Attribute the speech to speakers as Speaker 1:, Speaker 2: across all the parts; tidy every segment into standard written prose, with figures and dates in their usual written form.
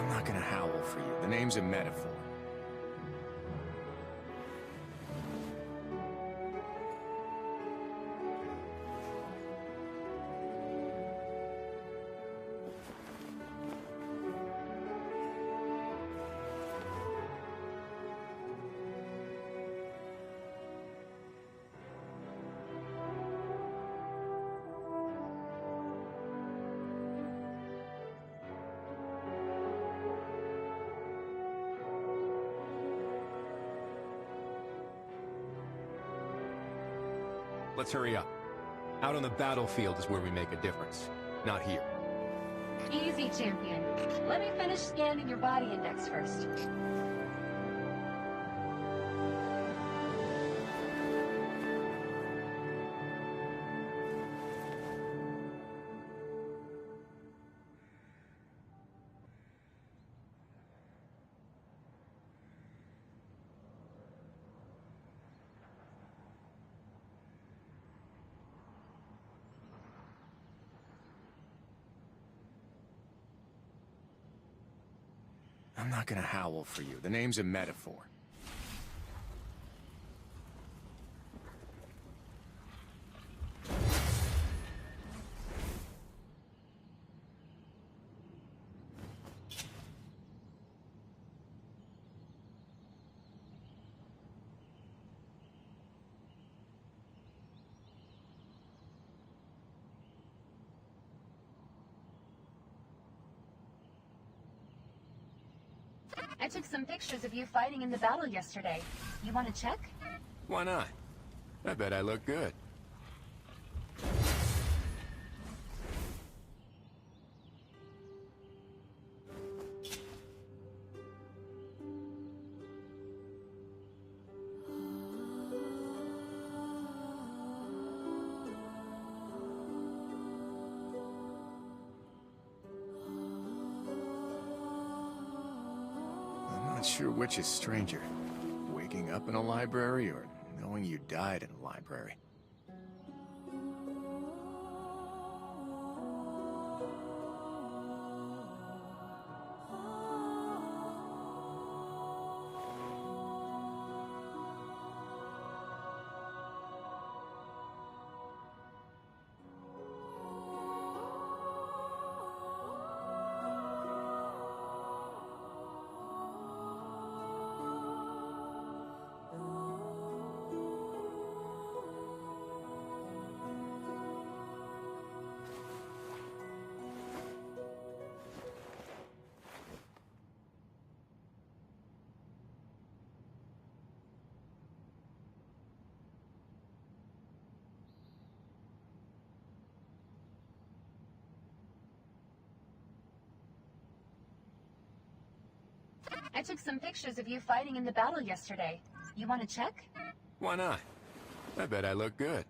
Speaker 1: I'm not gonna howl for you. The name's a metaphor.
Speaker 2: Let's hurry up. Out on the battlefield is where we make a difference, not here.
Speaker 3: Easy, champion. Let me finish scanning your body index first.
Speaker 1: I'm not gonna howl for you. The name's a metaphor.
Speaker 3: I took some pictures of you fighting in the battle yesterday. You want to check?
Speaker 2: Why not? I bet I look good.
Speaker 1: Not sure which is stranger, waking up in a library or knowing you died in a library.
Speaker 3: I took some pictures of you fighting in the battle yesterday. You want to check?
Speaker 2: Why not? I bet I look good.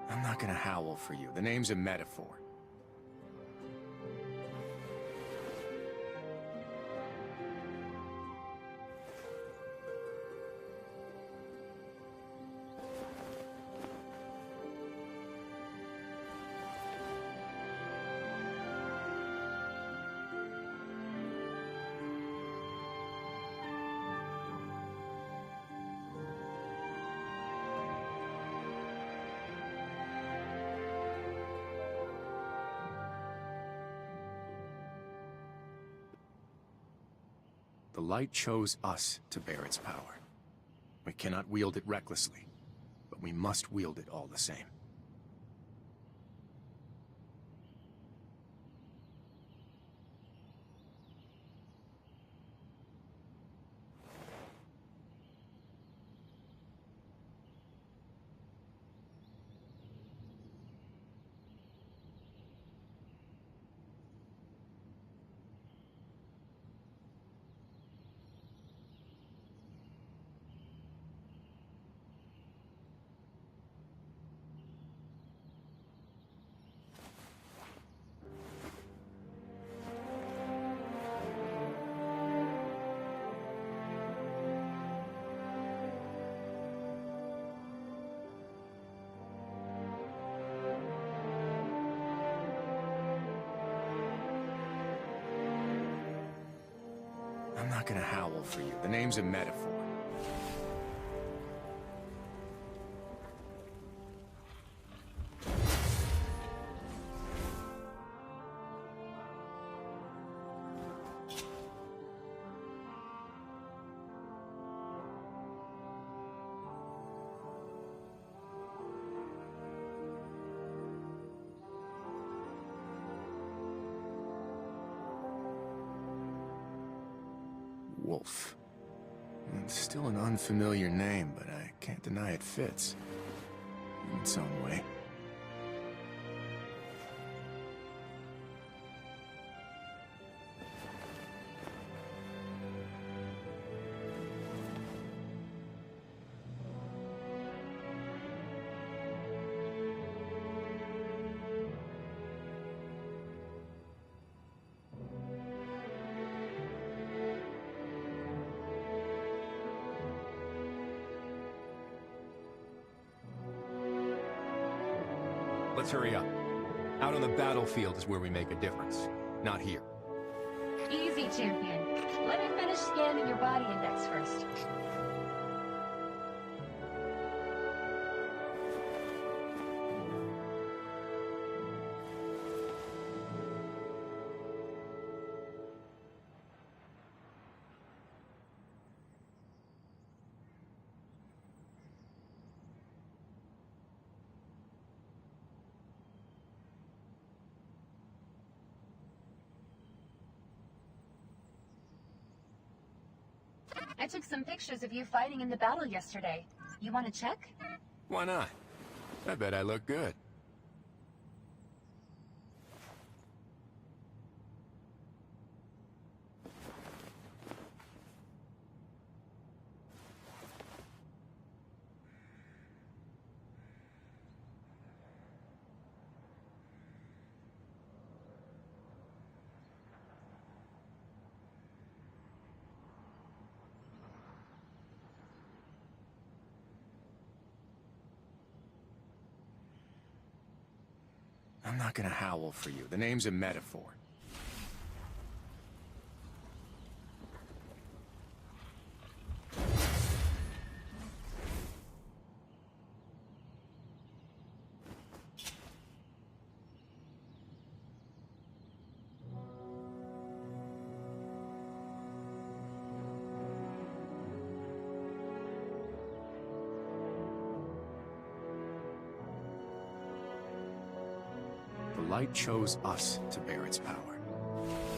Speaker 1: I'm not gonna howl for you. The name's a metaphor. The light chose us to bear its power. We cannot wield it recklessly, but we must wield it all the same. not gonna howl for you. The name's a metaphor. Wolf. It's still an unfamiliar name, but I can't deny it fits. In its own way.
Speaker 2: Let's hurry up. Out on the battlefield is where we make a difference, not here.
Speaker 3: Easy, champion. Let me finish scanning your body index first. I took some pictures of you fighting in the battle yesterday. You want to check?
Speaker 2: Why not? I bet I look good.
Speaker 1: I'm not gonna howl for you. The name's a metaphor. The light chose us to bear its power.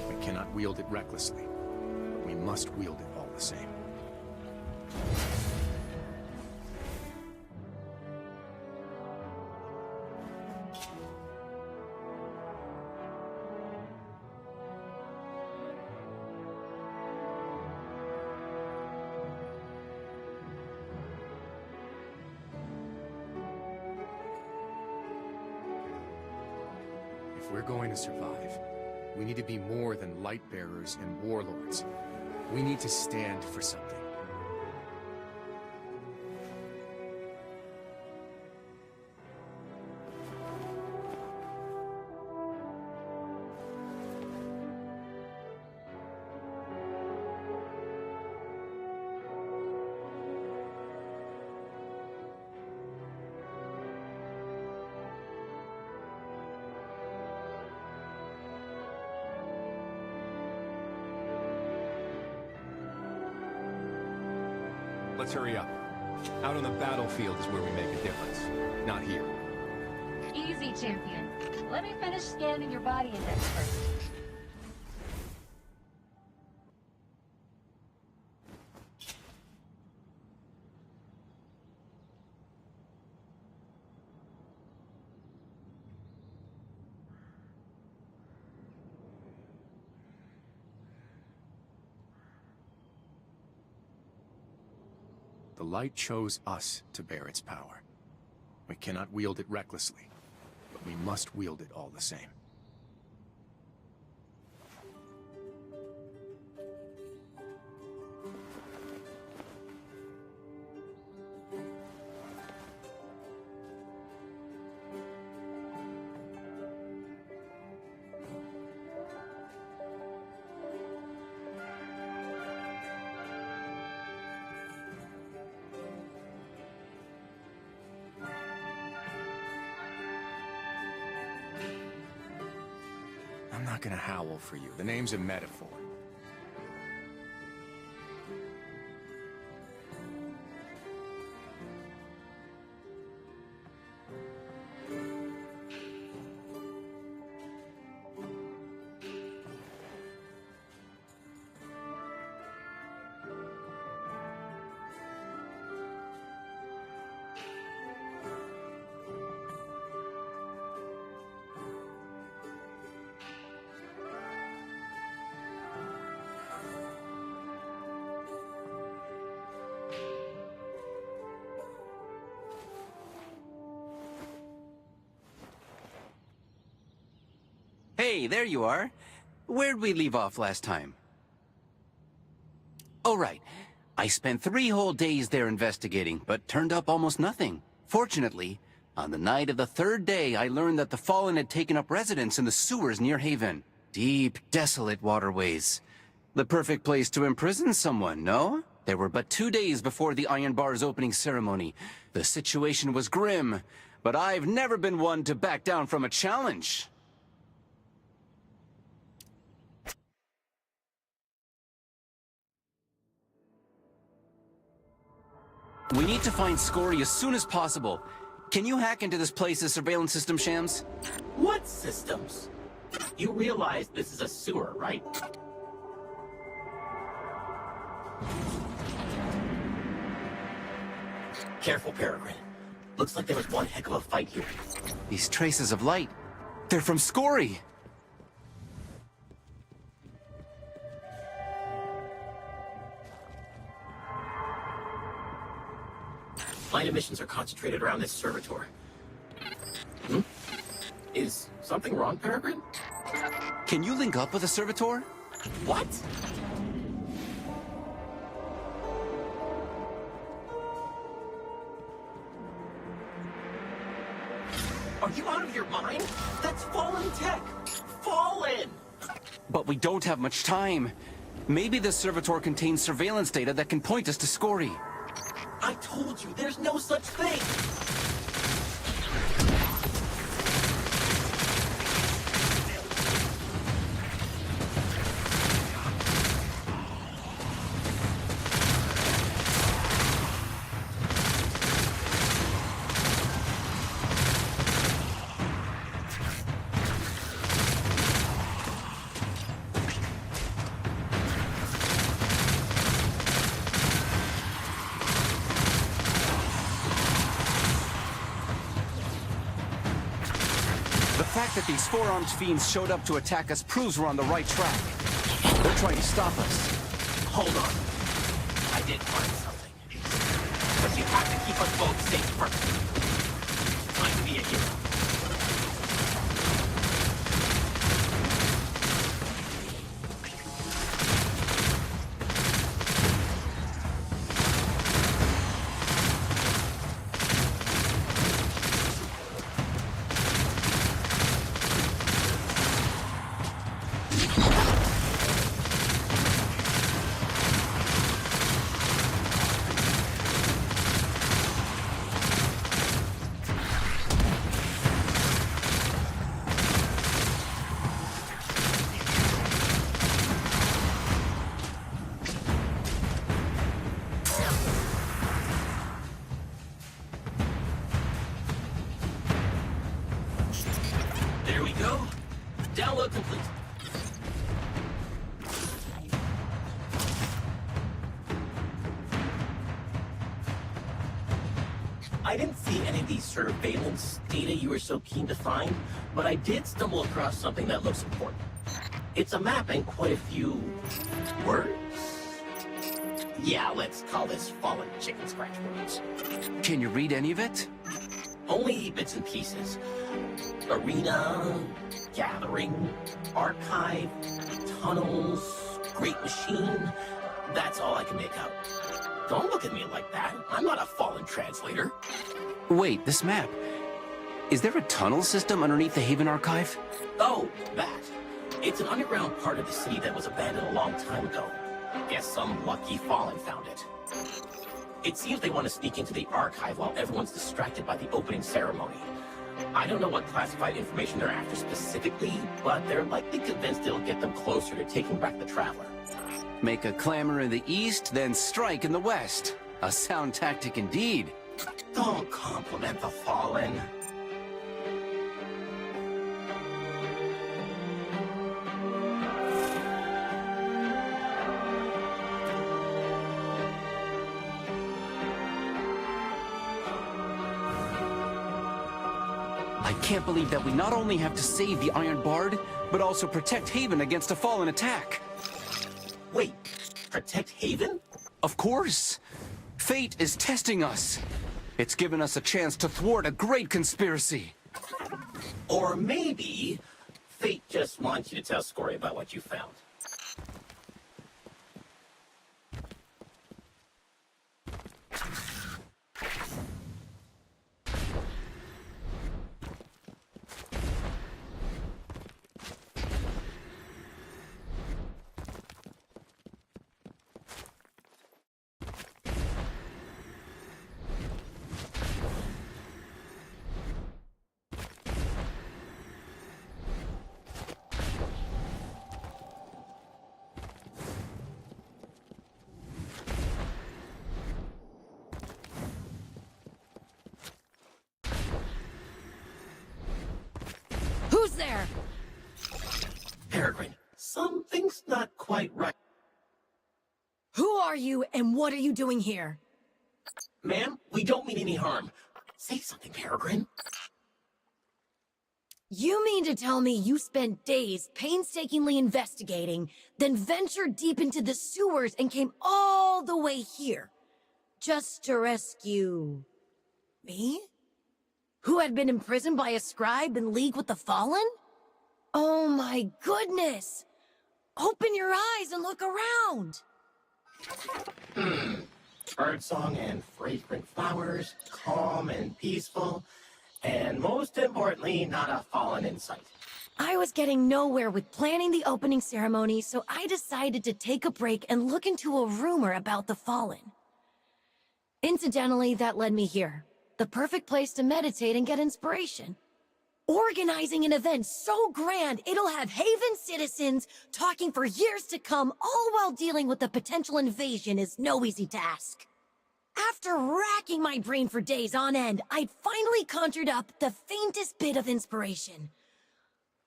Speaker 1: We cannot wield it recklessly, but we must wield it all the same. If we're going to survive, we need to be more than light bearers and warlords. We need to stand for something.
Speaker 2: Let's hurry up. Out on the battlefield is where we make a difference, not here.
Speaker 3: Easy, champion. Let me finish scanning your body index first.
Speaker 1: The light chose us to bear its power. We cannot wield it recklessly, but we must wield it all the same. I'm not gonna howl for you. The name's a metaphor.
Speaker 4: Hey, there you are. Where'd we leave off last time? Oh, right. I spent 3 whole days there investigating, but turned up almost nothing. Fortunately, on the night of the 3rd day, I learned that the Fallen had taken up residence in the sewers near Haven. Deep, desolate waterways. The perfect place to imprison someone, no? There were but 2 days before the Iron Bar's opening ceremony. The situation was grim, but I've never been one to back down from a challenge. We need to find Scory as soon as possible. Can you hack into this place's surveillance system, Shams?
Speaker 5: What systems? You realize this is a sewer, right? Careful, Peregrine. Looks like there was one heck of a fight here.
Speaker 4: These traces of light, they're from Scory!
Speaker 5: Light emissions are concentrated around this servitor. Is something wrong, Peregrine?
Speaker 4: Can you link up with the servitor?
Speaker 5: What? Are you out of your mind? That's Fallen tech! Fallen!
Speaker 4: But we don't have much time. Maybe the servitor contains surveillance data that can point us to Scory.
Speaker 5: I told you, there's no such thing!
Speaker 4: The fact that these 4-armed fiends showed up to attack us proves we're on the right track. They're trying to stop us.
Speaker 5: Hold on. I did find something. But you have to keep us both safe first. Time to be a hero. There we go. Download complete. I didn't see any of these surveillance data you were so keen to find, but I did stumble across something that looks important. It's a map and quite a few words? Yeah, let's call this Fallen Chicken Scratch words.
Speaker 4: Can you read any of it?
Speaker 5: Only bits and pieces. Arena, gathering, archive, tunnels, great machine. That's all I can make out. Don't look at me like that. I'm not a Fallen translator.
Speaker 4: Wait, this map. Is there a tunnel system underneath the Haven Archive?
Speaker 5: Oh, that. It's an underground part of the city that was abandoned a long time ago. Guess some lucky Fallen found it. It seems they want to sneak into the archive while everyone's distracted by the opening ceremony. I don't know what classified information they're after specifically, but they're likely convinced it'll get them closer to taking back the Traveler.
Speaker 4: Make a clamor in the east, then strike in the west. A sound tactic indeed.
Speaker 5: Don't compliment the Fallen.
Speaker 4: I can't believe that we not only have to save the Iron Bard, but also protect Haven against a fallen attack.
Speaker 5: Wait, protect Haven?
Speaker 4: Of course. Fate is testing us. It's given us a chance to thwart a great conspiracy.
Speaker 5: Or maybe Fate just wants you to tell Scory about what you found.
Speaker 6: Who's there?
Speaker 5: Peregrine, something's not quite right.
Speaker 6: Who are you and what are you doing here?
Speaker 5: Ma'am, we don't mean any harm. Say something, Peregrine.
Speaker 6: You mean to tell me you spent days painstakingly investigating, then ventured deep into the sewers and came all the way here, just to rescue me? Who had been imprisoned by a scribe in league with the Fallen? Oh my goodness! Open your eyes and look around!
Speaker 5: Birdsong and fragrant flowers, calm and peaceful, and most importantly, not a Fallen in sight.
Speaker 6: I was getting nowhere with planning the opening ceremony, so I decided to take a break and look into a rumor about the Fallen. Incidentally, that led me here. The perfect place to meditate and get inspiration. Organizing an event so grand it'll have Haven citizens talking for years to come, all while dealing with the potential invasion is no easy task. After racking my brain for days on end, I'd finally conjured up the faintest bit of inspiration.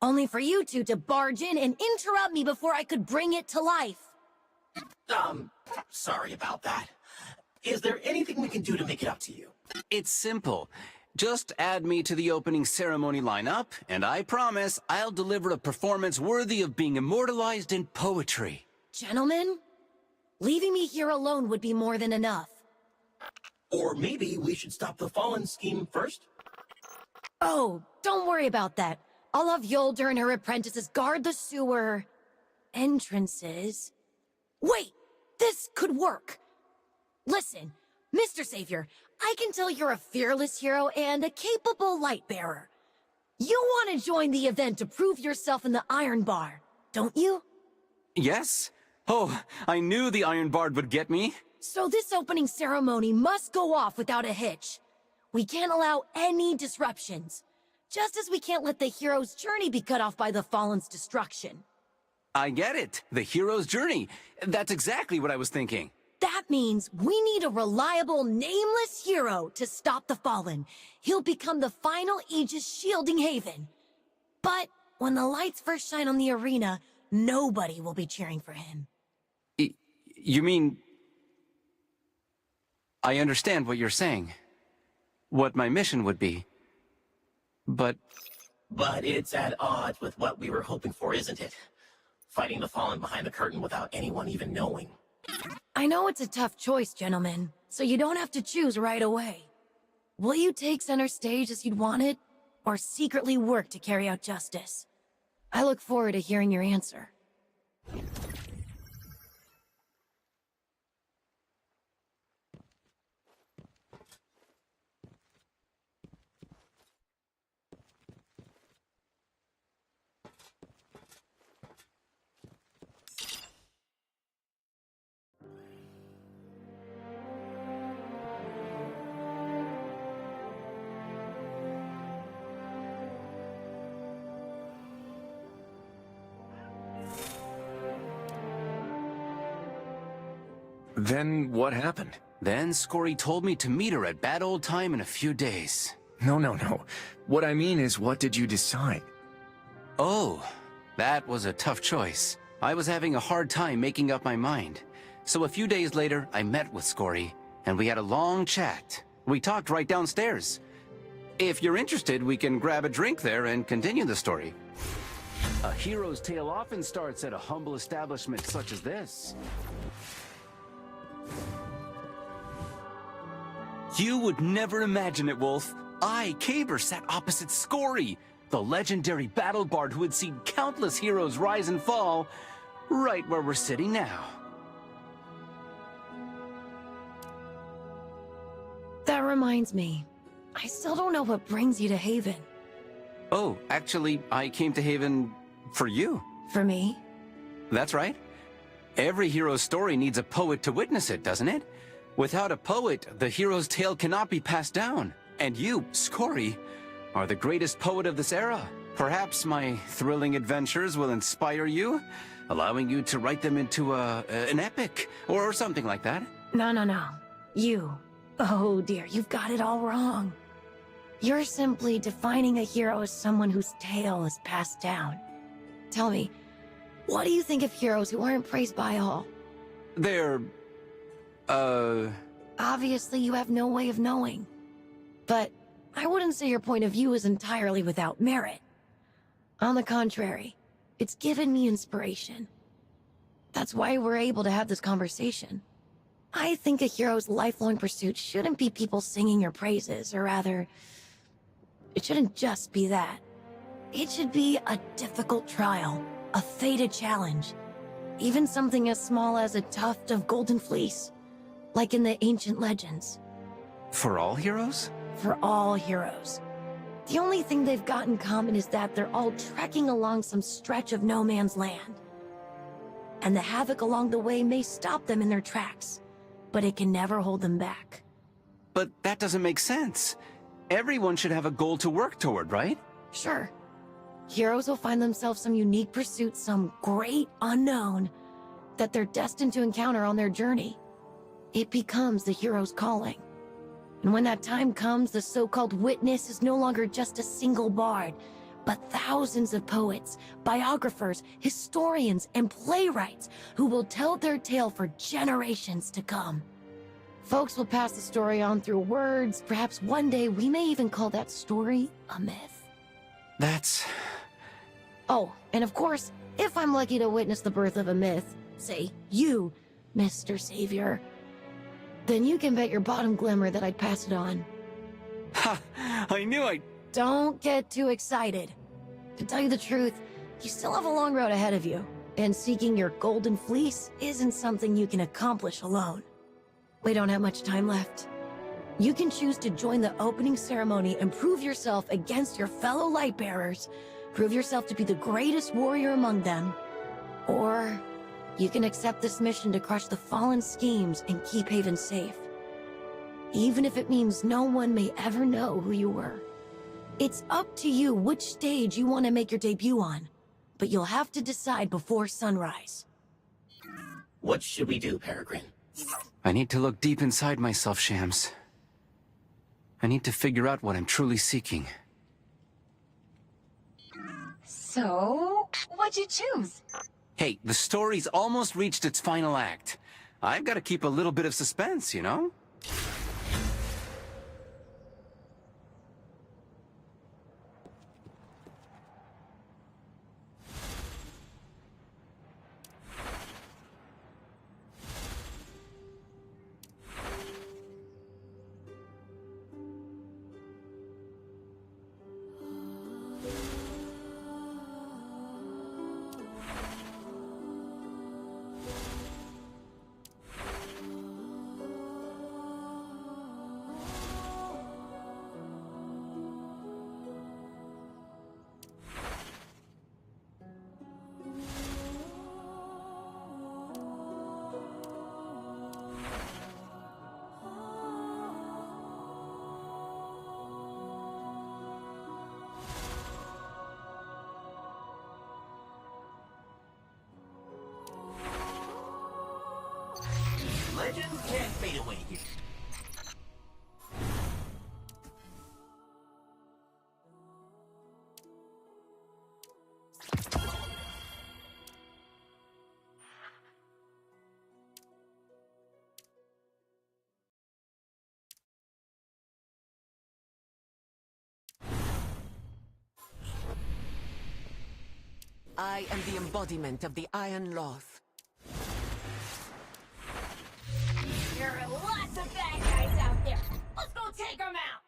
Speaker 6: Only for you two to barge in and interrupt me before I could bring it to life.
Speaker 5: Sorry about that. Is there anything we can do to make it up to you?
Speaker 4: It's simple. Just add me to the opening ceremony lineup, and I promise I'll deliver a performance worthy of being immortalized in poetry.
Speaker 6: Gentlemen, leaving me here alone would be more than enough.
Speaker 5: Or maybe we should stop the Fallen scheme first?
Speaker 6: Oh, don't worry about that. I'll have Yolder and her apprentices guard the sewer entrances. Wait, this could work. Listen, Mr. Savior, I can tell you're a fearless hero and a capable light bearer. You want to join the event to prove yourself in the Iron Bar, don't you?
Speaker 4: Yes? Oh, I knew the Iron Bard would get me.
Speaker 6: So this opening ceremony must go off without a hitch. We can't allow any disruptions. Just as we can't let the hero's journey be cut off by the Fallen's destruction.
Speaker 4: I get it. The hero's journey. That's exactly what I was thinking.
Speaker 6: That means we need a reliable, nameless hero to stop the Fallen. He'll become the final Aegis shielding Haven. But when the lights first shine on the arena, nobody will be cheering for him.
Speaker 4: You mean... I understand what you're saying. What my mission would be. But
Speaker 5: it's at odds with what we were hoping for, isn't it? Fighting the Fallen behind the curtain without anyone even knowing.
Speaker 6: I know it's a tough choice, gentlemen, so you don't have to choose right away. Will you take center stage as you'd want it, or secretly work to carry out justice? I look forward to hearing your answer.
Speaker 1: Then what happened?
Speaker 4: Then Scory told me to meet her at Bad Old Time in a few days.
Speaker 1: No. What I mean is, what did you decide?
Speaker 4: Oh, that was a tough choice. I was having a hard time making up my mind. So a few days later, I met with Scory, and we had a long chat. We talked right downstairs. If you're interested, we can grab a drink there and continue the story. A hero's tale often starts at a humble establishment such as this. You would never imagine it, Wolf. I, Caber, sat opposite Scory, the legendary battle bard who had seen countless heroes rise and fall, right where we're sitting now.
Speaker 6: That reminds me. I still don't know what brings you to Haven.
Speaker 4: Oh, actually, I came to Haven for you.
Speaker 6: For me?
Speaker 4: That's right. Every hero's story needs a poet to witness it, doesn't it? Without a poet, the hero's tale cannot be passed down. And you, Scory, are the greatest poet of this era. Perhaps my thrilling adventures will inspire you, allowing you to write them into an epic, or something like that.
Speaker 6: No. You. Oh dear, you've got it all wrong. You're simply defining a hero as someone whose tale is passed down. Tell me, what do you think of heroes who aren't praised by all?
Speaker 4: They're...
Speaker 6: Obviously, you have no way of knowing. But I wouldn't say your point of view is entirely without merit. On the contrary, it's given me inspiration. That's why we're able to have this conversation. I think a hero's lifelong pursuit shouldn't be people singing your praises, or rather, it shouldn't just be that. It should be a difficult trial, a fated challenge, even something as small as a tuft of golden fleece, like in the ancient legends.
Speaker 4: For all heroes?
Speaker 6: For all heroes. The only thing they've got in common is that they're all trekking along some stretch of no man's land. And the havoc along the way may stop them in their tracks, but it can never hold them back.
Speaker 4: But that doesn't make sense. Everyone should have a goal to work toward, right?
Speaker 6: Sure. Heroes will find themselves some unique pursuit, some great unknown, that they're destined to encounter on their journey. It becomes the hero's calling. And when that time comes, the so-called witness is no longer just a single bard, but thousands of poets, biographers, historians, and playwrights who will tell their tale for generations to come. Folks will pass the story on through words. Perhaps one day we may even call that story a myth.
Speaker 4: That's...
Speaker 6: Oh, and of course, if I'm lucky to witness the birth of a myth, say you, Mr. Savior, then you can bet your bottom glimmer that I'd pass it on.
Speaker 4: Ha! I knew I'd...
Speaker 6: Don't get too excited. To tell you the truth, you still have a long road ahead of you, and seeking your golden fleece isn't something you can accomplish alone. We don't have much time left. You can choose to join the opening ceremony and prove yourself against your fellow Lightbearers, prove yourself to be the greatest warrior among them, or you can accept this mission to crush the fallen schemes and keep Haven safe. Even if it means no one may ever know who you were. It's up to you which stage you want to make your debut on, but you'll have to decide before sunrise.
Speaker 5: What should we do, Peregrine?
Speaker 4: I need to look deep inside myself, Shams. I need to figure out what I'm truly seeking.
Speaker 3: So, what'd you choose?
Speaker 4: Hey, the story's almost reached its final act. I've got to keep a little bit of suspense, you know?
Speaker 5: explosions can't fade away here.
Speaker 7: I am the embodiment of the Iron Laws.
Speaker 6: There are lots of bad guys out there. Let's go take them out!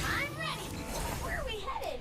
Speaker 6: I'm ready! Where are we headed?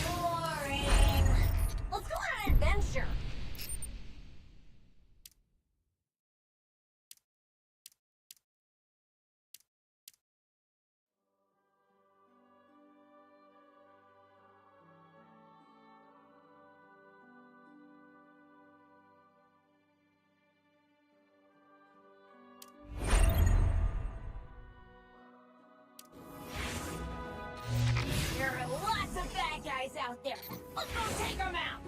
Speaker 6: Boring. Let's go on an adventure. There are lots of bad guys out there. Let's go take them out.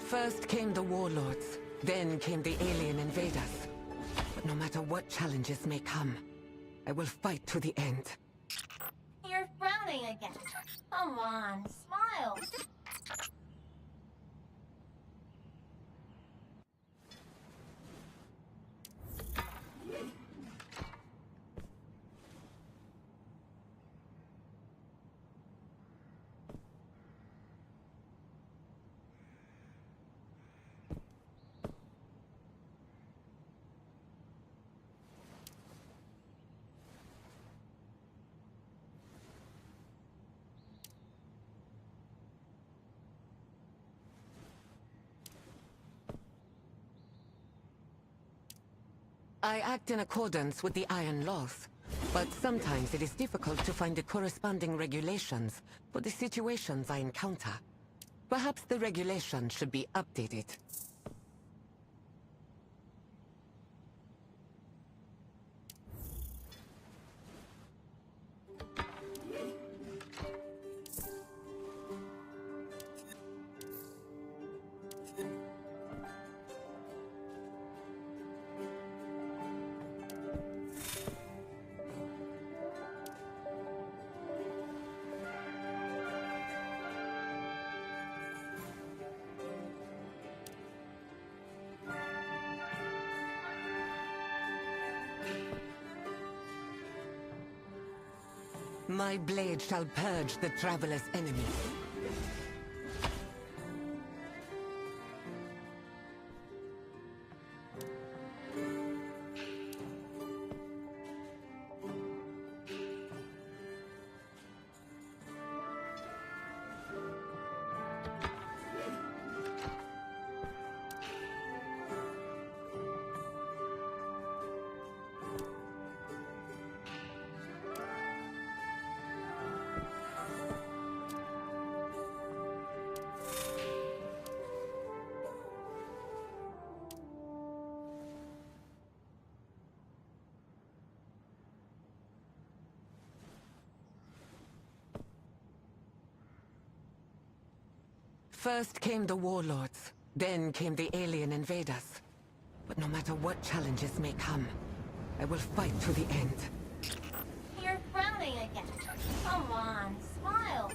Speaker 7: First came the warlords, then came the alien invaders. But no matter what challenges may come, I will fight to the end.
Speaker 6: You're frowning again. Come on, smile.
Speaker 7: I act in accordance with the Iron Laws, but sometimes it is difficult to find the corresponding regulations for the situations I encounter. Perhaps the regulations should be updated. My blade shall purge the traveler's enemies. First came the warlords, then came the alien invaders. But no matter what challenges may come, I will fight to the end.
Speaker 3: You're frowning again. Come on, smile.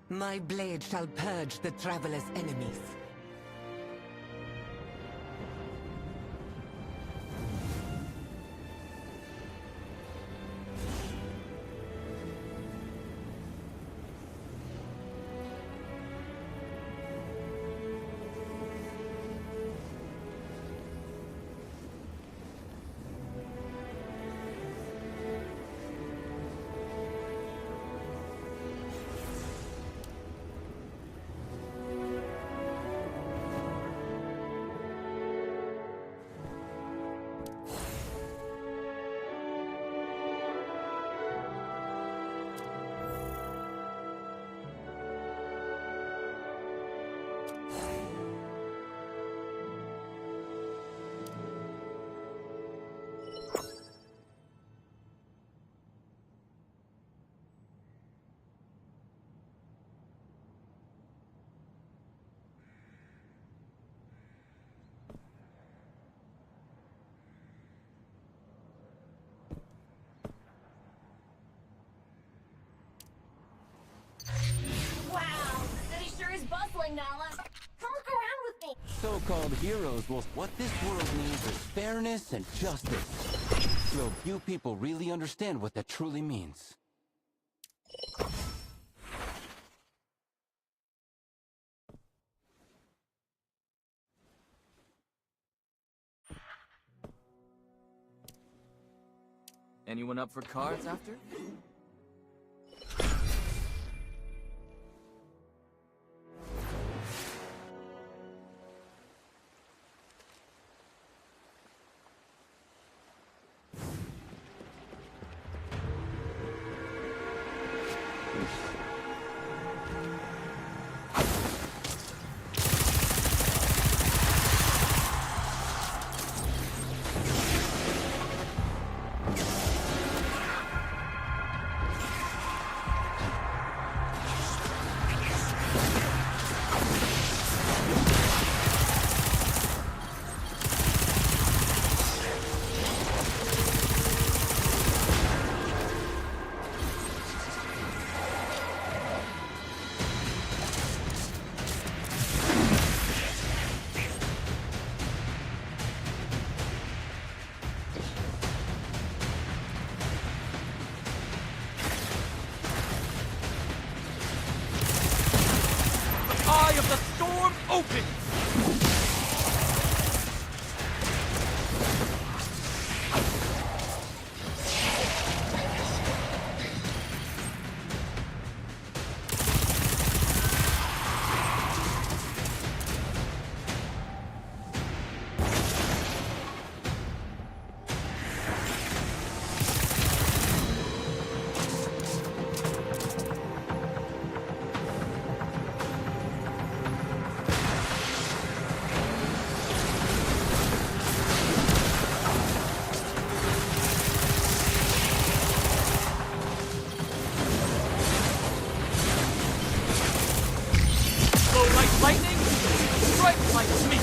Speaker 7: My blade shall purge the traveler's enemies.
Speaker 3: Wow, the city sure is bustling, Nala. Come look around with me.
Speaker 4: So-called heroes will... What this world needs is fairness and justice. Though few people really understand what that truly means.
Speaker 8: Anyone up for cards after? Eye of the storm open! Lightning, strike like me!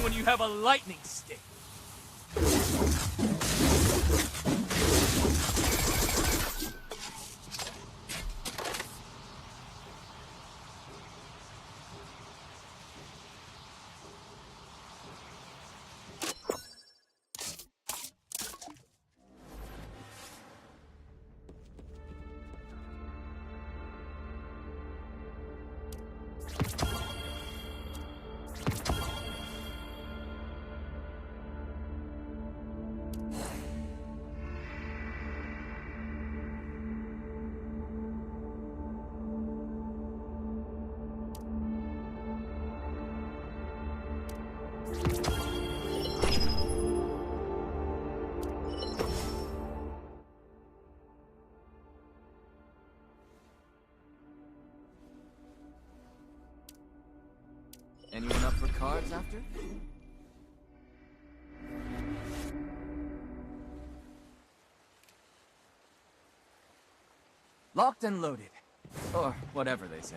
Speaker 8: When you have a lightning stick. Anyone up for cards after? Locked and loaded. Or whatever they say.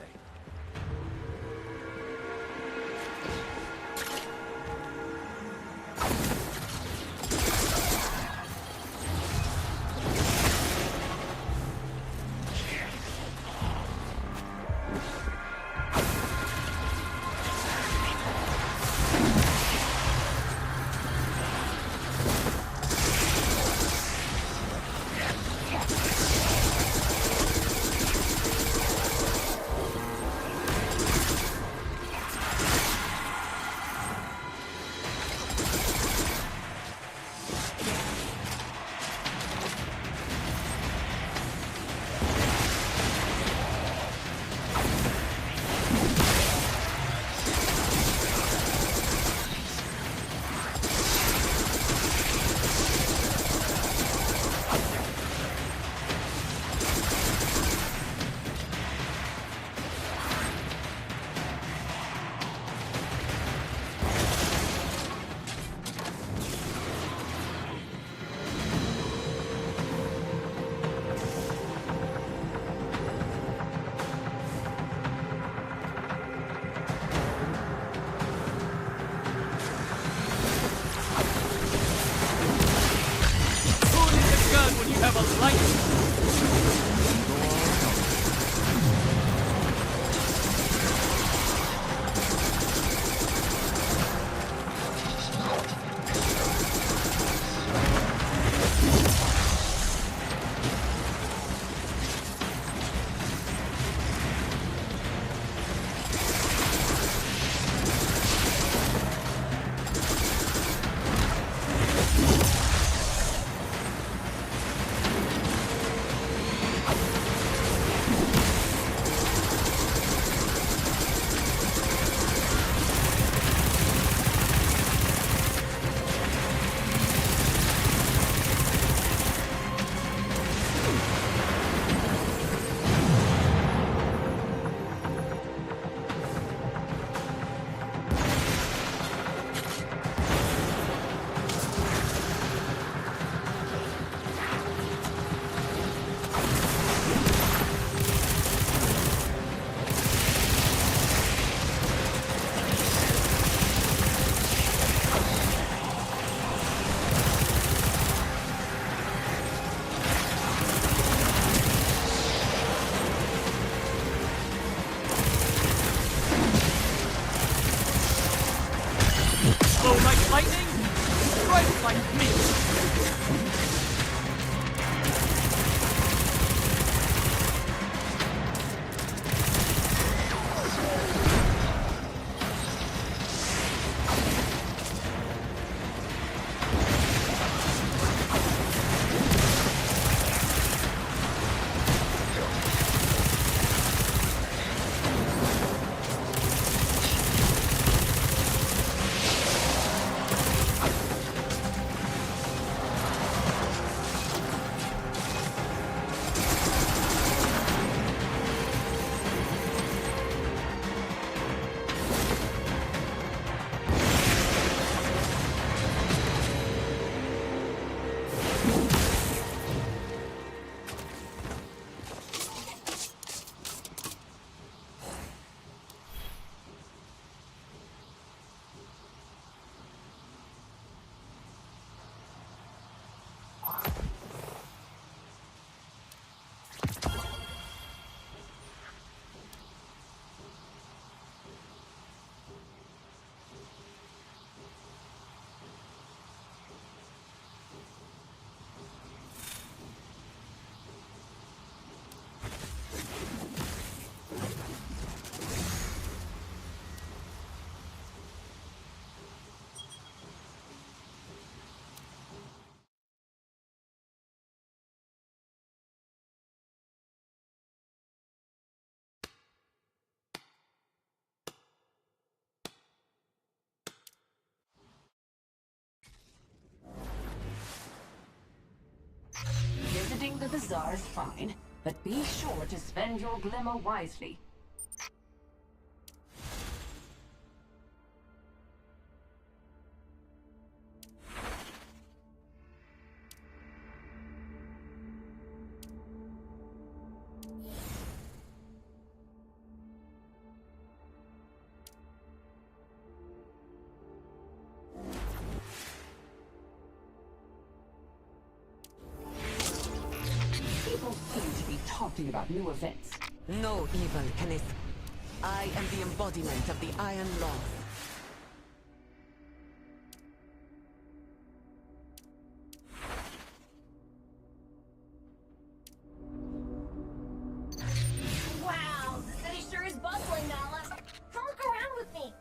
Speaker 8: have a lightning... Flow like lightning, strike like me.
Speaker 9: Visiting the bazaar is fine, but be sure to spend your glimmer wisely. Talking about new events.
Speaker 7: No evil can escape. I am the embodiment of the Iron Law.
Speaker 6: Wow, the city sure is bustling, Nala. Come look around with me.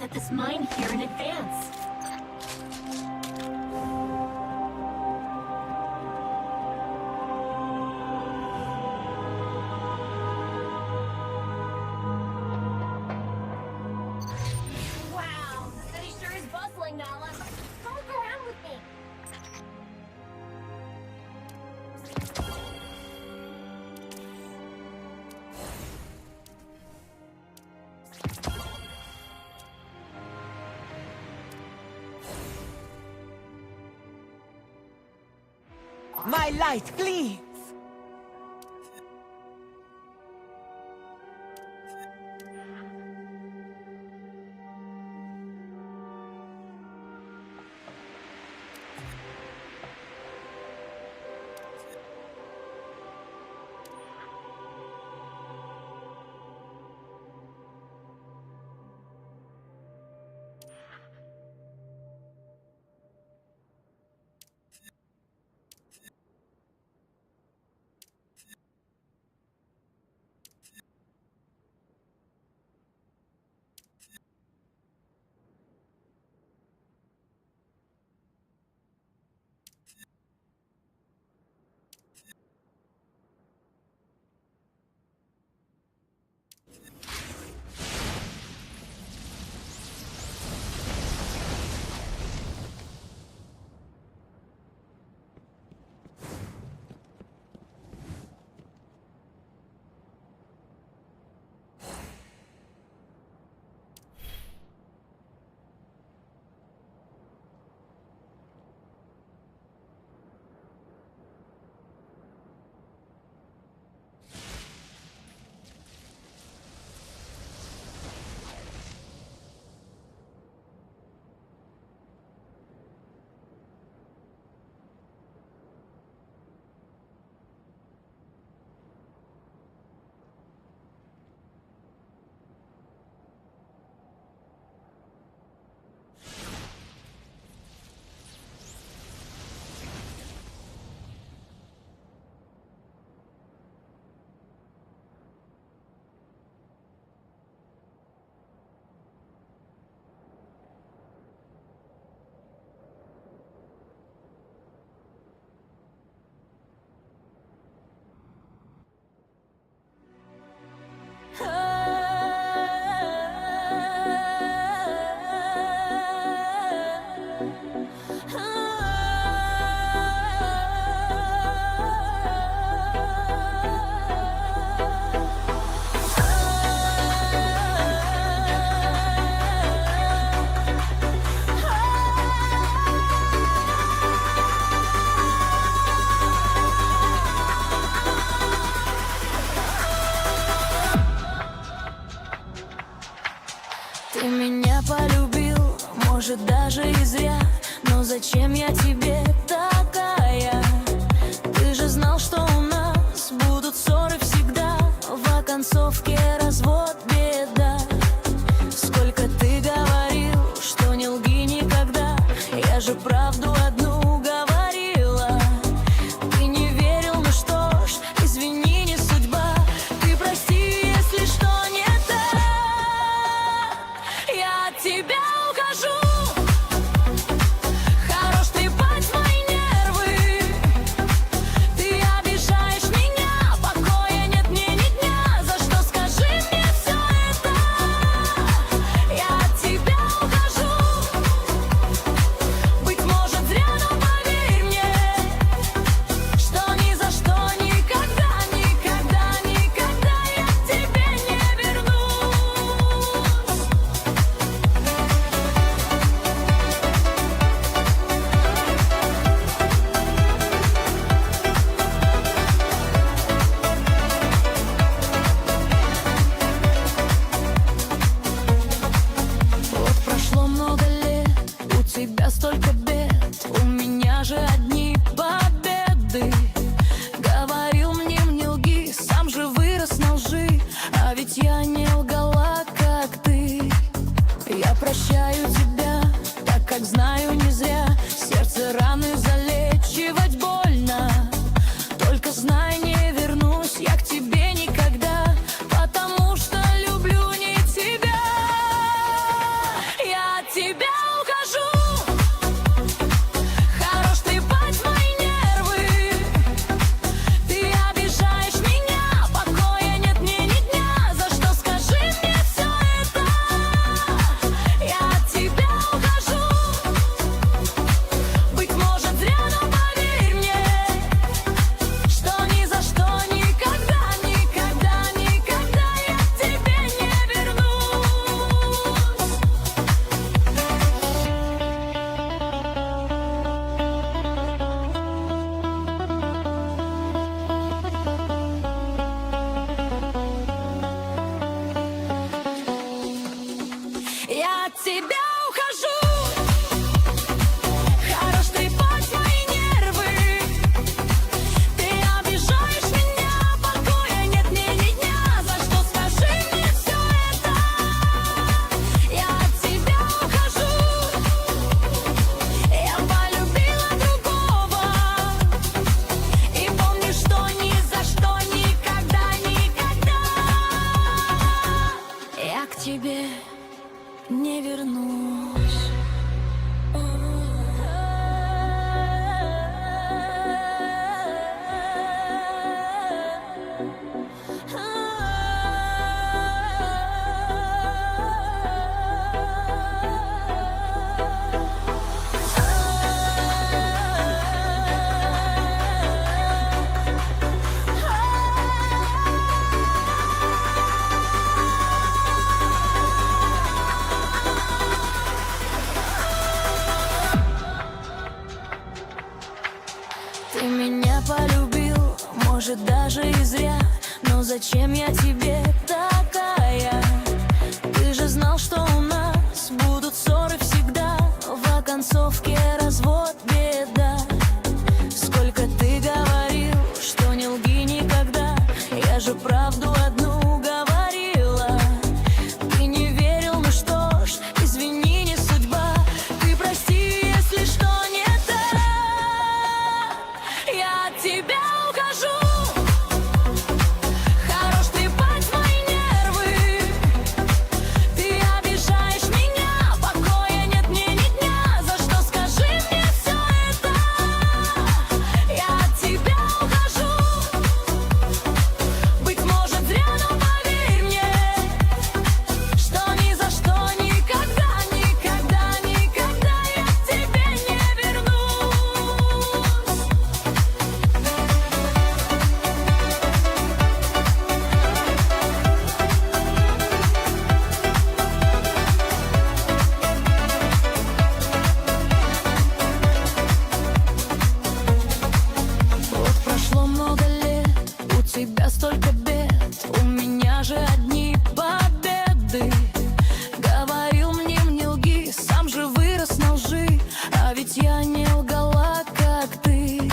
Speaker 3: set this mine here in advance.
Speaker 6: Wow, the city sure is bustling, Nala. Come look around with me.
Speaker 7: My light gleams!
Speaker 10: Ты меня полюбил, может даже и зря, но зачем я тебе такая? Ты же знал, что у нас будут ссоры всегда, в оконцовке развод беда. Сколько ты говорил, что не лги никогда, я же правду одну говорила. Ты не верил, ну что ж, извини, не судьба. Ты прости, если что не так. Я от тебя ухожу. Хорош трепать мой Ты меня полюбил, может даже и зря, но зачем я тебе такая? Ты же знал, что у нас будут ссоры всегда, в оконцовке развод беда. Сколько ты говорил, что не лги никогда, я же правду одну говорила. Ты не верил, ну что ж, извини, не судьба. Ты прости, если что не так. Я от тебя ухожу. Хорош трепать мои нервы. Ты обижаешь меня, покоя нет мне ни дня. За что, скажи мне все это? Я от тебя ухожу. Быть может зря, но поверь мне, что ни за что никогда, никогда, никогда я к тебе не вернусь. Вот прошло много лет, у тебя столько бед, у меня же одни победы. Говорил мне, не лги, сам же вырос на лжи, а ведь я не лгала, как ты.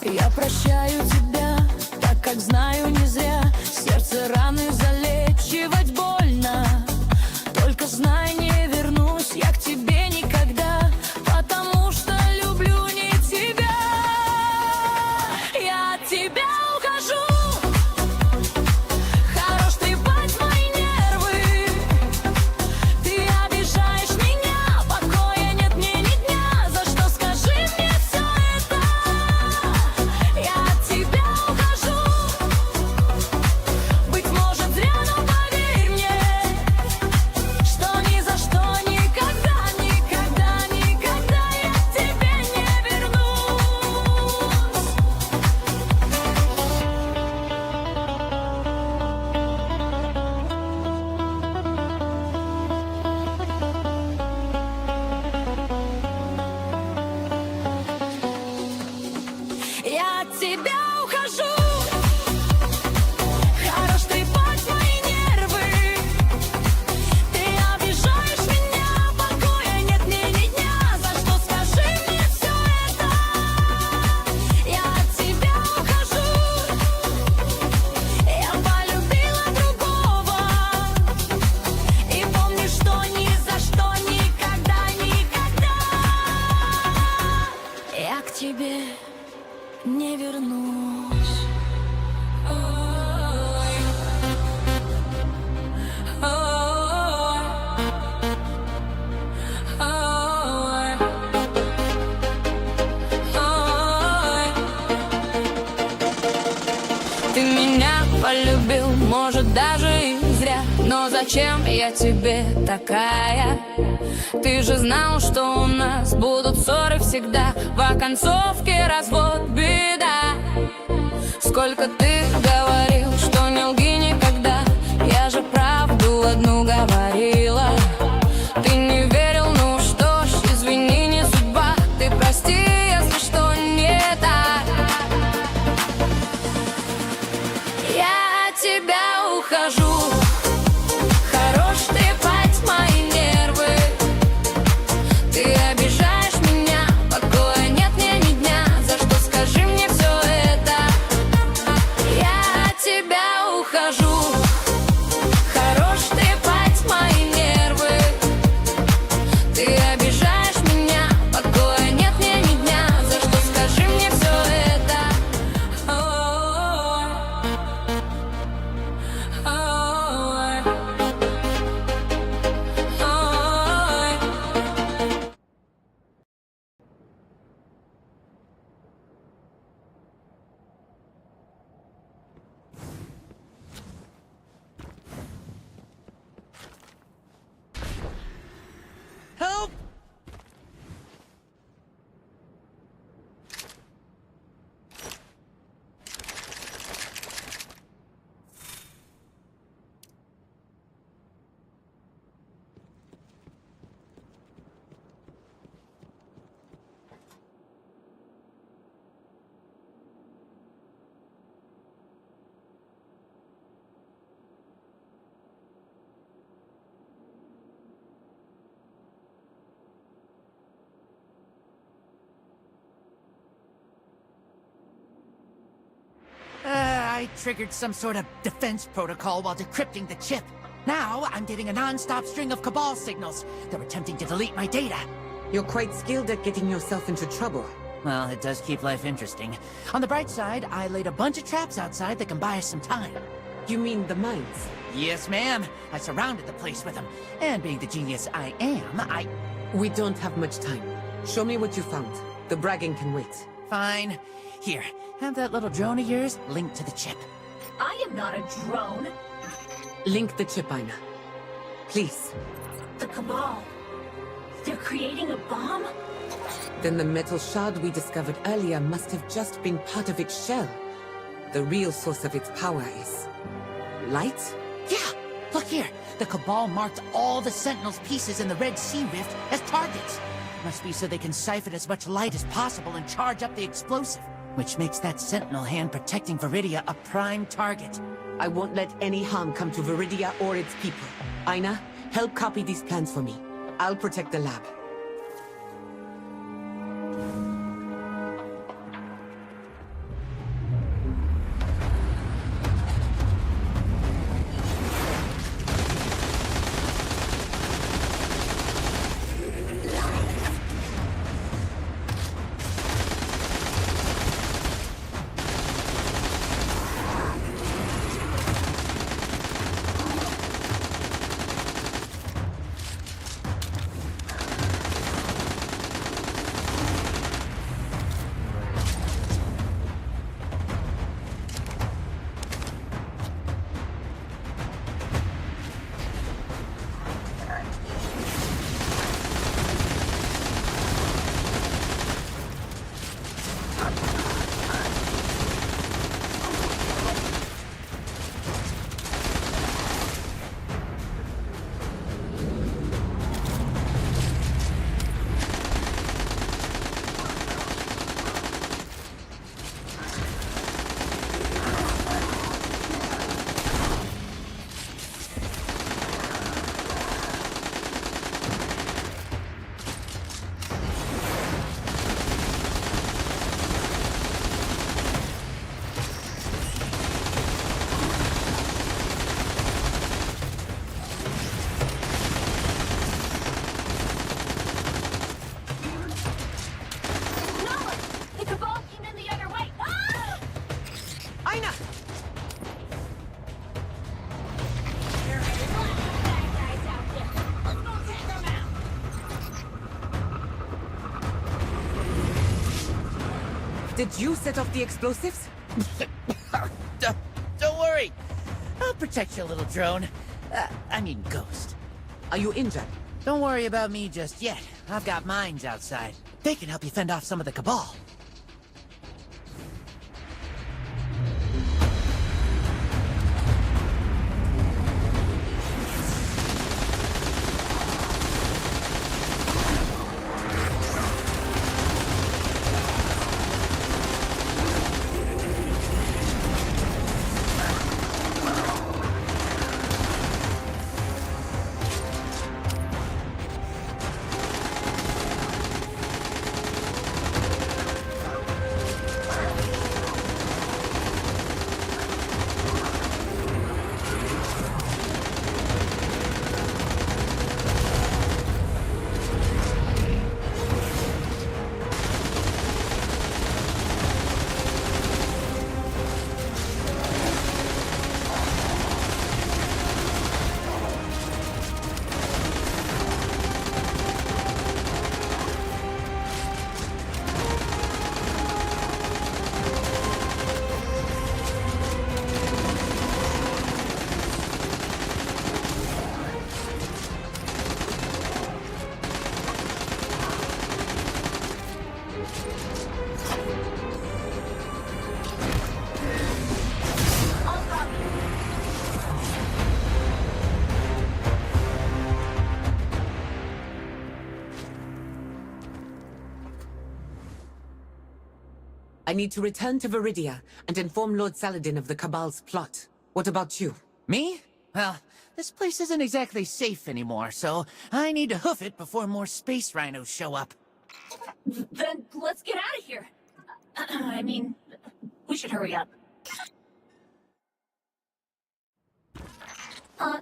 Speaker 10: Я прощаю тебя, так как знаю не зря, сердце раны залечивать больно. Только знай, не вернусь я к тебе никогда, потому что люблю не тебя. Я от тебя ухожу. Хорош трепать мои нервы. Ты обижаешь меня, покоя нет мне ни дня. За что, скажи мне все это? Я от тебя ухожу. Быть может зря, но поверь мне, что ни за что никогда, никогда, никогда я к тебе не вернусь. Я от тебя ухожу. Хорош трепать мои нервы. Ты обижаешь меня, покоя нет мне ни дня. За что, скажи мне все это? Я от тебя ухожу. Я полюбила другого. И помни, что ни за что никогда, никогда я к тебе не вернусь. Ой. Ой. Ой. Ой. Ты меня полюбил, может даже и зря, но зачем я тебе такая? Ты же знал, что у нас будут ссоры всегда, в оконцовке развод беда. Сколько ты говорил, что не лги никогда, я же правду одну говорила. Ты не верил, ну что ж, извини, не судьба. Ты прости, если что не так. Я от тебя ухожу. Хорош трепать мои нервы. Ты обижаешь меня, покоя нет мне ни дня. За что, скажи мне все это? Я
Speaker 11: triggered some sort of defense protocol while decrypting the chip. Now, I'm getting a non-stop string of Cabal signals. They're attempting to delete my data.
Speaker 7: You're quite skilled at getting yourself into trouble.
Speaker 11: Well, it does keep life interesting. On the bright side, I laid a bunch of traps outside that can buy us some time.
Speaker 7: You mean the mines?
Speaker 11: Yes, ma'am. I surrounded the place with them. And being the genius I am,
Speaker 7: We don't have much time. Show me what you found. The bragging can wait.
Speaker 11: Fine. Here, have that little drone of yours linked to the chip.
Speaker 3: I am not a drone.
Speaker 7: Link the chip, Aina. Please.
Speaker 3: The Cabal. They're creating a bomb?
Speaker 7: Then the metal shard we discovered earlier must have just been part of its shell. The real source of its power is... light?
Speaker 11: Yeah! Look here! The Cabal marked all the Sentinel's pieces in the Red Sea Rift as targets. Must be so they can siphon as much light as possible and charge up the explosive. Which makes that Sentinel hand protecting Viridia a prime target.
Speaker 7: I won't let any harm come to Viridia or its people. Aina, help copy these plans for me. I'll protect the lab. Did you set off the explosives?
Speaker 11: Don't worry. I'll protect you, little drone. I mean ghost.
Speaker 7: Are you injured?
Speaker 11: Don't worry about me just yet. I've got mines outside. They can help you fend off some of the Cabal.
Speaker 7: I need to return to Viridia and inform Lord Saladin of the Cabal's plot. What about you?
Speaker 11: Me? Well, this place isn't exactly safe anymore, so I need to hoof it before more space rhinos show up.
Speaker 3: Then let's get out of here. I mean, we should hurry up.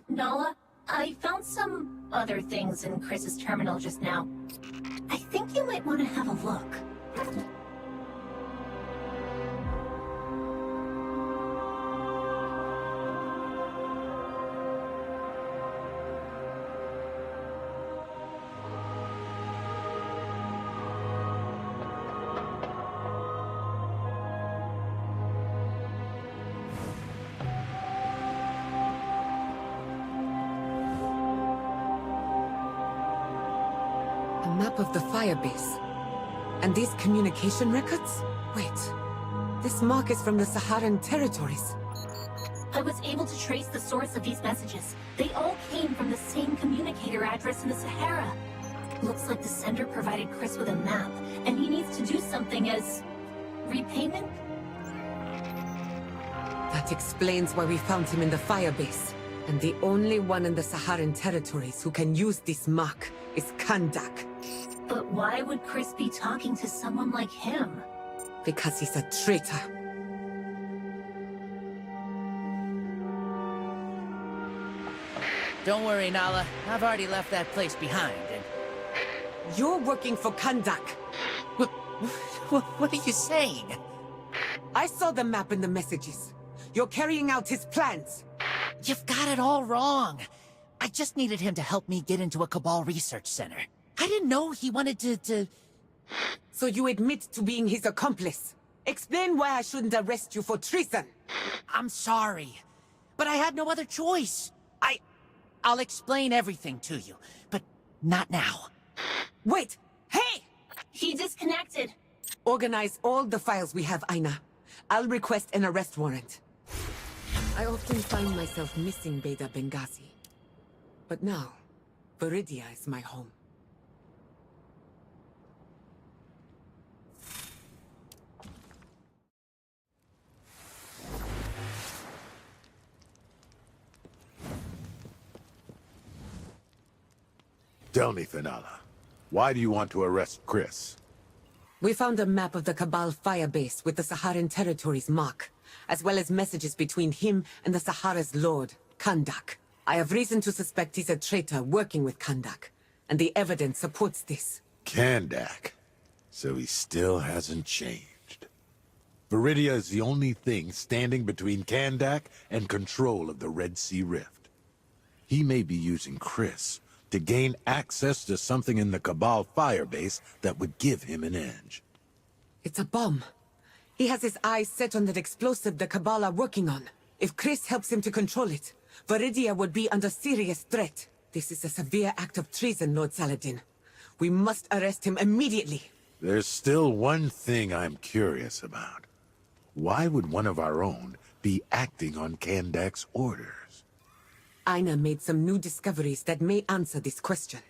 Speaker 3: Nala, I found some other things in Chris's terminal just now. I think you might want to have a look.
Speaker 7: Map of the firebase. And these communication records? Wait. This mark is from the Saharan territories.
Speaker 3: I was able to trace the source of these messages. They all came from the same communicator address in the Sahara. Looks like the sender provided Chris with a map, and he needs to do something as... repayment?
Speaker 7: That explains why we found him in the firebase. And the only one in the Saharan territories who can use this mark is Kandak.
Speaker 3: But why would Chris be talking to someone like him?
Speaker 7: Because he's a traitor.
Speaker 11: Don't worry, Nala. I've already left that place behind, and...
Speaker 7: You're working for Kandak.
Speaker 11: What are you saying?
Speaker 7: I saw the map in the messages. You're carrying out his plans.
Speaker 11: You've got it all wrong. I just needed him to help me get into a Cabal research center. I didn't know he wanted to...
Speaker 7: So you admit to being his accomplice. Explain why I shouldn't arrest you for treason.
Speaker 11: I'm sorry, but I had no other choice. I'll explain everything to you, but not now.
Speaker 7: Wait! Hey!
Speaker 3: He disconnected.
Speaker 7: Organize all the files we have, Aina. I'll request an arrest warrant. I often find myself missing Beta Benghazi. But now, Viridia is my home.
Speaker 12: Tell me, Fenala, why do you want to arrest Chris?
Speaker 7: We found a map of the Cabal firebase with the Saharan territories mark, as well as messages between him and the Sahara's lord, Kandak. I have reason to suspect he's a traitor working with Kandak, and the evidence supports this.
Speaker 12: Kandak? So he still hasn't changed. Viridia is the only thing standing between Kandak and control of the Red Sea Rift. He may be using Chris to gain access to something in the Cabal firebase that would give him an edge.
Speaker 7: It's a bomb. He has his eyes set on that explosive the Cabal are working on. If Chris helps him to control it, Viridia would be under serious threat. This is a severe act of treason, Lord Saladin. We must arrest him immediately.
Speaker 12: There's still one thing I'm curious about. Why would one of our own be acting on Kandak's orders?
Speaker 7: Aina made some new discoveries that may answer this question.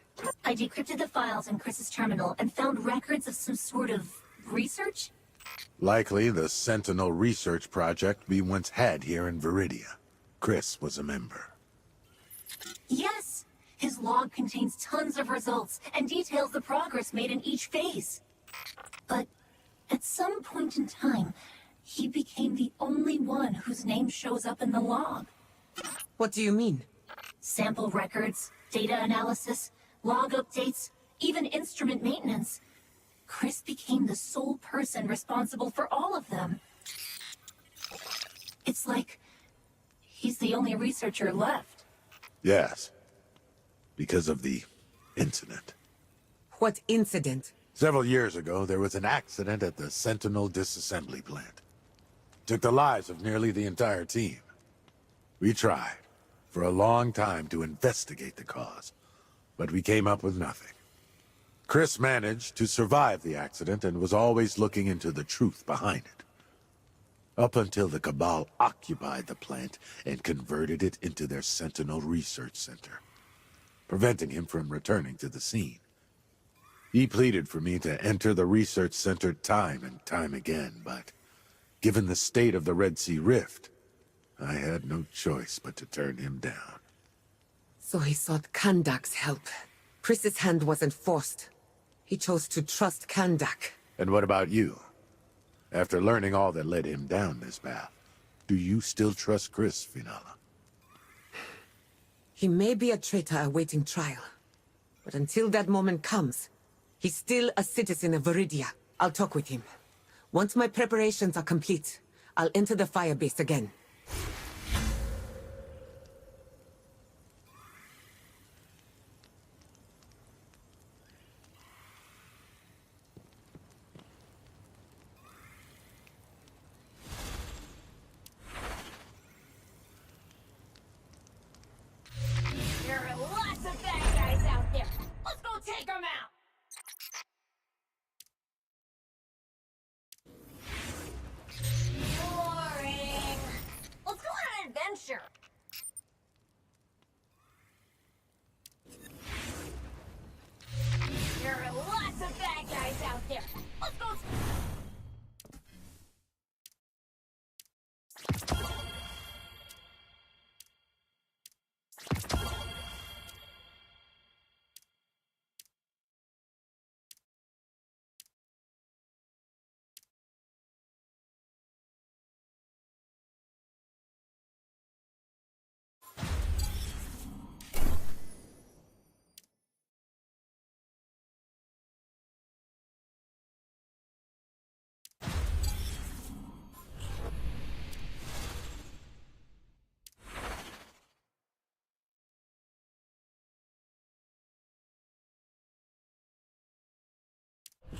Speaker 3: I decrypted the files in Chris's terminal and found records of some sort of research?
Speaker 12: Likely the Sentinel research project we once had here in Viridia. Chris was a member.
Speaker 3: Yes! His log contains tons of results and details the progress made in each phase. But at some point in time, he became the only one whose name shows up in the log.
Speaker 7: What do you mean?
Speaker 3: Sample records, data analysis, log updates, even instrument maintenance. Chris became the sole person responsible for all of them. It's like he's the only researcher left.
Speaker 12: Yes. Because of the incident.
Speaker 7: What incident?
Speaker 12: Several years ago, there was an accident at the Sentinel disassembly plant. Took the lives of nearly the entire team. We tried for a long time to investigate the cause, but we came up with nothing. Chris managed to survive the accident and was always looking into the truth behind it. Up until the Cabal occupied the plant and converted it into their Sentinel research center, preventing him from returning to the scene. He pleaded for me to enter the research center time and time again, but given the state of the Red Sea Rift, I had no choice but to turn him down.
Speaker 7: So he sought Kandak's help. Chris's hand wasn't forced. He chose to trust Kandak.
Speaker 12: And what about you? After learning all that led him down this path, do you still trust Chris, Fenala?
Speaker 7: He may be a traitor awaiting trial. But until that moment comes, he's still a citizen of Viridia. I'll talk with him. Once my preparations are complete, I'll enter the firebase again.
Speaker 3: There are lots of bad guys out there. Let's go take them out. Boring. Let's go on an adventure. There are lots of bad guys out there. Let's go.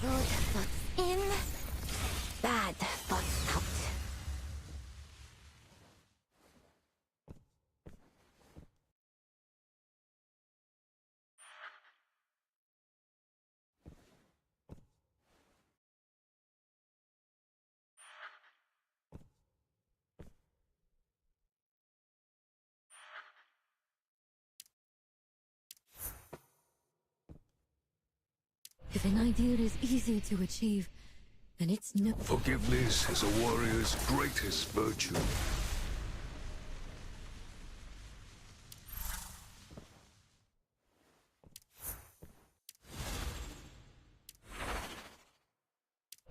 Speaker 6: Good thoughts in, bad thoughts out. If an ideal is easy to achieve, then it's no...
Speaker 13: Forgiveness is a warrior's greatest virtue.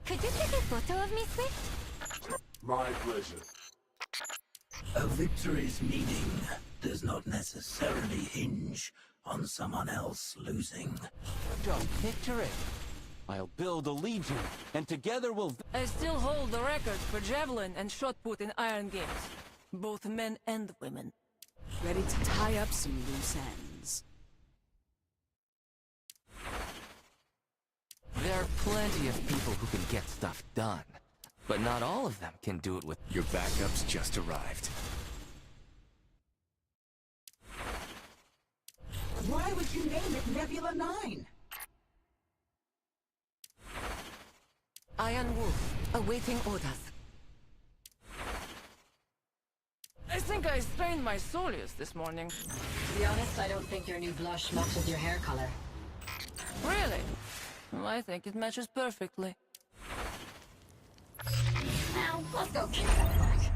Speaker 6: Could you take a photo of me, Swift?
Speaker 13: My pleasure.
Speaker 5: A victory's meaning does not necessarily hinge on someone else losing.
Speaker 4: Don't picture it. I'll build a legion, and together we'll...
Speaker 8: I still hold the record for javelin and shot put in Iron Games. Both men and women.
Speaker 14: Ready to tie up some loose ends.
Speaker 2: There are plenty of people who can get stuff done, but not all of them can do it with...
Speaker 1: Your backups just arrived.
Speaker 14: Why would you name it Nebula 9?
Speaker 7: Iron Wolf, awaiting orders.
Speaker 8: I think I strained my soleus this morning.
Speaker 9: To be honest, I don't think your new blush matches your hair color.
Speaker 8: Really? Well, I think it matches perfectly.
Speaker 3: Now, let's go kick that butt.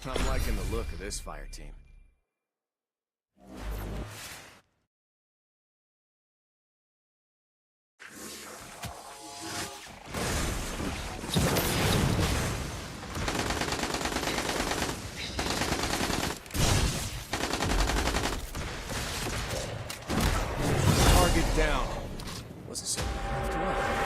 Speaker 1: I'm liking the look of this fire team. Target down. Wasn't so bad after all.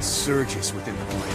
Speaker 1: Surges within the blade.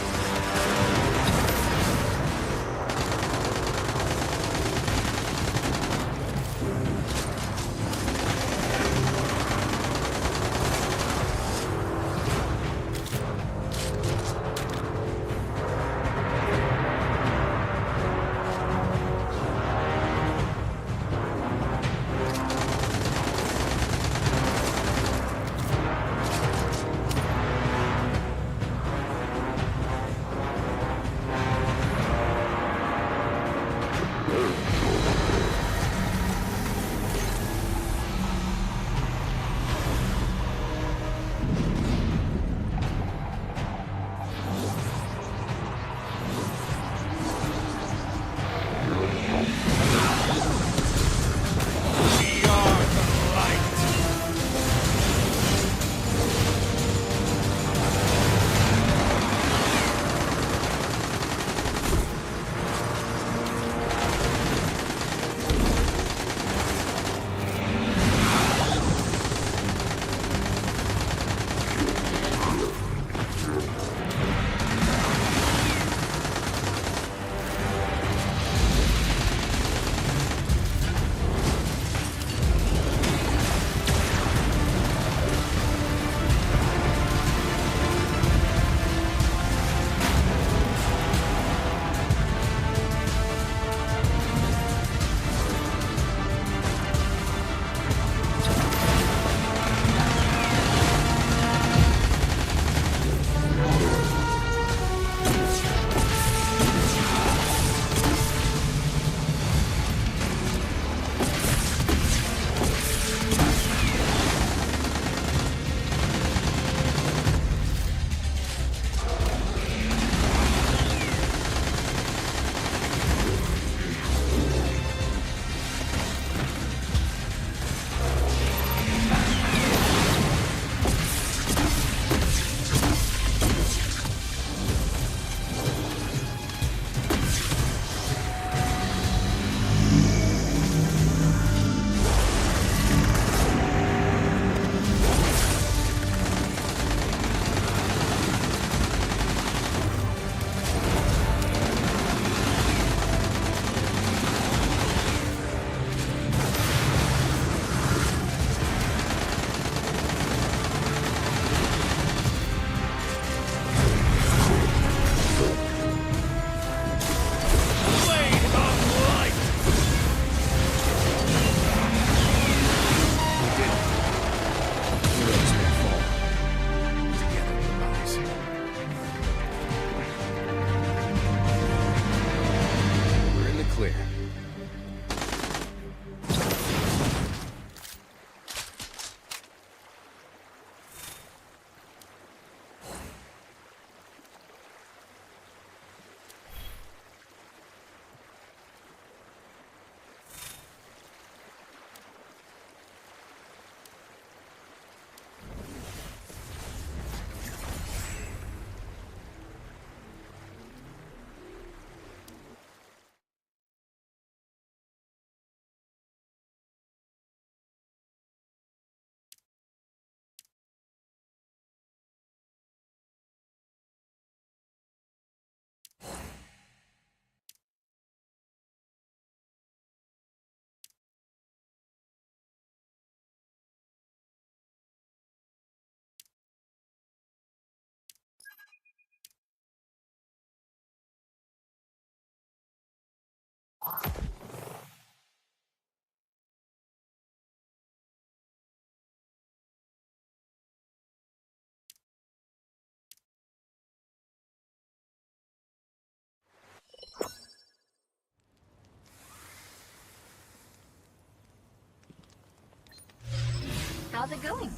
Speaker 3: How's it going?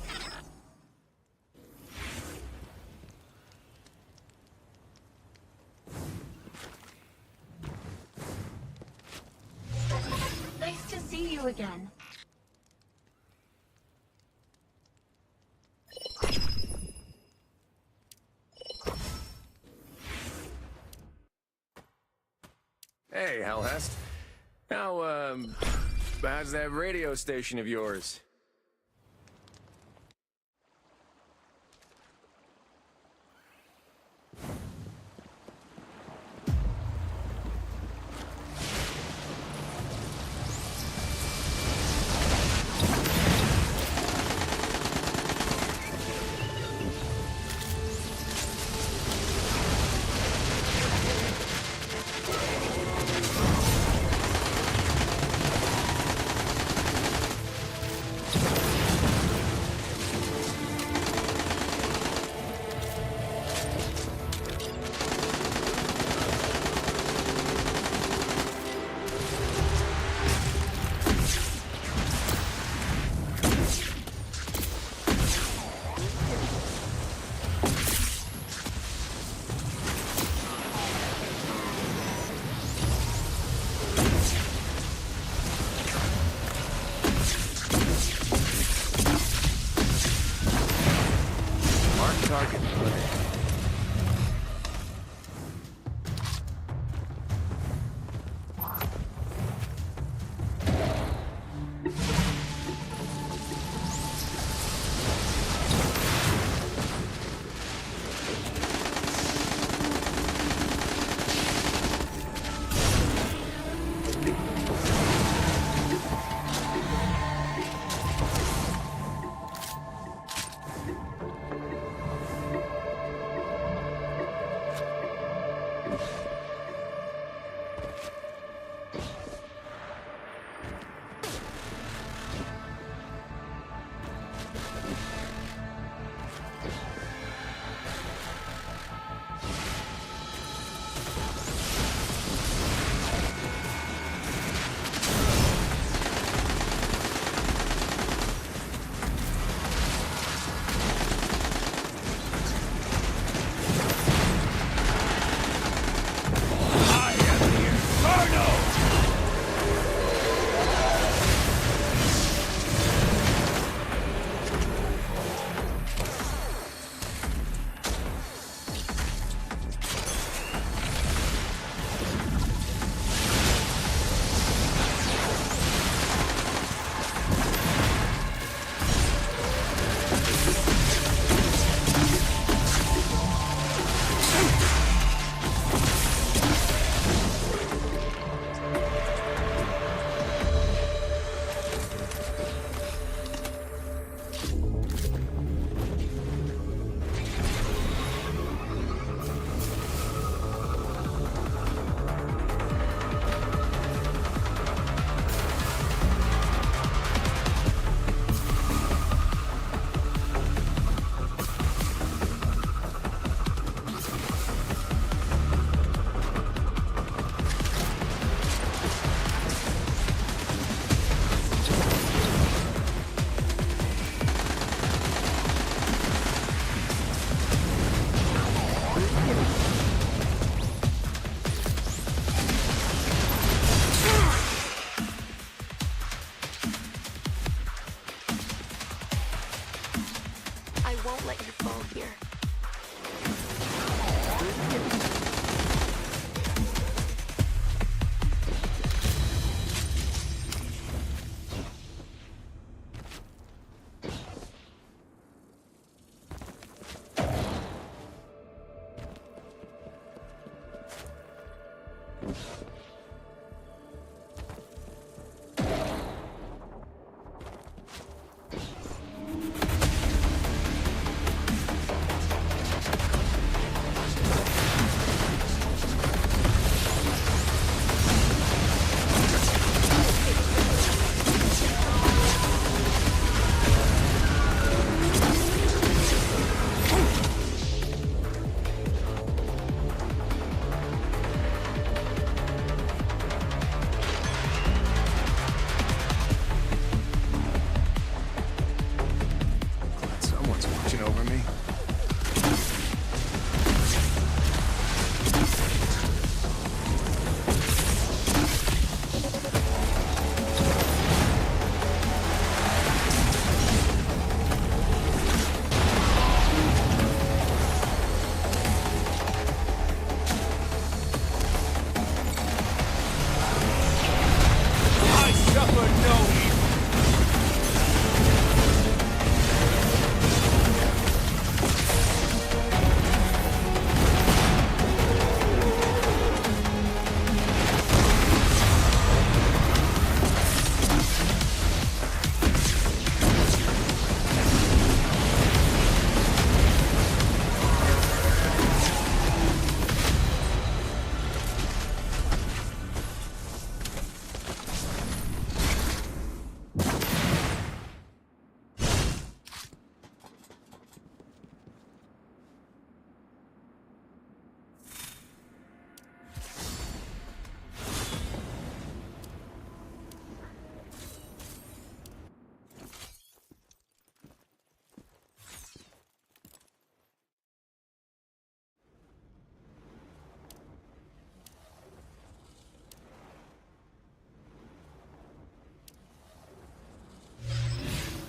Speaker 3: Nice to see you again.
Speaker 2: Hey, Halhest. How's that radio station of yours?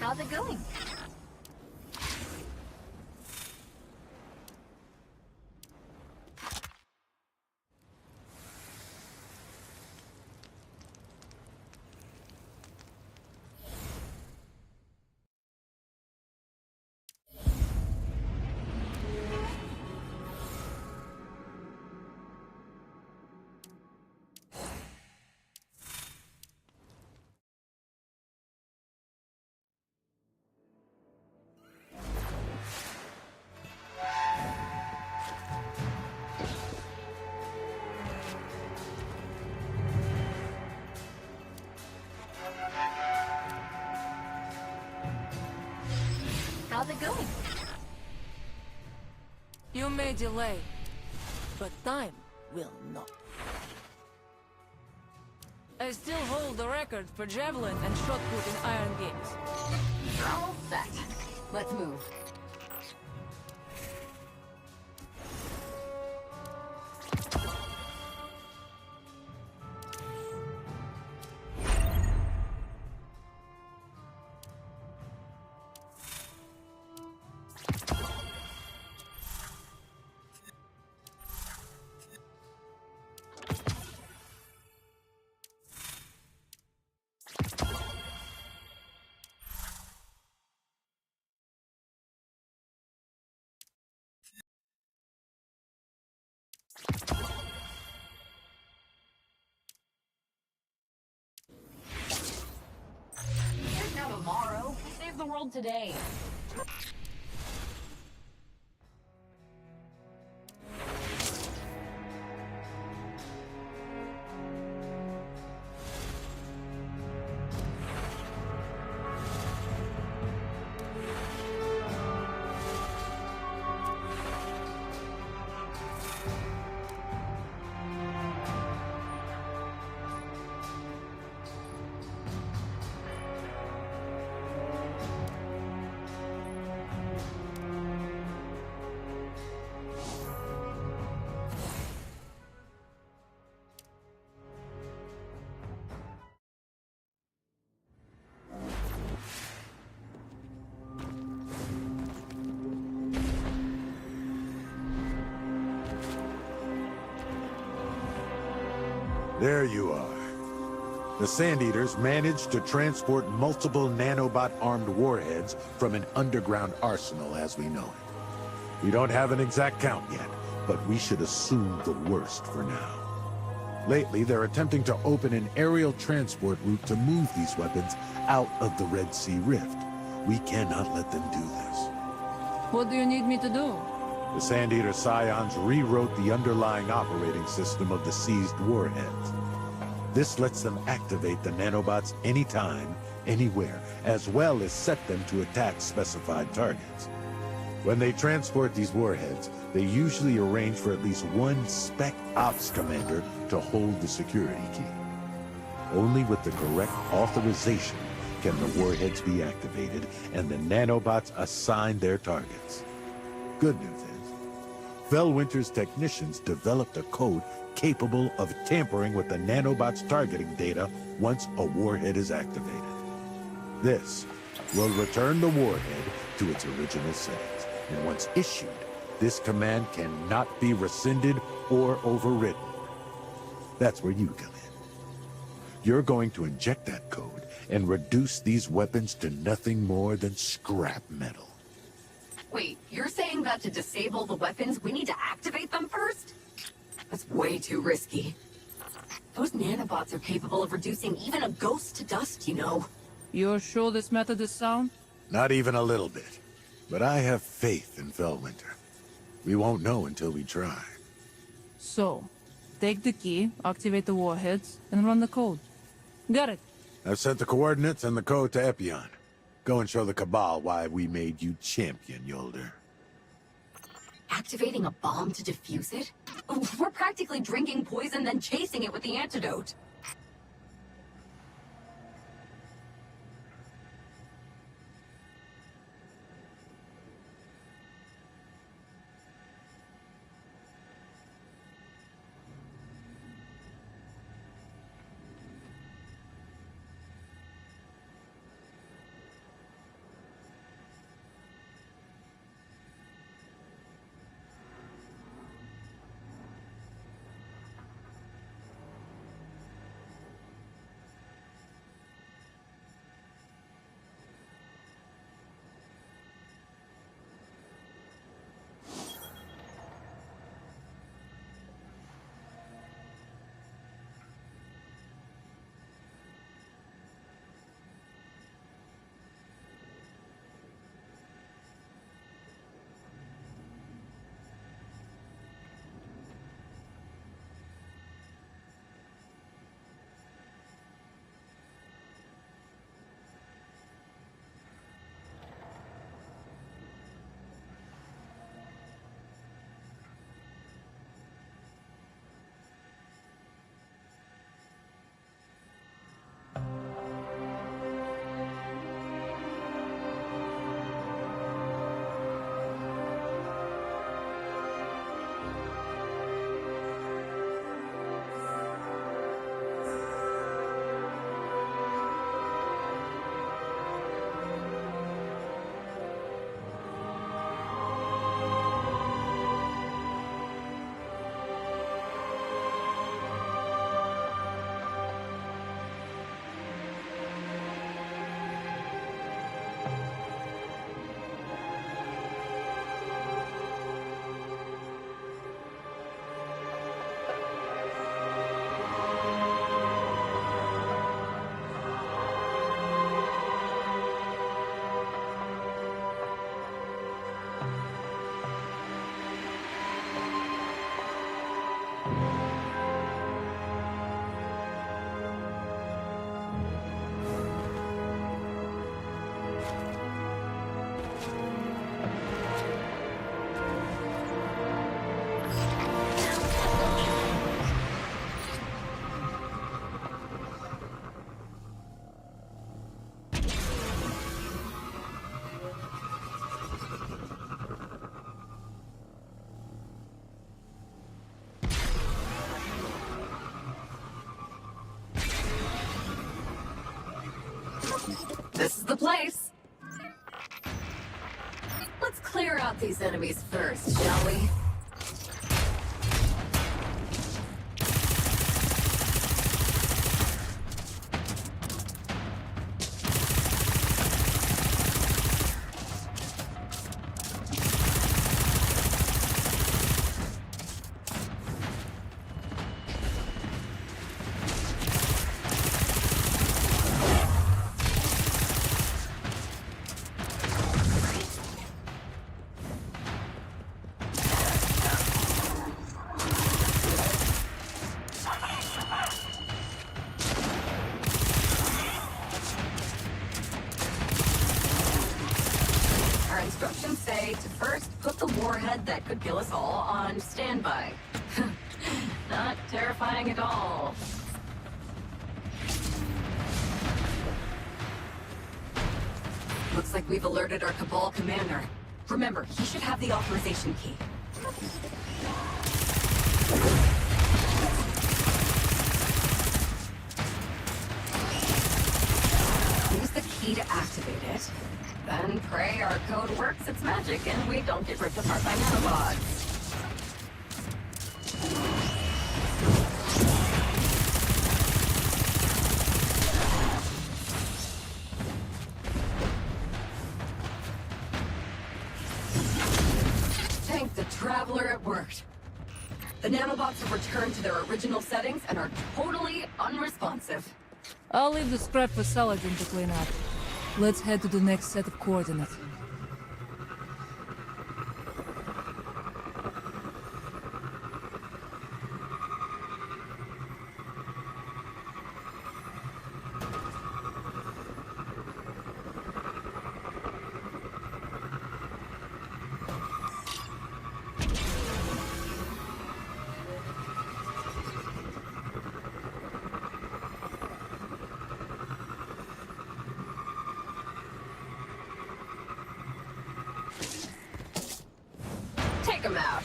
Speaker 3: How's it going? How's it going?
Speaker 8: You may delay, but time will not. I still hold the record for javelin and shot put in iron games.
Speaker 9: All set. Let's move. Here's now tomorrow. Save the world today.
Speaker 12: There you are. The Sand Eaters managed to transport multiple nanobot-armed warheads from an underground arsenal as we know it. We don't have an exact count yet, but we should assume the worst for now. Lately, they're attempting to open an aerial transport route to move these weapons out of the Red Sea Rift. We cannot let them do this.
Speaker 8: What do you need me to do?
Speaker 12: The Sand Eater Scions rewrote the underlying operating system of the seized warheads. This lets them activate the nanobots anytime, anywhere, as well as set them to attack specified targets. When they transport these warheads, they usually arrange for at least one Spec Ops commander to hold the security key. Only with the correct authorization can the warheads be activated and the nanobots assigned their targets. Good news is, Fellwinter's technicians developed a code capable of tampering with the nanobots' targeting data once a warhead is activated. This will return the warhead to its original settings, and once issued, this command cannot be rescinded or overridden. That's where you come in. You're going to inject that code and reduce these weapons to nothing more than scrap metal.
Speaker 9: Wait, you're saying that to disable the weapons, we need to activate them first? That's way too risky. Those nanobots are capable of reducing even a ghost to dust, you know.
Speaker 8: You're sure this method is sound?
Speaker 12: Not even a little bit. But I have faith in Fellwinter. We won't know until we try.
Speaker 8: So, take the key, activate the warheads, and run the code. Got it.
Speaker 12: I've sent the coordinates and the code to Epion. Go and show the Cabal why we made you champion, Yolder.
Speaker 9: Activating a bomb to defuse it? We're practically drinking poison, then chasing it with the antidote. This is the place. Let's clear out these enemies first, shall we? Instructions say to first put the warhead that could kill us all on standby. Not terrifying at all. Looks like we've alerted our Cabal commander. Remember, he should have the authorization key. Use the key to activate it. Then pray our code works its magic and we don't get ripped apart by nanobots. Thank the Traveler, it worked. The nanobots have returned to their original settings and are totally unresponsive.
Speaker 8: I'll leave the scrap for Saladin to clean up. Let's head to the next set of coordinates.
Speaker 9: Take him out.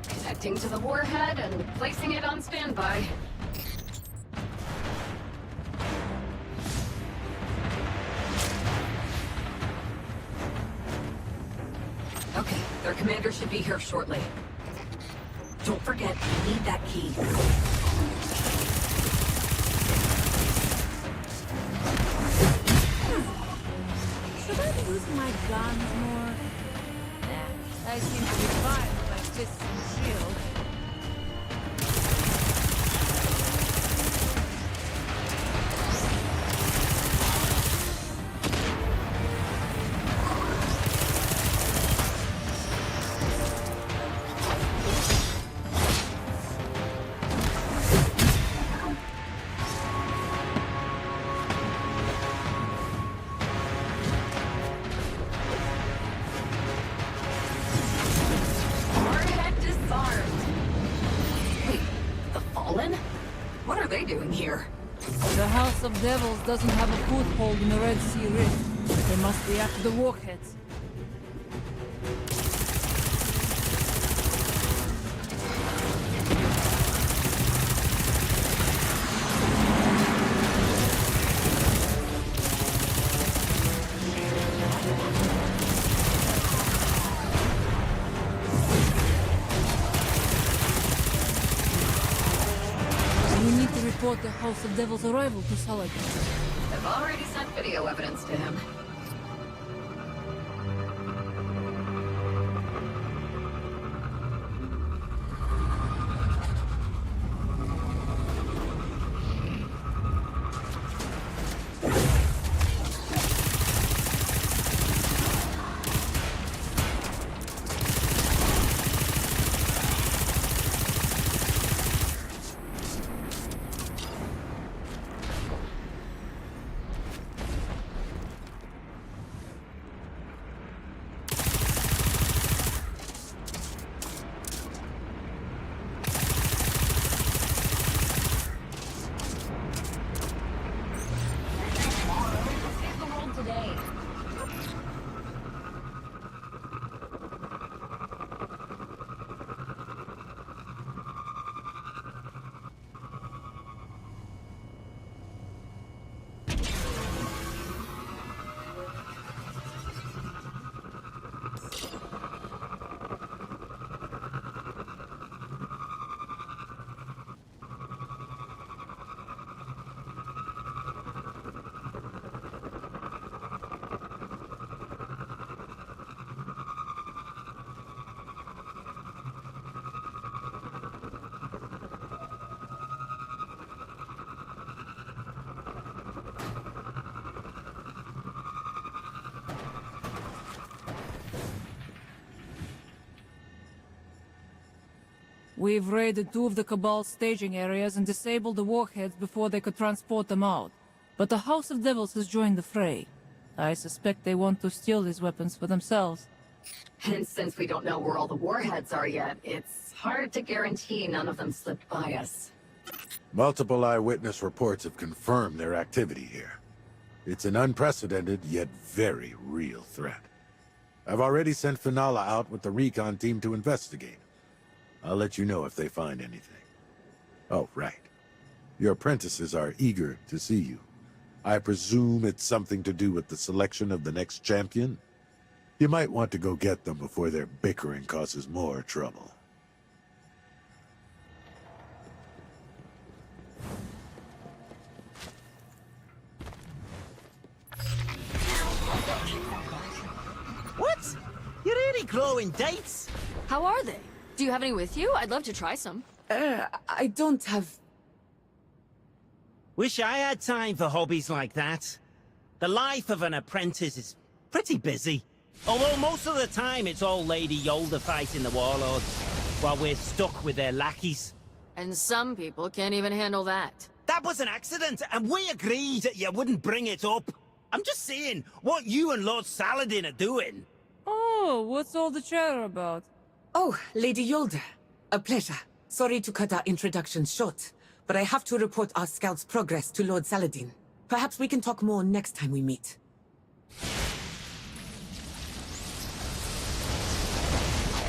Speaker 9: Connecting to the warhead and placing it on standby. Okay, their commander should be here shortly. Don't forget, you need that key.
Speaker 8: Should I use my guns more? Nah, I seem to be fine with my fists and shield.
Speaker 9: What are they doing here?
Speaker 8: The House of Devils doesn't have a foothold in the Red Sea Rift. They must be after the warheads. Report the House of Devils' arrival to Saladin.
Speaker 9: I've already sent video evidence to him.
Speaker 8: We've raided 2 of the Cabal's staging areas and disabled the warheads before they could transport them out. But the House of Devils has joined the fray. I suspect they want to steal these weapons for themselves.
Speaker 9: And since we don't know where all the warheads are yet, it's hard to guarantee none of them slipped by us.
Speaker 12: Multiple eyewitness reports have confirmed their activity here. It's an unprecedented yet very real threat. I've already sent Finala out with the recon team to investigate. I'll let you know if they find anything. Oh, right. Your apprentices are eager to see you. I presume it's something to do with the selection of the next champion? You might want to go get them before their bickering causes more trouble.
Speaker 15: What? You're really growing dates?
Speaker 16: How are they? Do you have any with you? I'd love to try some.
Speaker 15: I don't have... Wish I had time for hobbies like that. The life of an apprentice is pretty busy. Although most of the time it's all Lady Yolda fighting the warlords, while we're stuck with their lackeys.
Speaker 16: And some people can't even handle that.
Speaker 15: That was an accident, and we agreed that you wouldn't bring it up. I'm just saying what you and Lord Saladin are doing.
Speaker 8: Oh, what's all the chatter about?
Speaker 17: Oh, Lady Yolda. A pleasure. Sorry to cut our introduction short, but I have to report our scout's progress to Lord Saladin. Perhaps we can talk more next time we meet.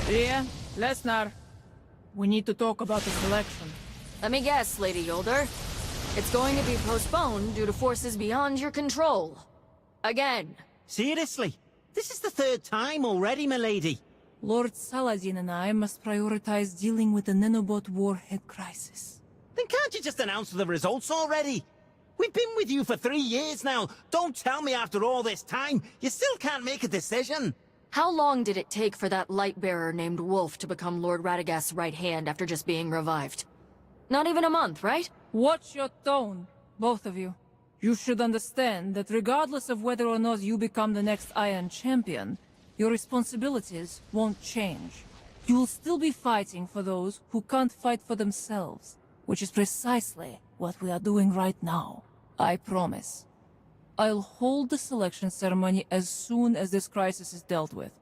Speaker 8: Yeah, Lesnar. We need to talk about the selection.
Speaker 16: Let me guess, Lady Yolder. It's going to be postponed due to forces beyond your control. Again.
Speaker 15: Seriously? This is the 3rd time already, milady.
Speaker 8: Lord Saladin and I must prioritize dealing with the nanobot warhead crisis.
Speaker 15: Then can't you just announce the results already? We've been with you for 3 years now. Don't tell me after all this time, you still can't make a decision.
Speaker 16: How long did it take for that light bearer named Wolf to become Lord Radagast's right hand after just being revived? Not even a month, right?
Speaker 8: Watch your tone, both of you. You should understand that regardless of whether or not you become the next Iron Champion, your responsibilities won't change. You'll still be fighting for those who can't fight for themselves, which is precisely what we are doing right now. I promise. I'll hold the selection ceremony as soon as this crisis is dealt with.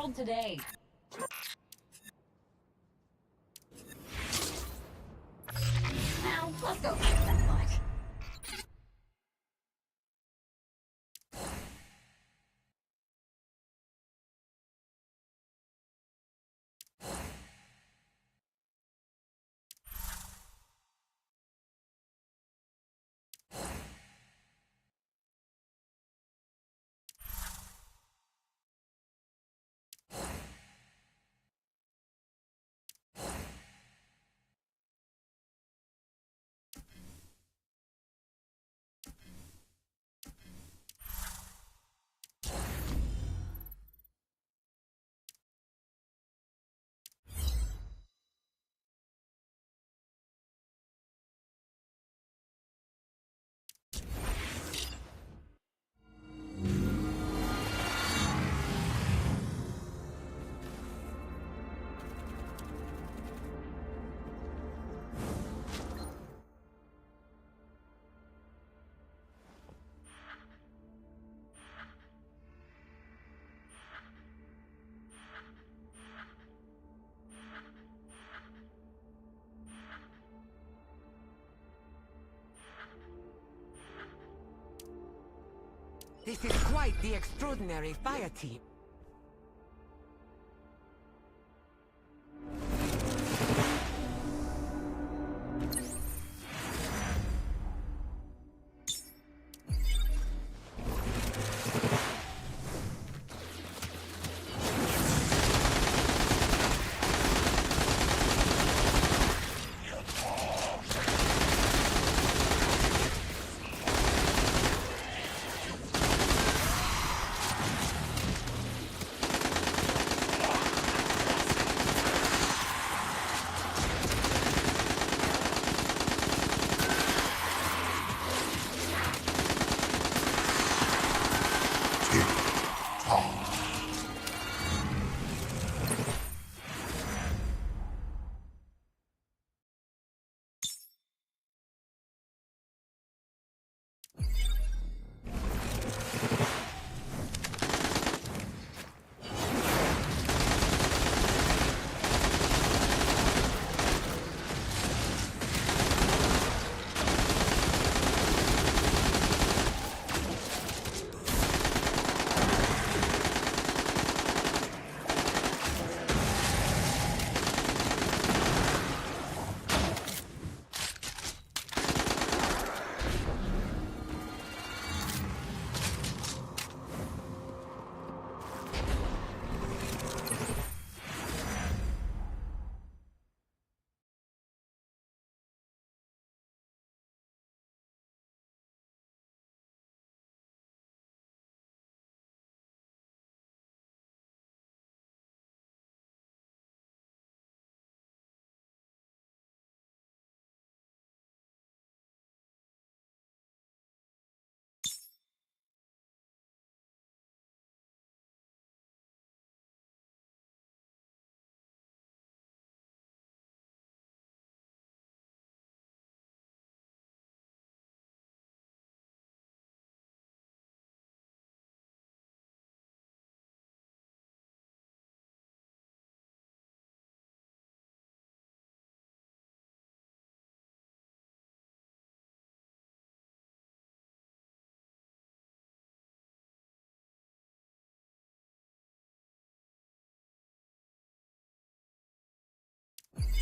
Speaker 9: world today. Now, let's go kick that butt.
Speaker 7: This is quite the extraordinary fire team.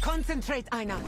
Speaker 17: Concentrate, Aina.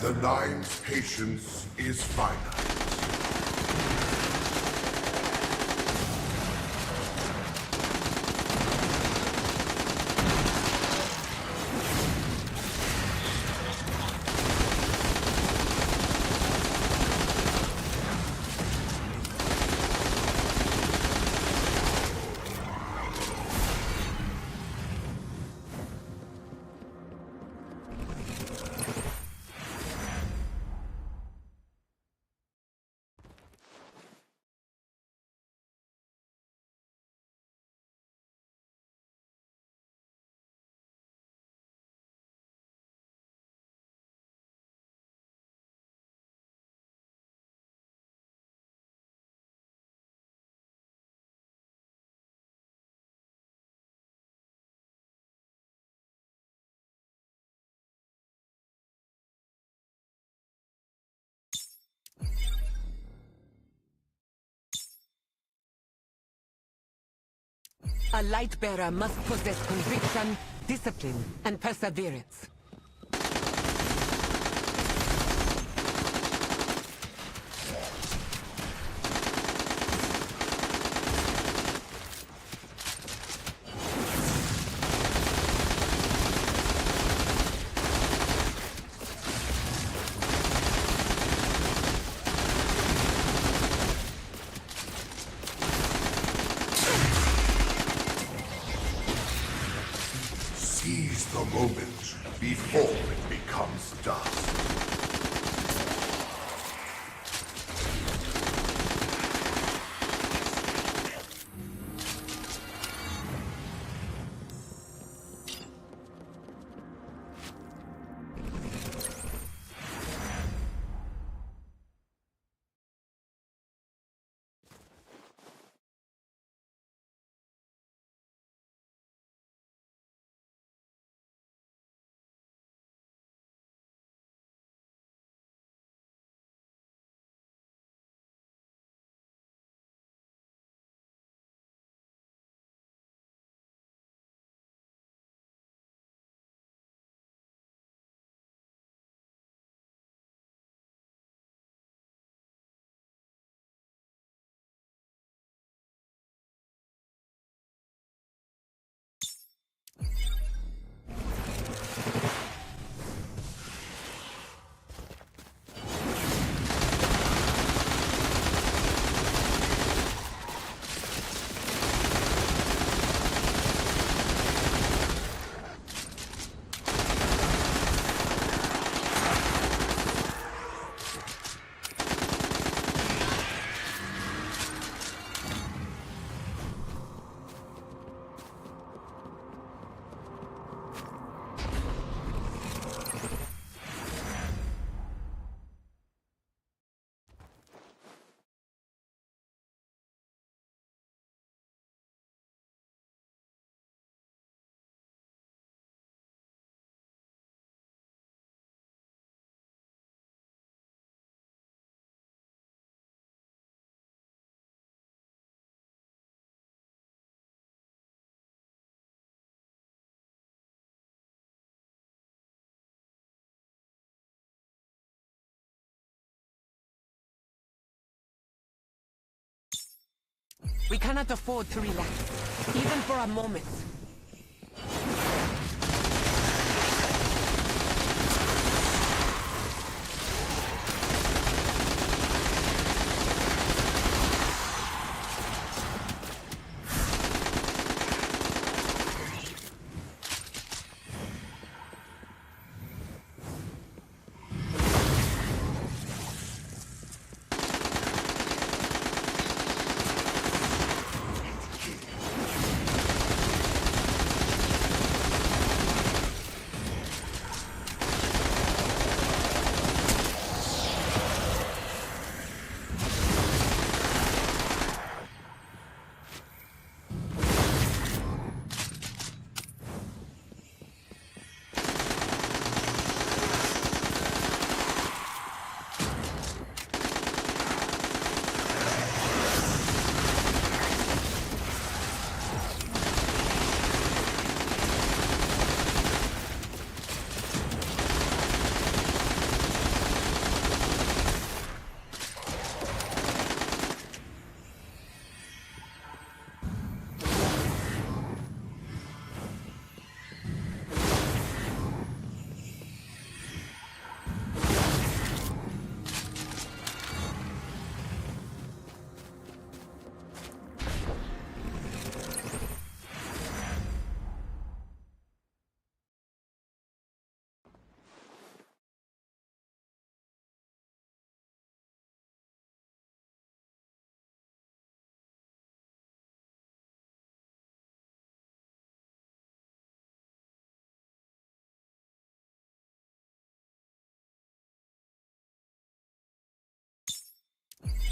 Speaker 13: The Nine's patience is finite.
Speaker 7: A light bearer must possess conviction, discipline, and perseverance.
Speaker 13: Seize the moment before it becomes dust.
Speaker 7: We cannot afford to relax, even for a moment.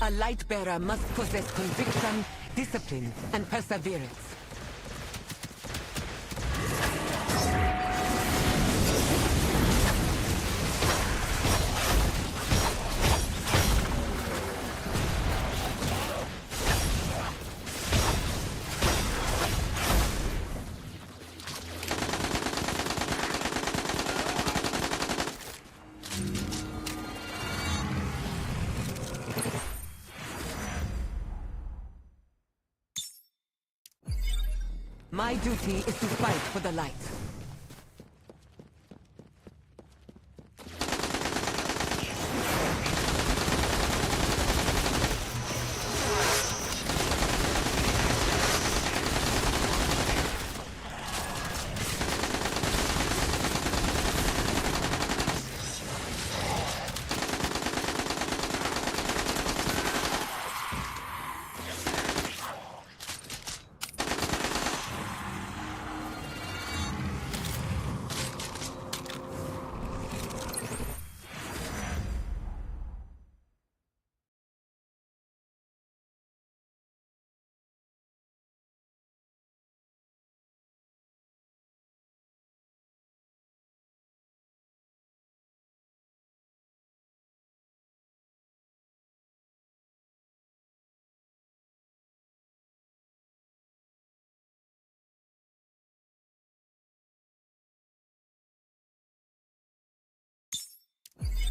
Speaker 7: A light bearer must possess conviction, discipline, and perseverance. My duty is to fight for the light.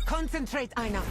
Speaker 7: Concentrate, Aina.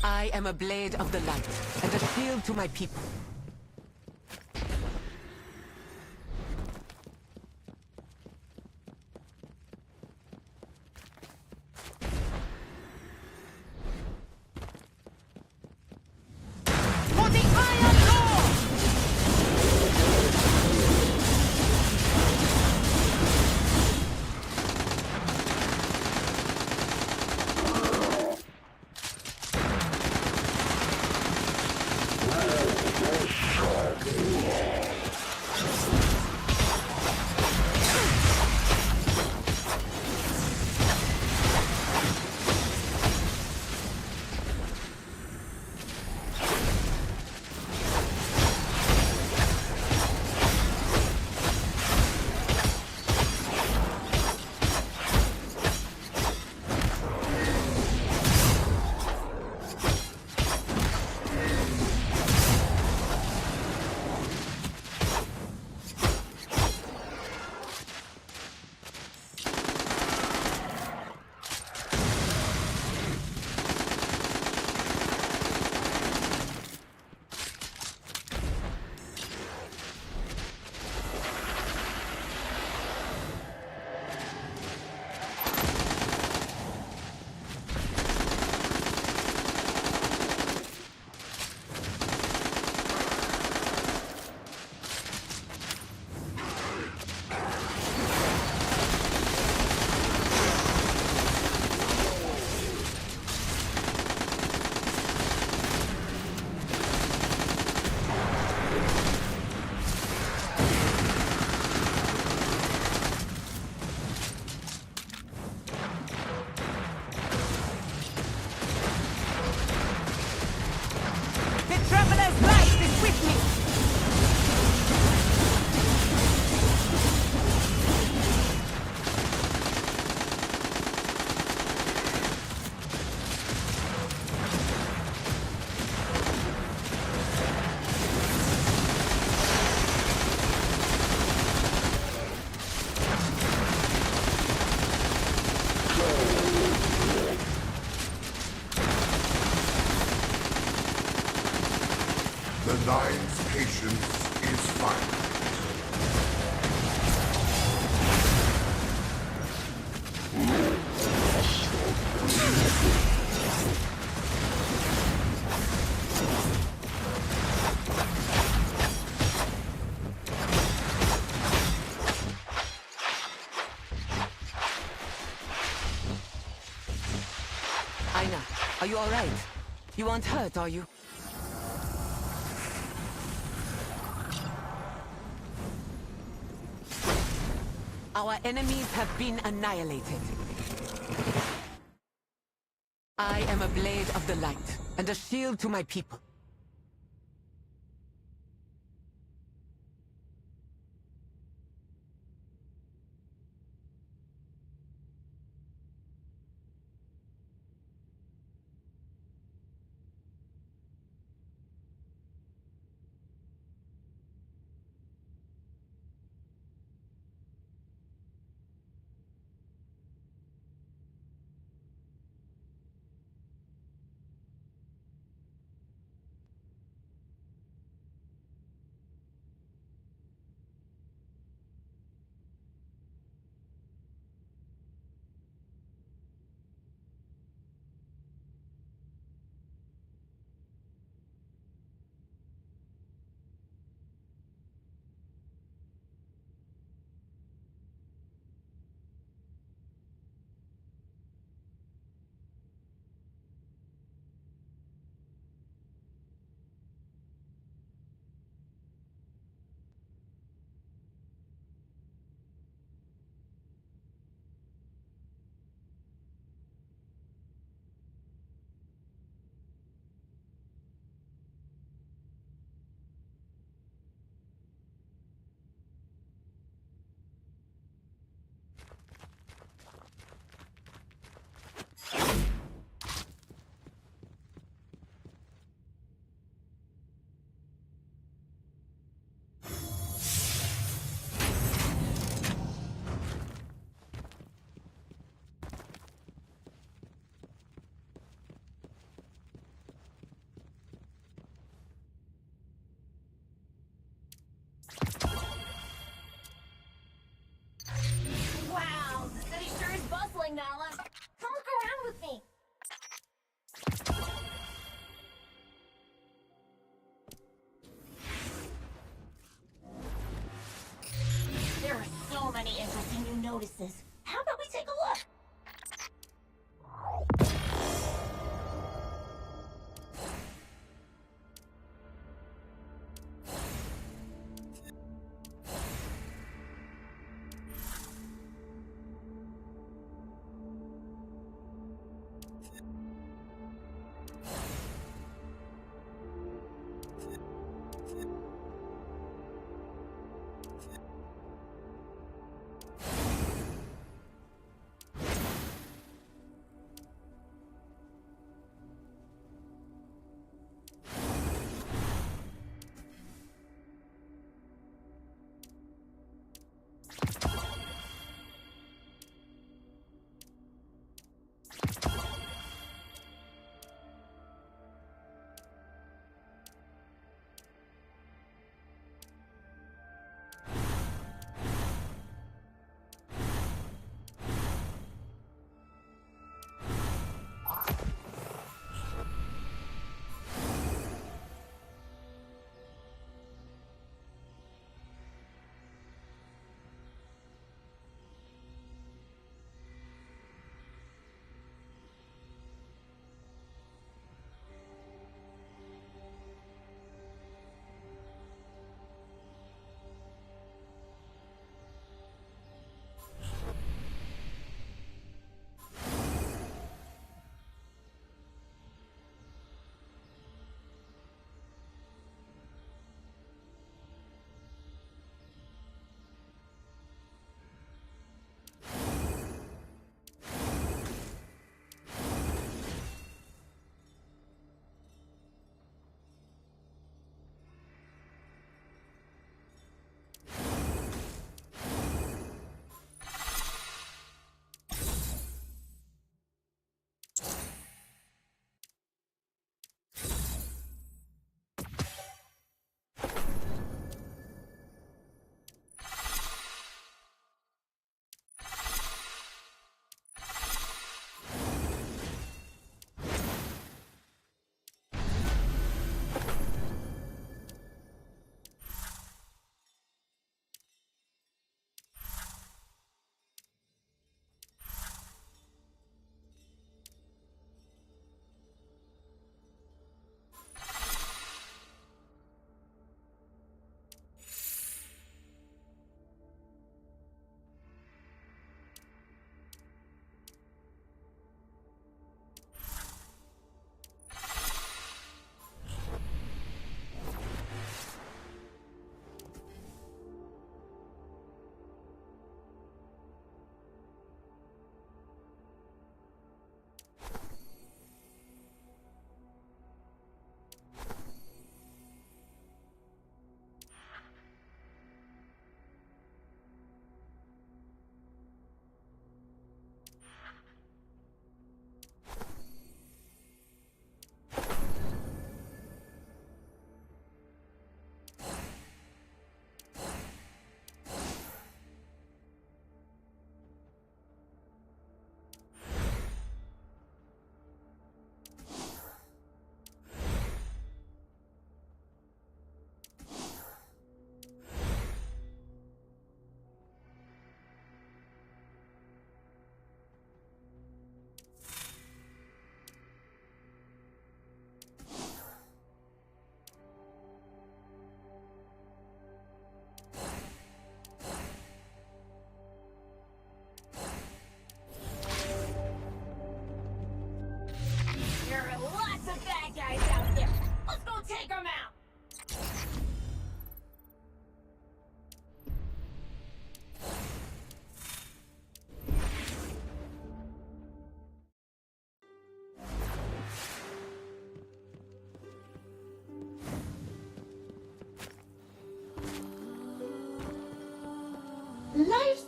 Speaker 7: I am a blade of the light, and a shield to my people.
Speaker 13: Nine's patience is finite.
Speaker 7: Aina, are you alright? You aren't hurt, are you? Our enemies have been annihilated. I am a blade of the light, and a shield to my people.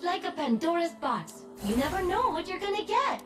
Speaker 6: It's like a Pandora's box. You never know what you're gonna get.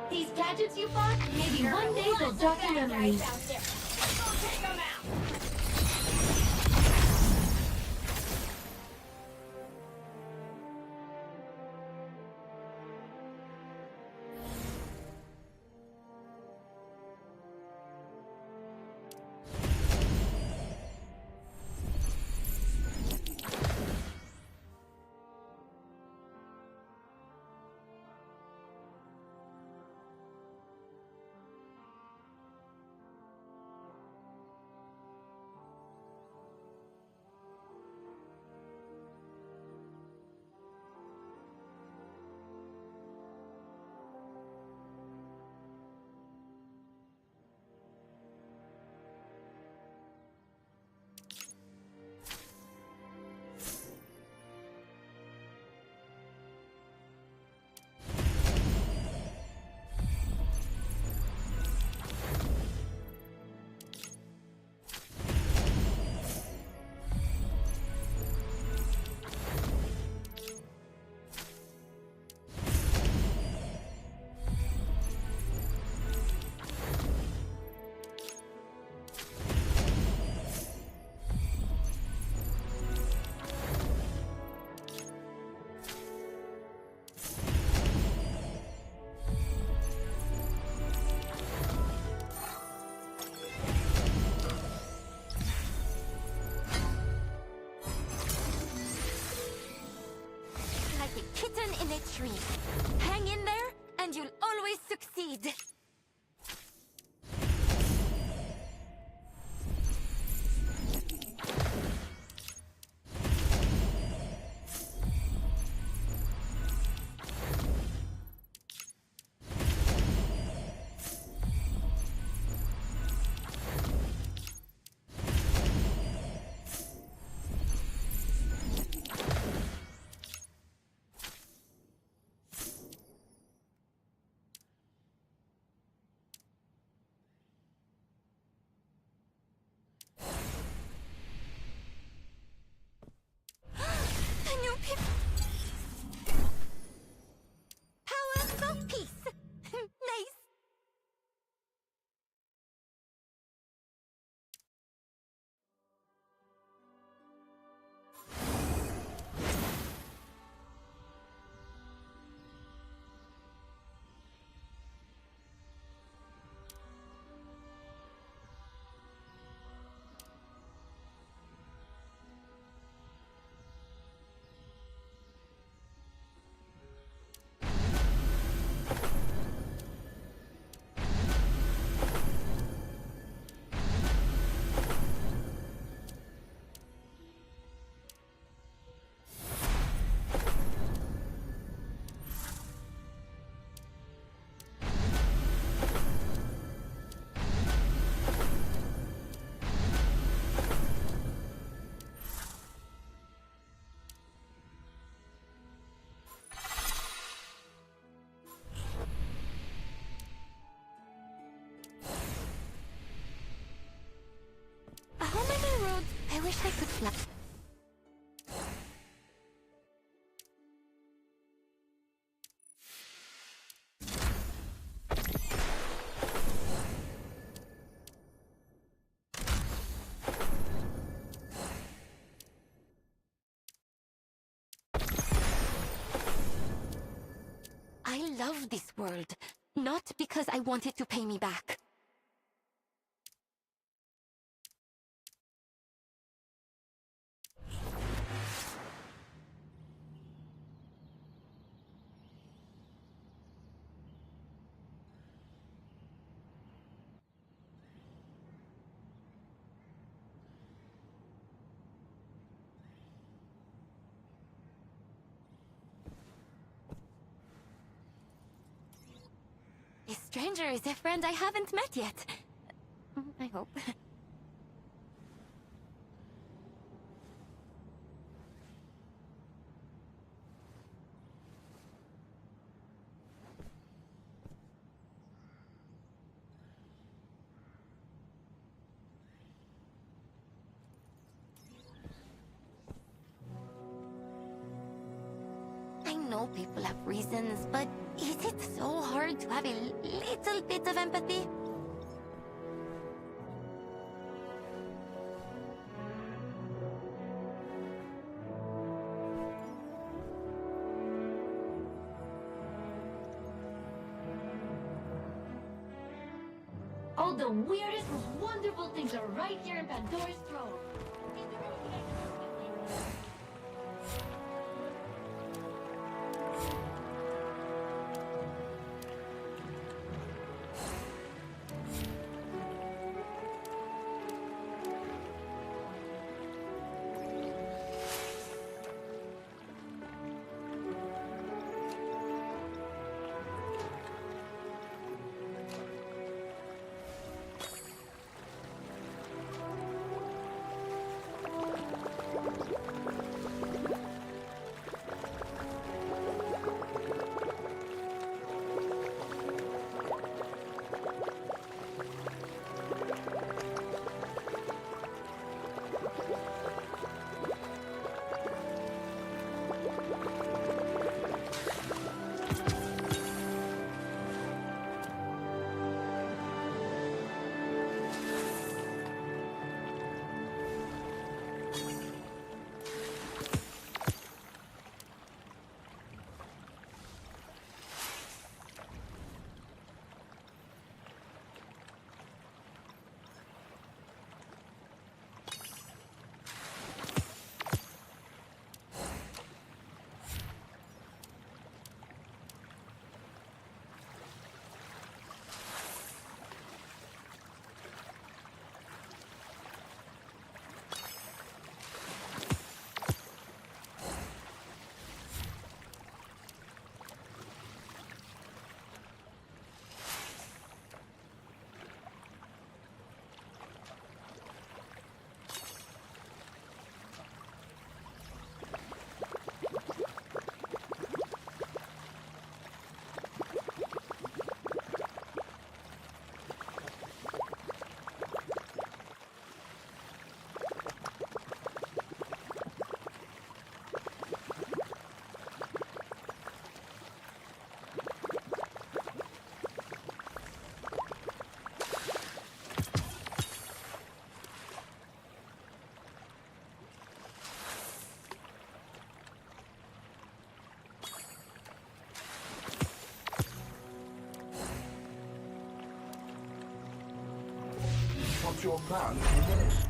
Speaker 3: These gadgets you bought, maybe one day they'll jog your memories.
Speaker 18: In a tree. Hang in there, and you'll always succeed. wish I could fly. I love this world, not because I want it to pay me back. This stranger is a friend I haven't met yet. I hope. I know people have reasons, but is it so hard to have a little bit of empathy?
Speaker 19: All the weirdest, most wonderful things are right here in Pandora's throne. Is there anything I can do?
Speaker 13: What's your plan for this?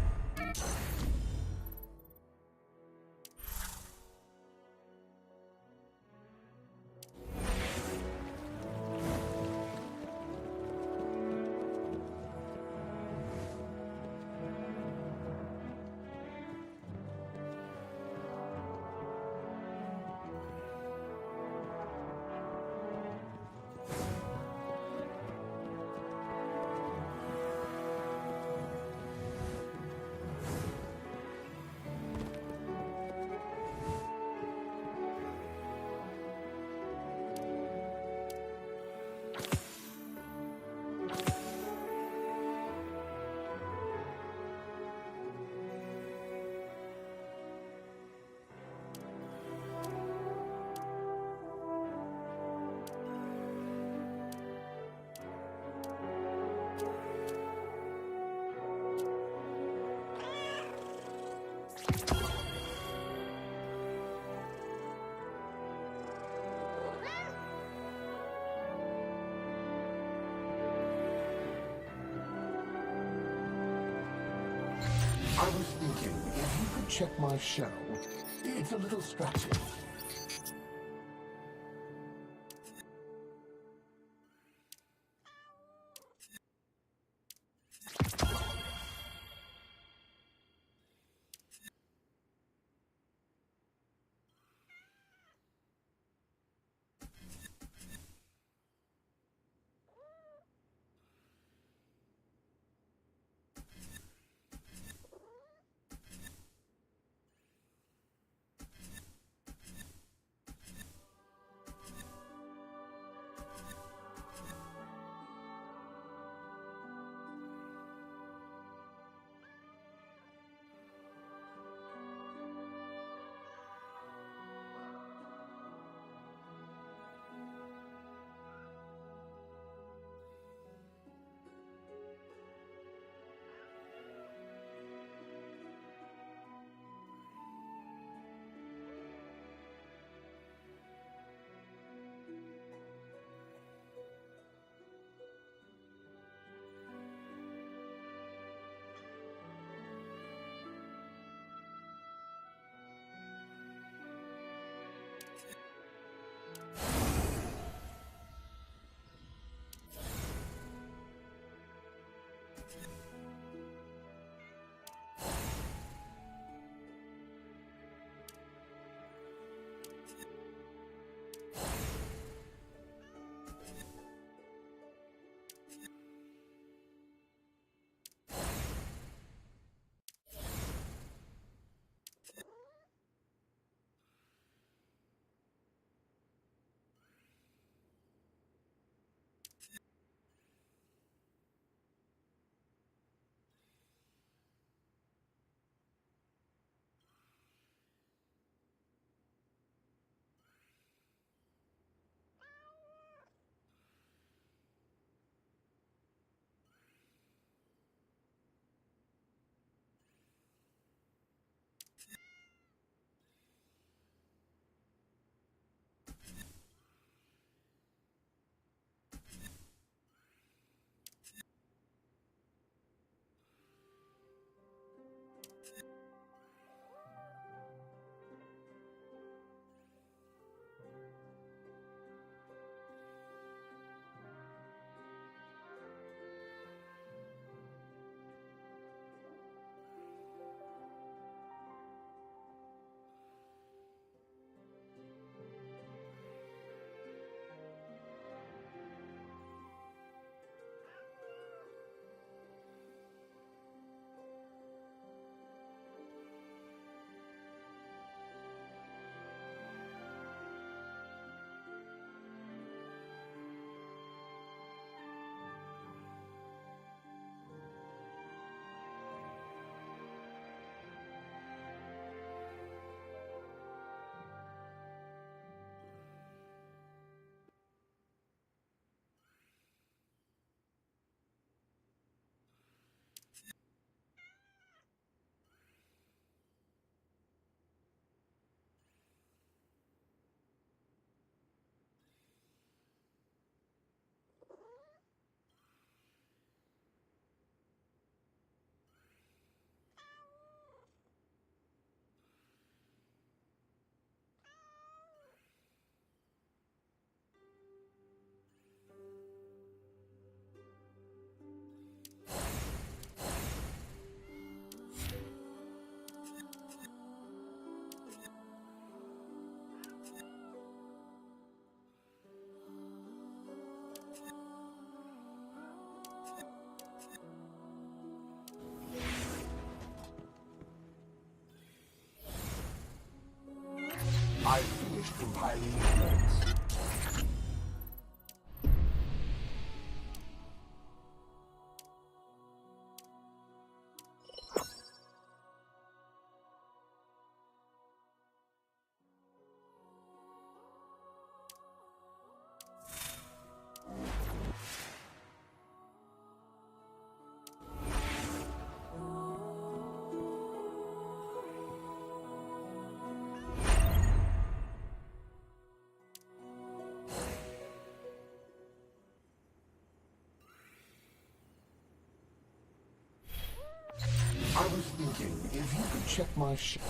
Speaker 20: check my shell. It's a little scratchy. I finished compiling evidence. check my shit.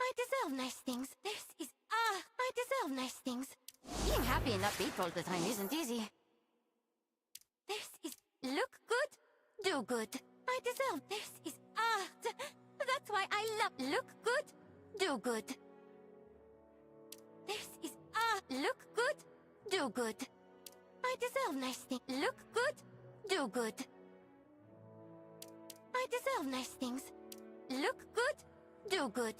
Speaker 18: I deserve nice things. This is I deserve nice things. Being happy and upbeat all the time isn't easy. This is look good, do good. I deserve this is art. That's why I love look good, do good. This is look good, do good. I deserve nice things. Look good, do good. I deserve nice things. Look good, do good.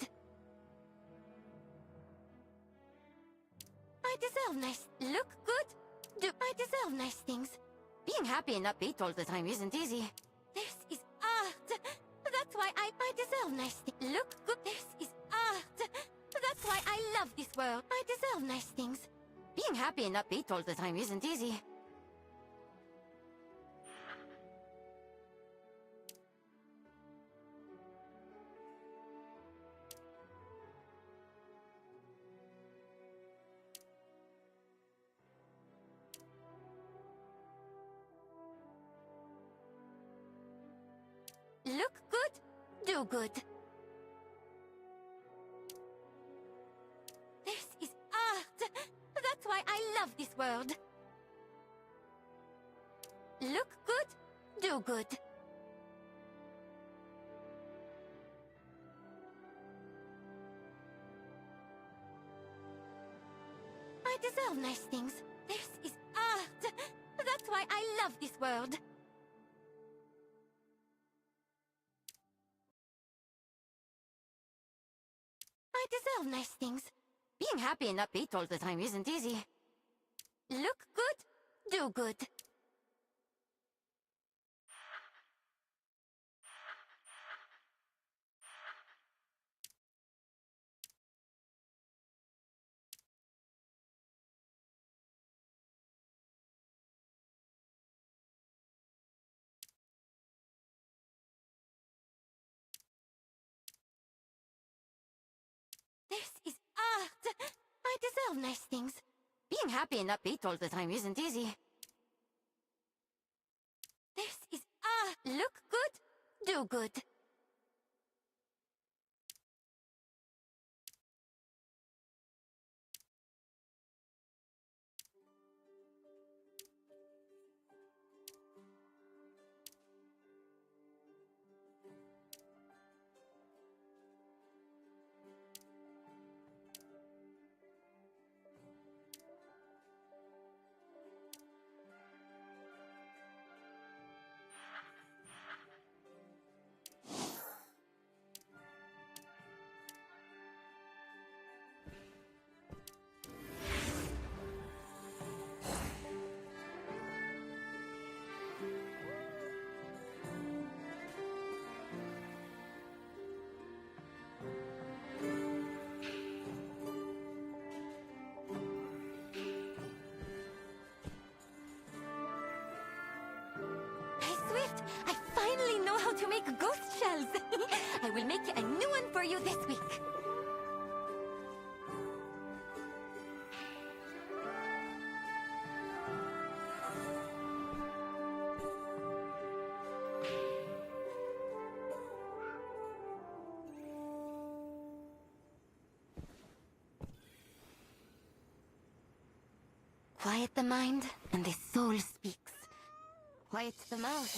Speaker 18: I deserve nice. Look good, do. I deserve nice things. Being happy and upbeat all the time isn't easy. This is art. That's why I deserve nice things. Look good. This is art. That's why I love this world. I deserve nice things. Being happy and upbeat all the time isn't easy. Look good, do good. This is art. That's why I love this world. Look good, do good. I deserve nice things. This is art. That's why I love this world. I deserve nice things. Being happy and upbeat all the time isn't easy. Look good, do good. This is art. I deserve nice things. Being happy and upbeat all the time isn't easy. This is art. Look good, do good. I finally know how to make ghost shells. I will make a new one for you this week. Quiet the mind, and the soul speaks. Quiet the mouth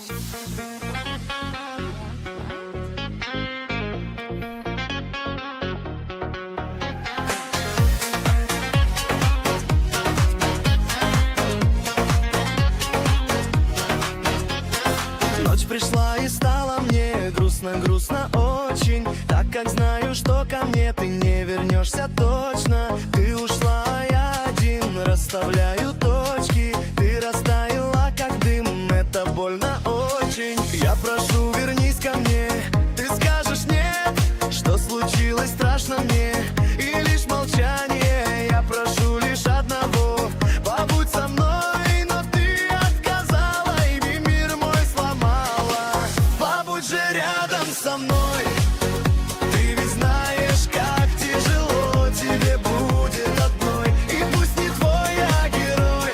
Speaker 21: Ночь пришла и стало мне грустно очень, так как знаю, что ко мне ты не вернешься точно. Ты ушла, а я один расставляю точки. Ты растаяла, как дым, это больно очень. Я прошу, вернись ко мне. Ты скажешь нет, что случилось страшно мне, и лишь молчание. Я прошу лишь одного: побудь со мной, но ты отказала, и мир мой сломала. Побудь же рядом со мной. Ты ведь знаешь, как тяжело тебе будет одной. И пусть не твой я герой,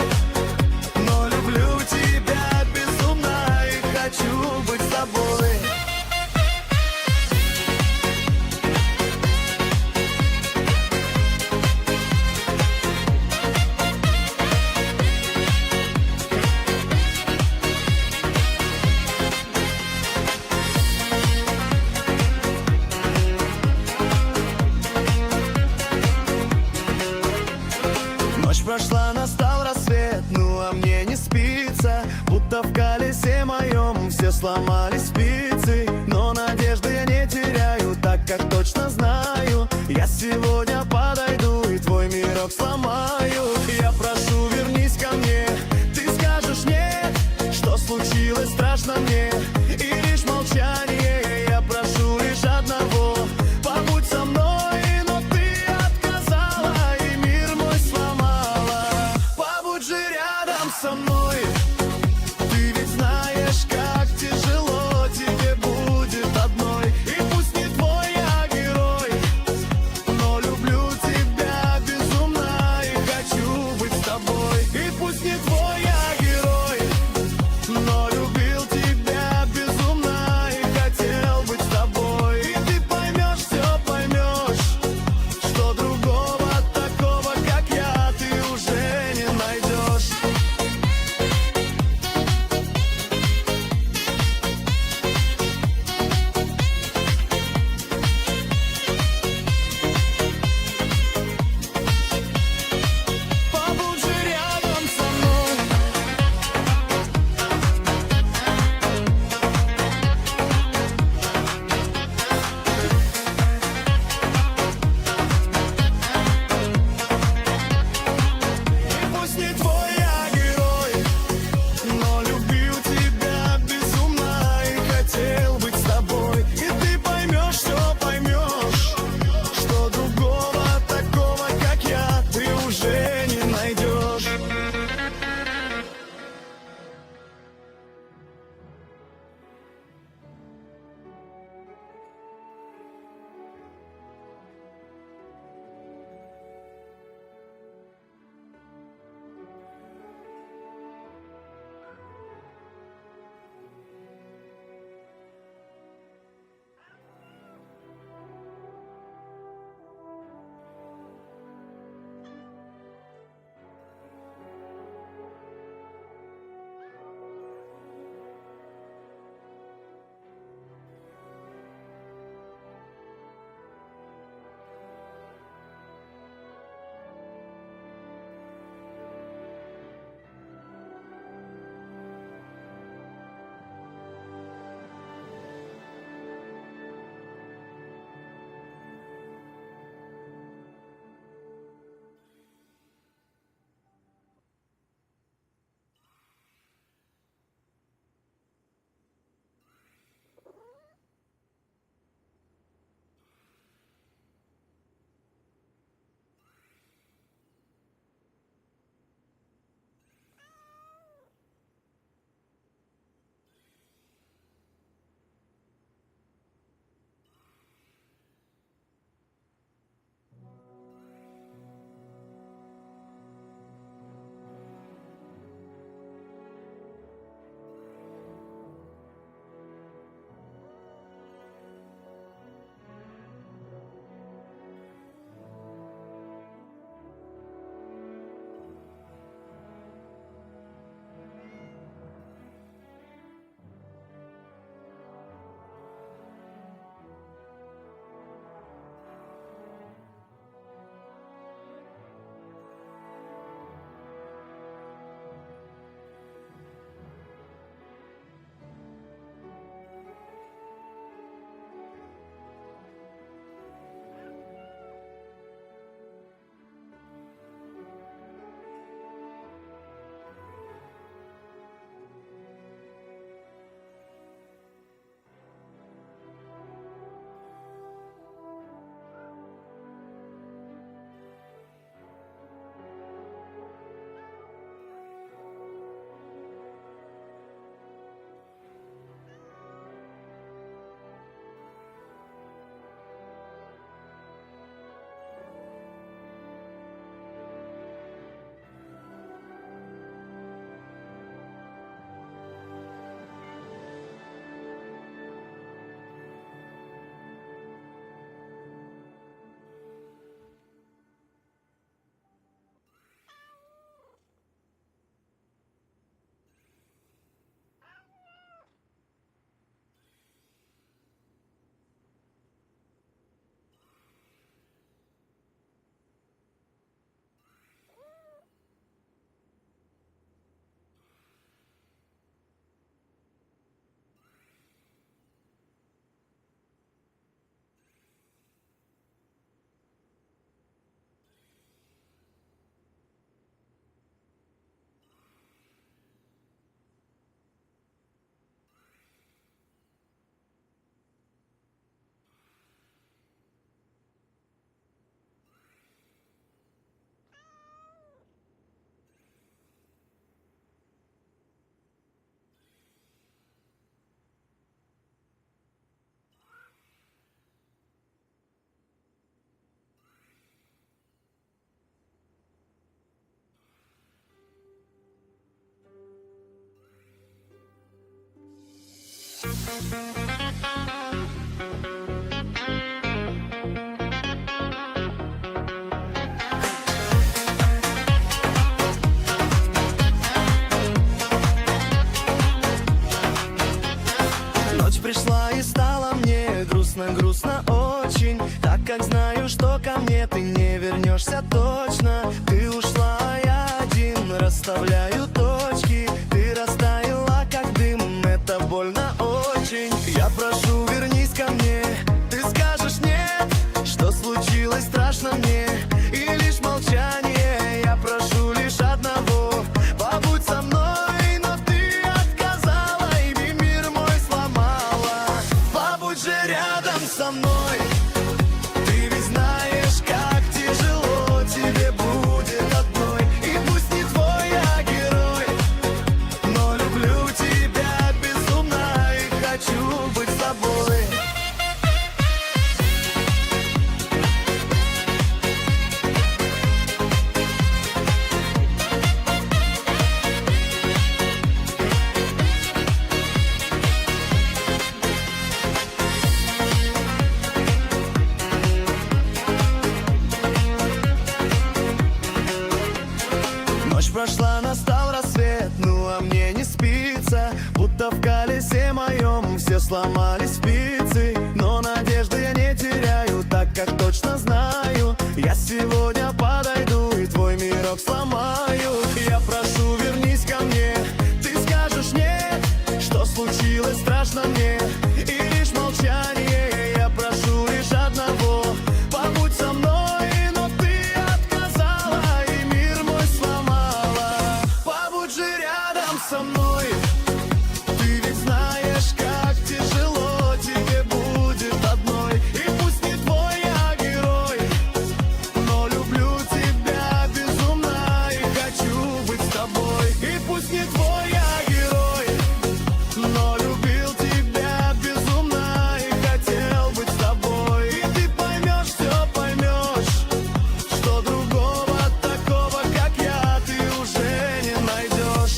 Speaker 21: но люблю будто в колесе моем все сломались спицы. Но надежды я не теряю, так как точно знаю, я сегодня подойду и твой мирок сломаю. Я прошу, вернись ко мне, ты скажешь нет, что случилось страшно мне, и лишь молчание. Я прошу лишь одного, побудь со мной, но ты отказала и мир мой сломала. Побудь же рядом со мной, ты ведь знаешь, как тяжело тебе будет одной. И пусть не твой я герой, но люблю тебя безумно и хочу быть с тобой. И пусть не твой я герой, но любил тебя Ночь пришла и стало мне грустно очень. Так как знаю, что ко мне ты не вернешься точно. Ты ушла, а я один расставляю точки. Ты растаяла, как дым, это больно очень. Я прошу, вернись ко мне. Ты скажешь нет, что случилось, страшно мне. И лишь молчание, я прошу лишь одного. Побудь со мной. Со мной. Ты ведь знаешь, как тяжело тебе будет одной. И пусть не твой я герой, но люблю тебя безумно и хочу быть с тобой. Прошла, настал рассвет, ну а мне не спится. Будто в колесе моем все сломались спицы. Но надежды я не теряю, так как точно знаю. Я сегодня подойду и твой мирок сломаю. Я прошу, вернись ко мне. Ты скажешь нет, что случилось, страшно мне. И лишь молчание, я прошу лишь одного. Побудь со мной. Со мной. Ты ведь знаешь, как тяжело тебе будет одной. И пусть не твой я герой, но люблю тебя безумно и хочу быть с тобой. И пусть не твой я герой, но любил тебя безумно и хотел быть с тобой. И ты поймешь, все поймешь, что другого такого, как я, ты уже не найдешь.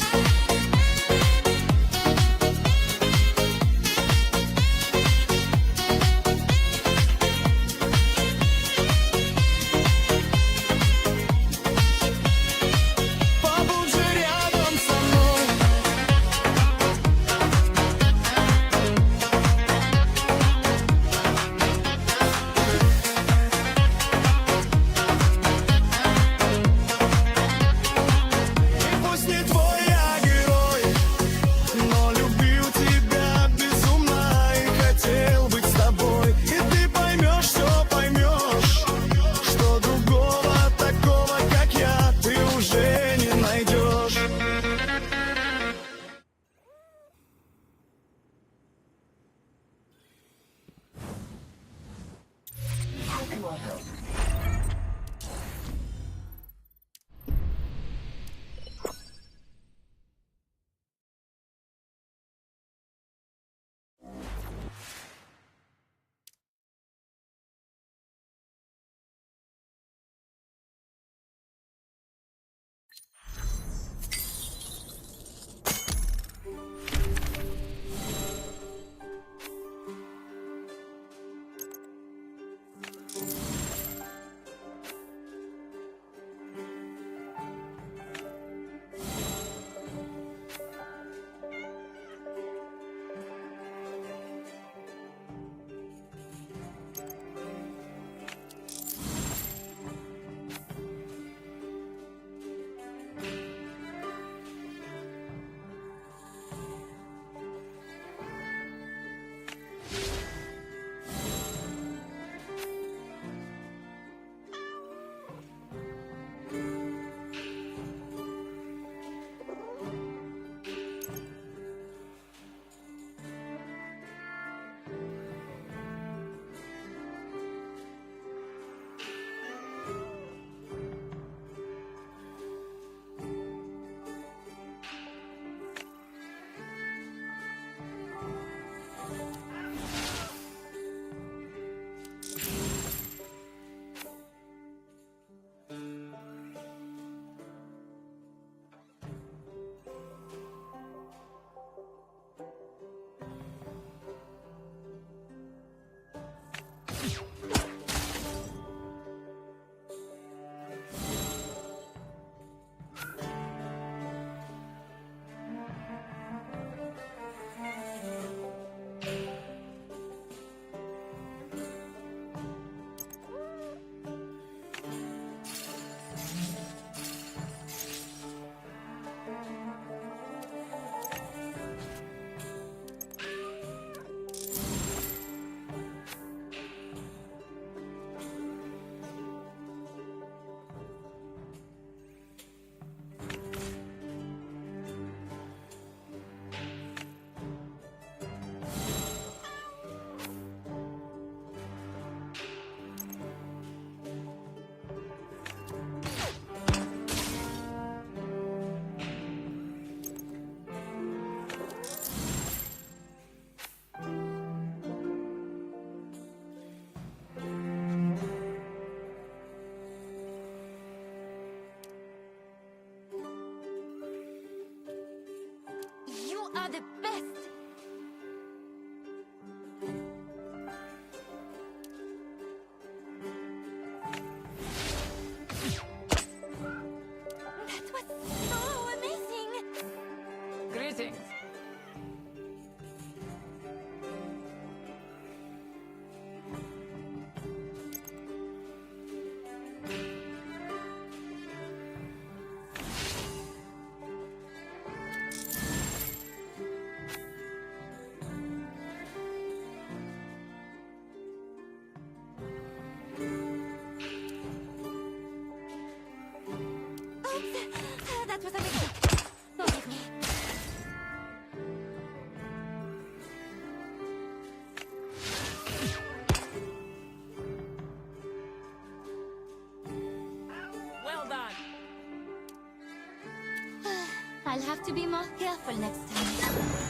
Speaker 18: Are the best. That was so amazing.
Speaker 8: Greetings.
Speaker 18: That was a mistake. Forgive me.
Speaker 8: Well done.
Speaker 18: I'll have to be more careful next time.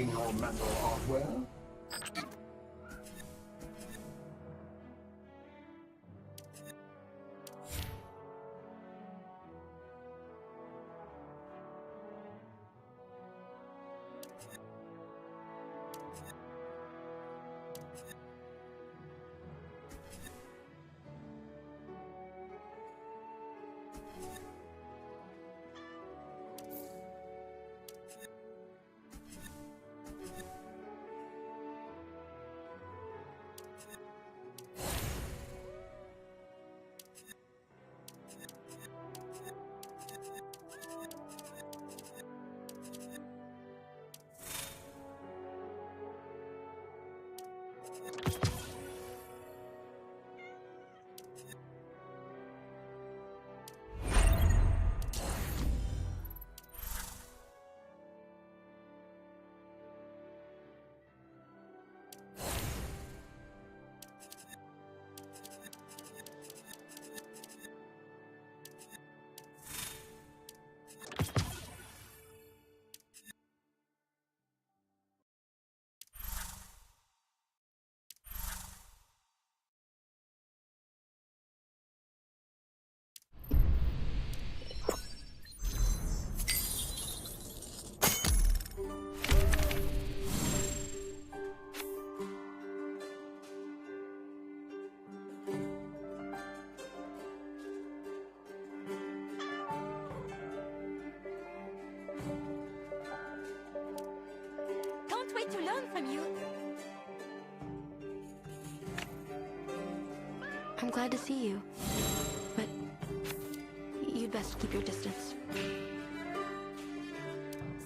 Speaker 20: Checking your mental hardware?
Speaker 18: Can't wait to learn from you. I'm glad to see you, but you'd best keep your distance.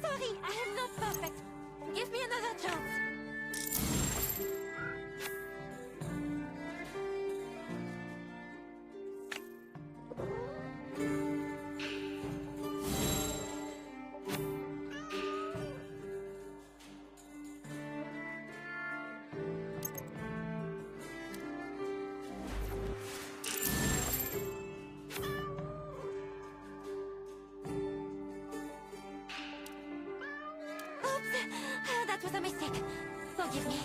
Speaker 18: Sorry, I am not perfect. Give me another chance. That was a mistake. Forgive me.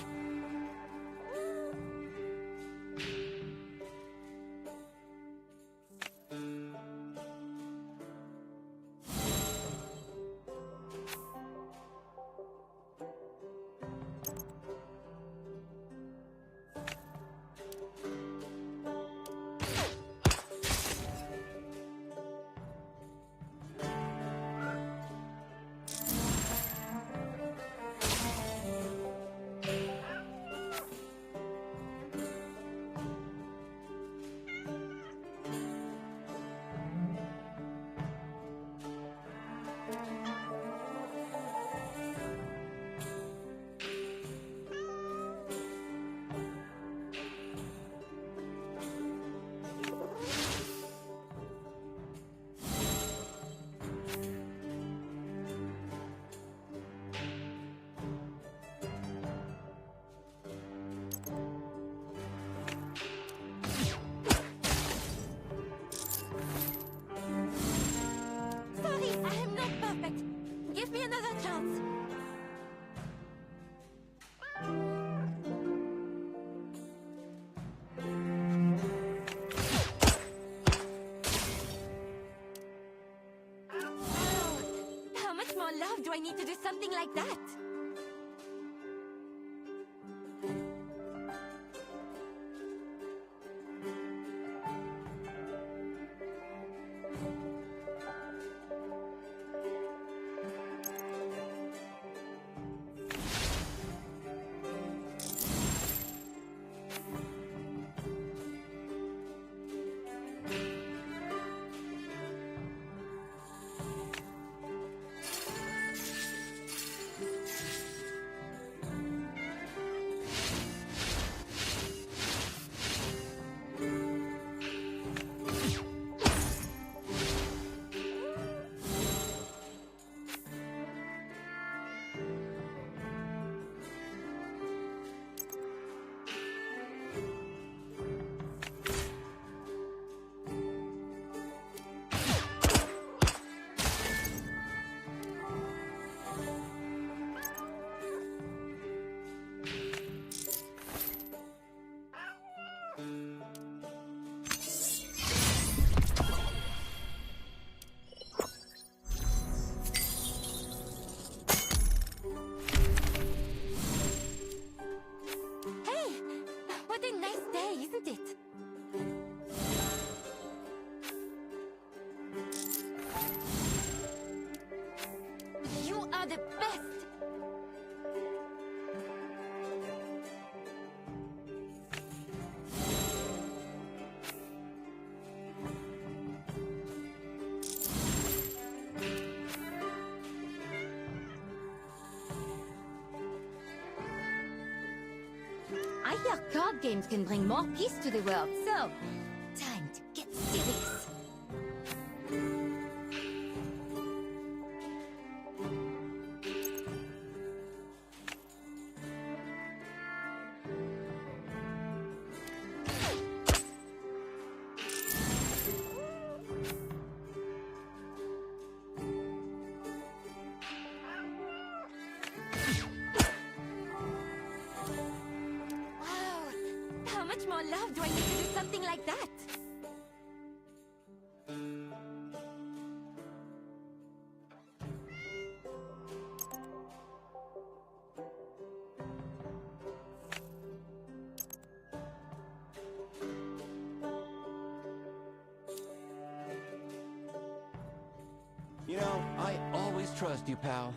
Speaker 18: I hear card games can bring more peace to the world, so time to get serious. More love do I need to do something like that?
Speaker 4: You know, I always trust you, pal.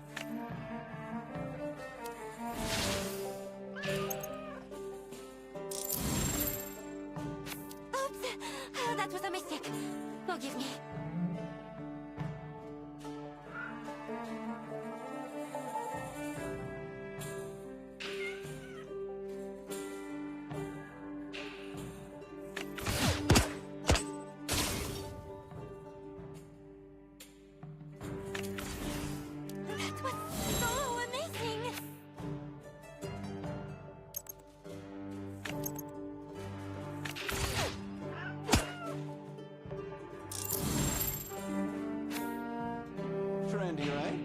Speaker 18: That was a mistake. Forgive me. That was so amazing.
Speaker 4: Trendy, right?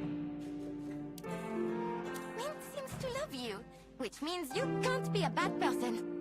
Speaker 18: Mint seems to love you, which means you can't be a bad person.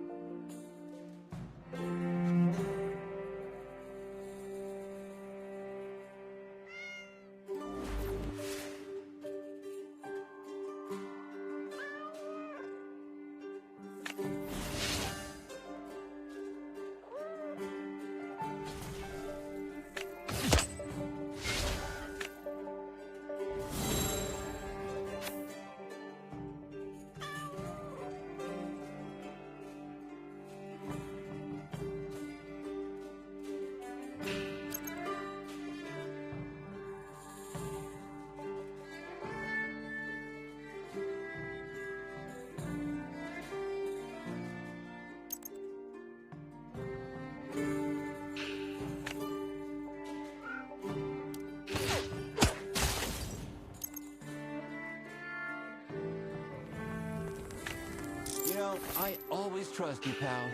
Speaker 4: You know, I always trust you, pal.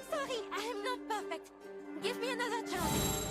Speaker 18: Sorry, I am not perfect. Give me another chance.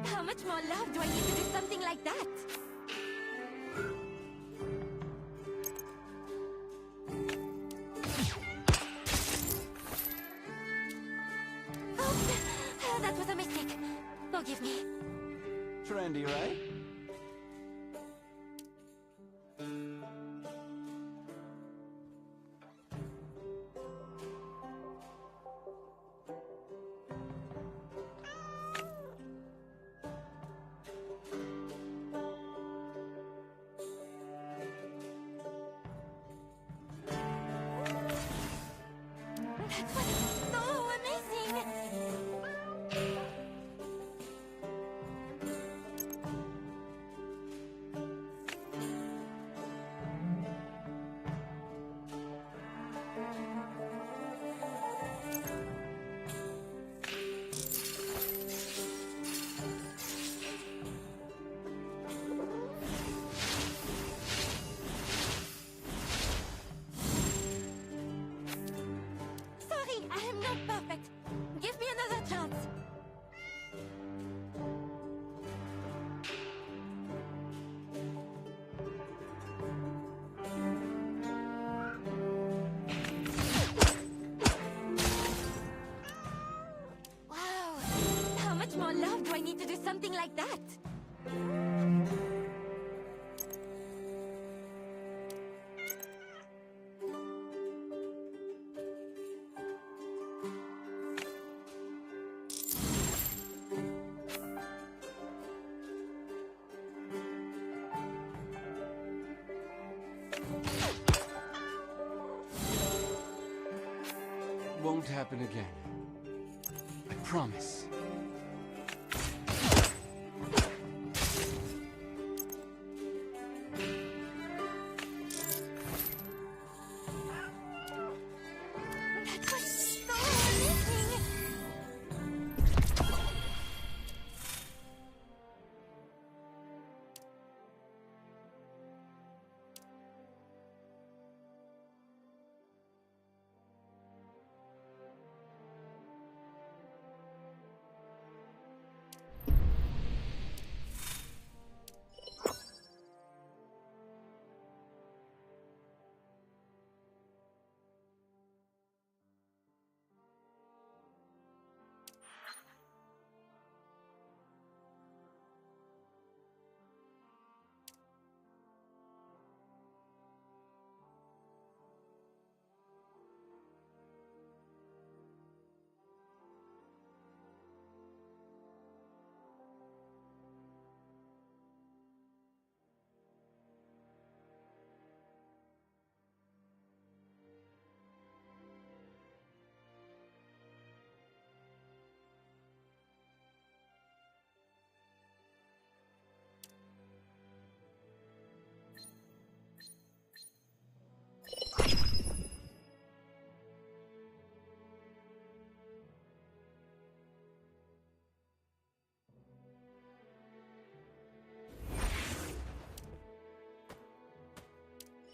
Speaker 18: How much more love do I need to do something like that? Oops, that was a mistake. Forgive me.
Speaker 4: Trendy, right?
Speaker 18: That was so amazing! I need to do something like that.
Speaker 4: Won't happen again. I promise.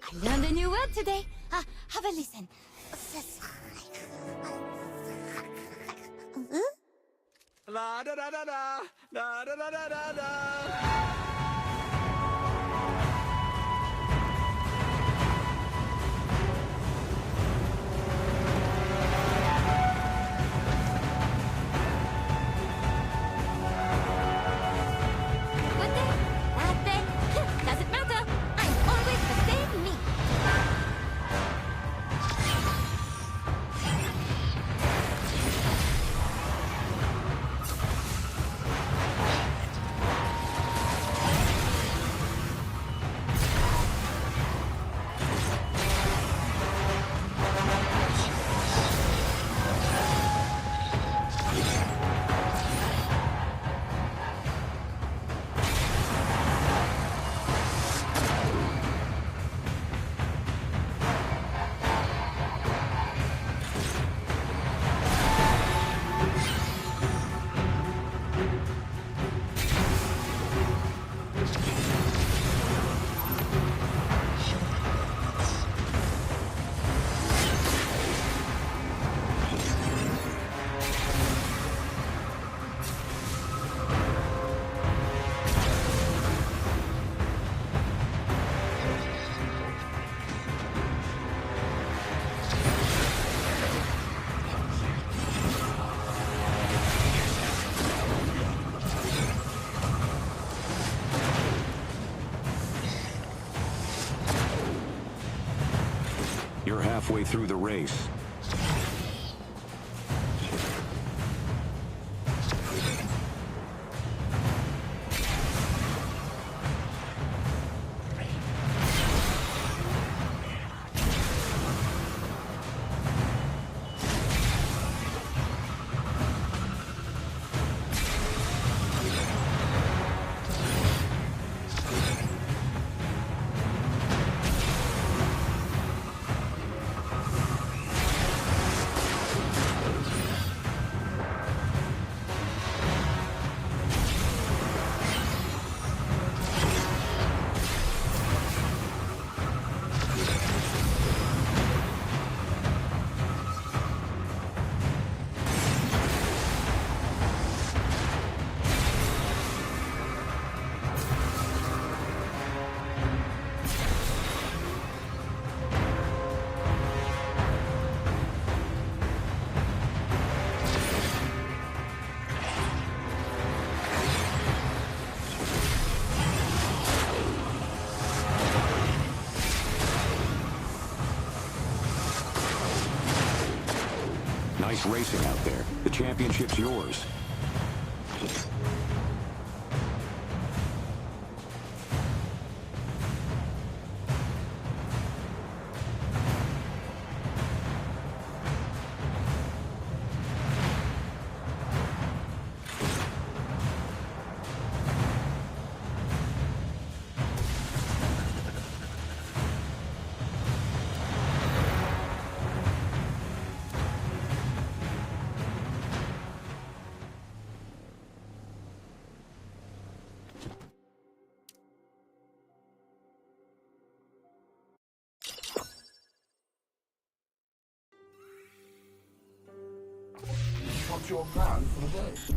Speaker 18: I learned a new word today. Have a listen.
Speaker 21: La da da da da, da da da da da da.
Speaker 18: Good day, bad day, doesn't matter. I'm always the same me.
Speaker 10: You're halfway through the race. racing out there. The championship's yours.
Speaker 20: What's your plan for the day?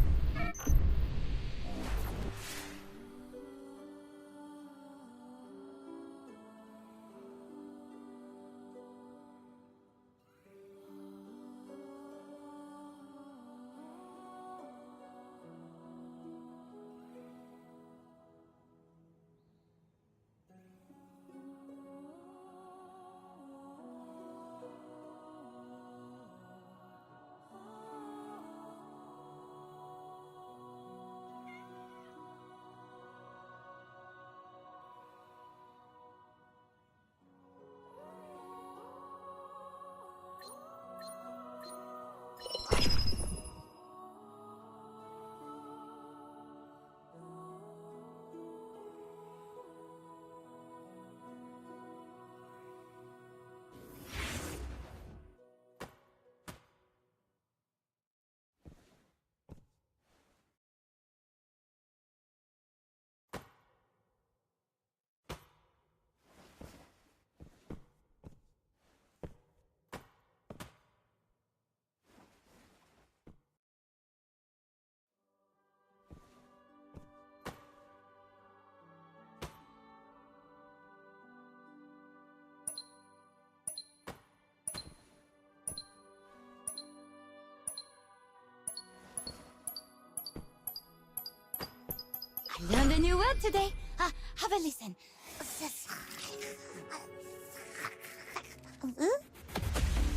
Speaker 18: I learned a new word today. Have a listen.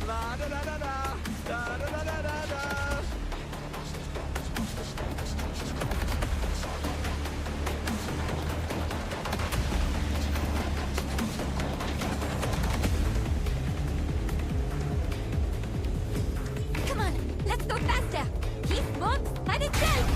Speaker 21: La da da da da, da da da da da da.
Speaker 18: Come on, let's go faster. Keep walks by itself.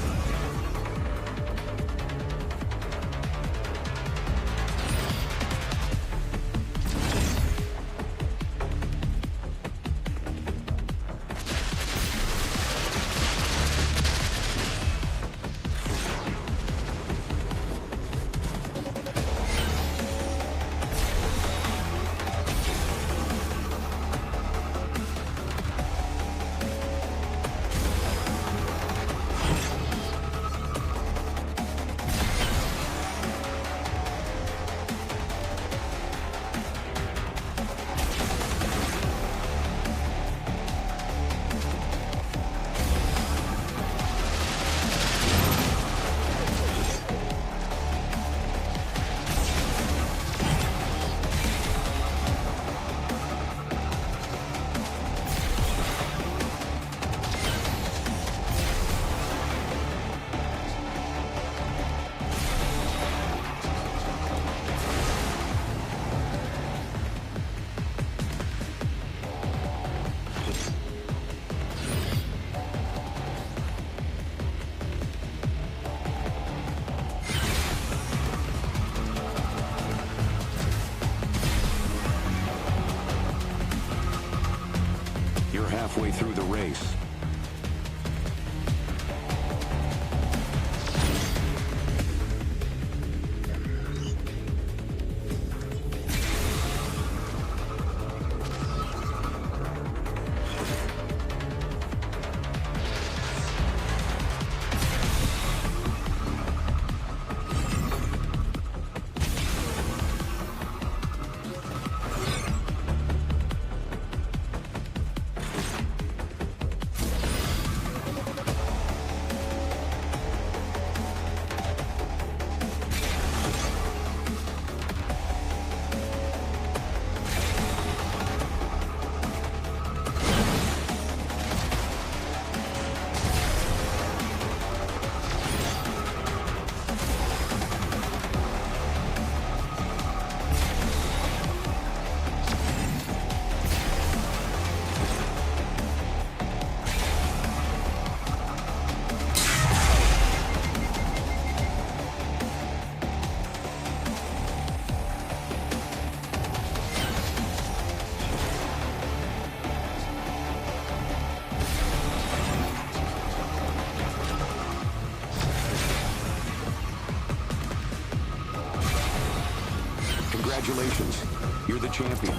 Speaker 10: Congratulations. You're the champion.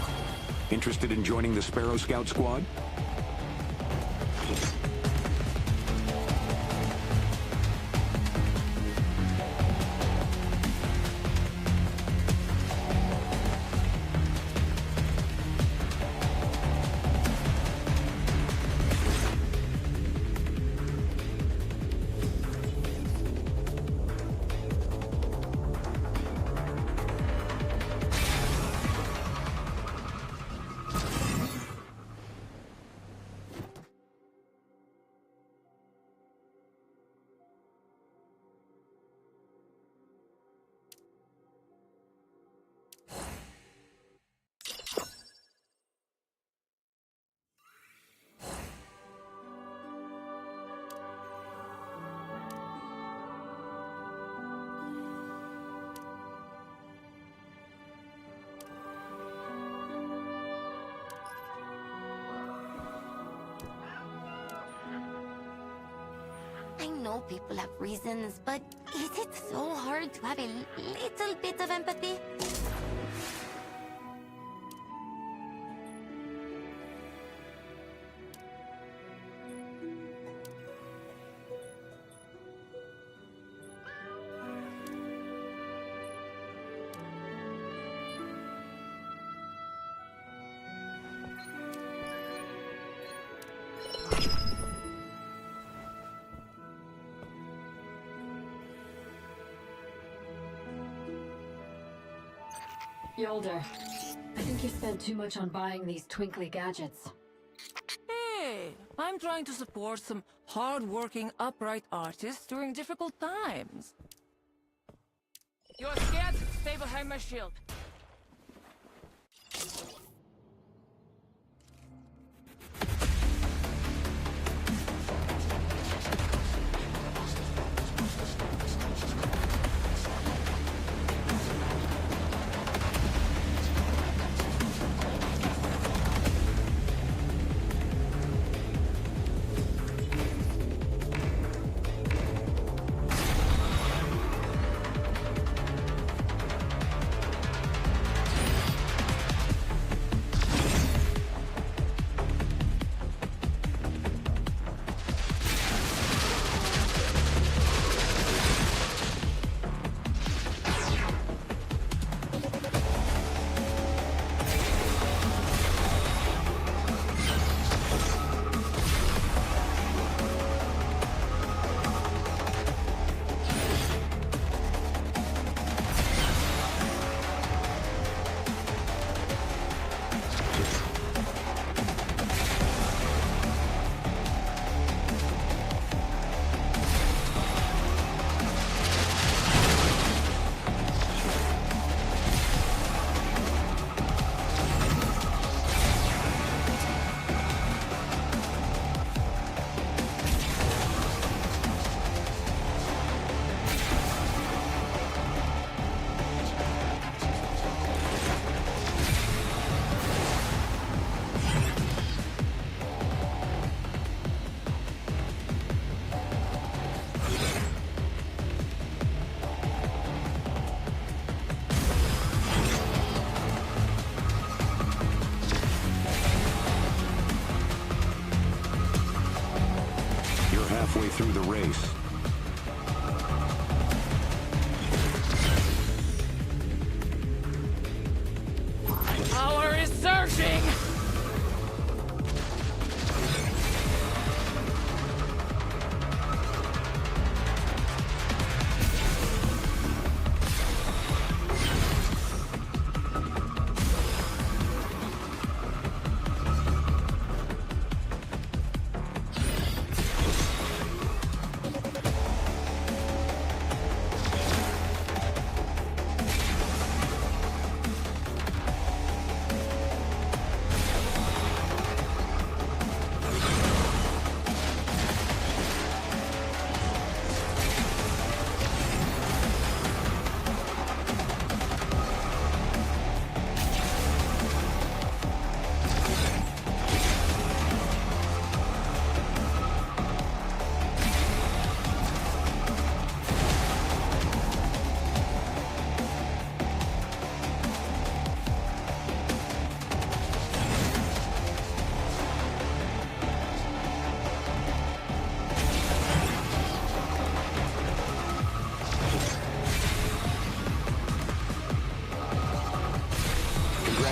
Speaker 10: Interested in joining the Sparrow Scout squad?
Speaker 18: I know people have reasons, but is it so hard to have a little bit of empathy?
Speaker 11: Yolder, I think you spent too much on buying these twinkly gadgets.
Speaker 8: Hey, I'm trying to support some hard-working, upright artists during difficult times. You're scared? Stay behind my shield.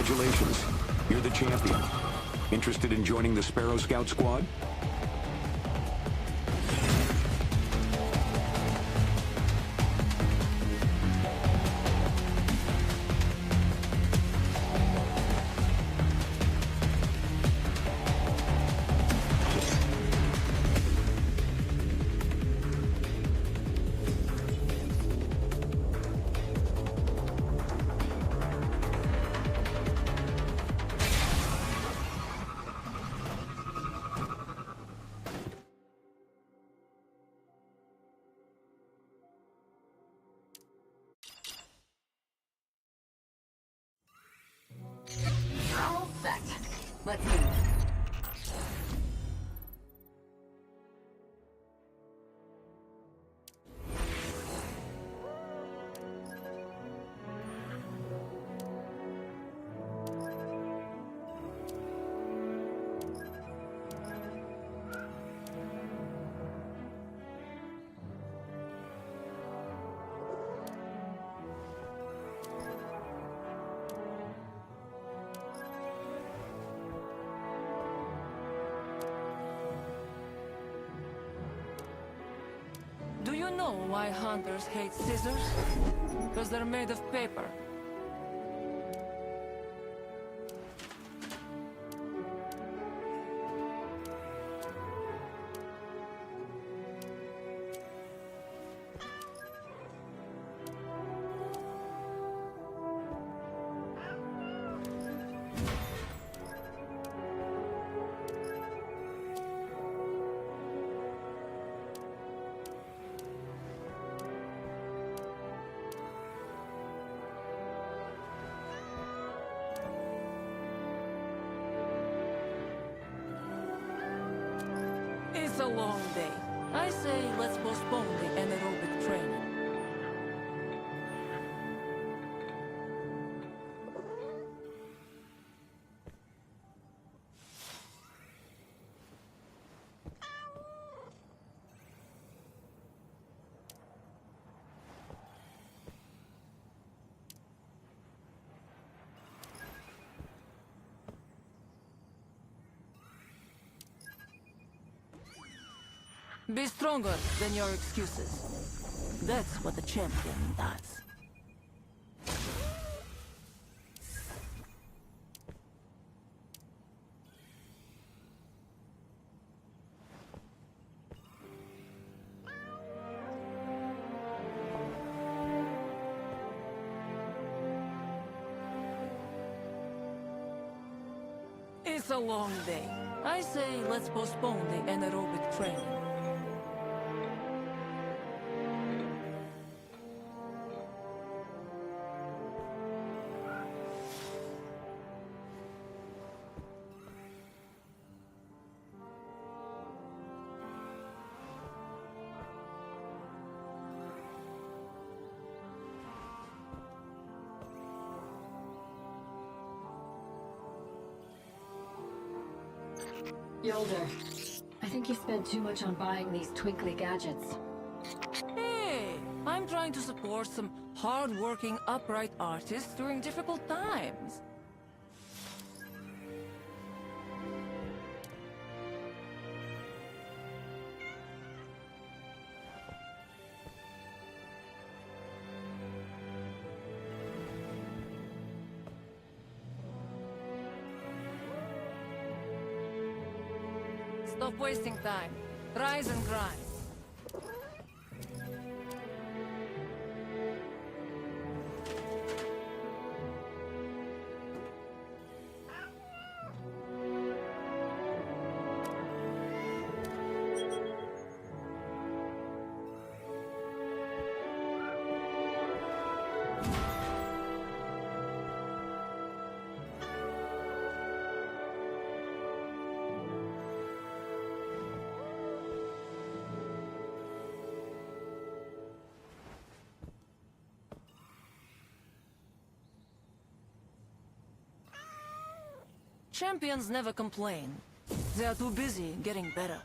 Speaker 10: Congratulations. You're the champion. Interested in joining the Sparrow Scout squad?
Speaker 9: All set. Let's move.
Speaker 8: Do you know why hunters hate scissors? Because they're made of paper. It's a long day. I say let's postpone the anaerobic training. Be stronger than your excuses. That's what the champion does. It's a long day. I say let's postpone the anaerobic training.
Speaker 11: Yolder, I think you spent too much on buying these twinkly gadgets.
Speaker 8: Hey, I'm trying to support some hard-working, upright artists during difficult times. Stop wasting time. Rise and grind. Champions never complain. They are too busy getting better.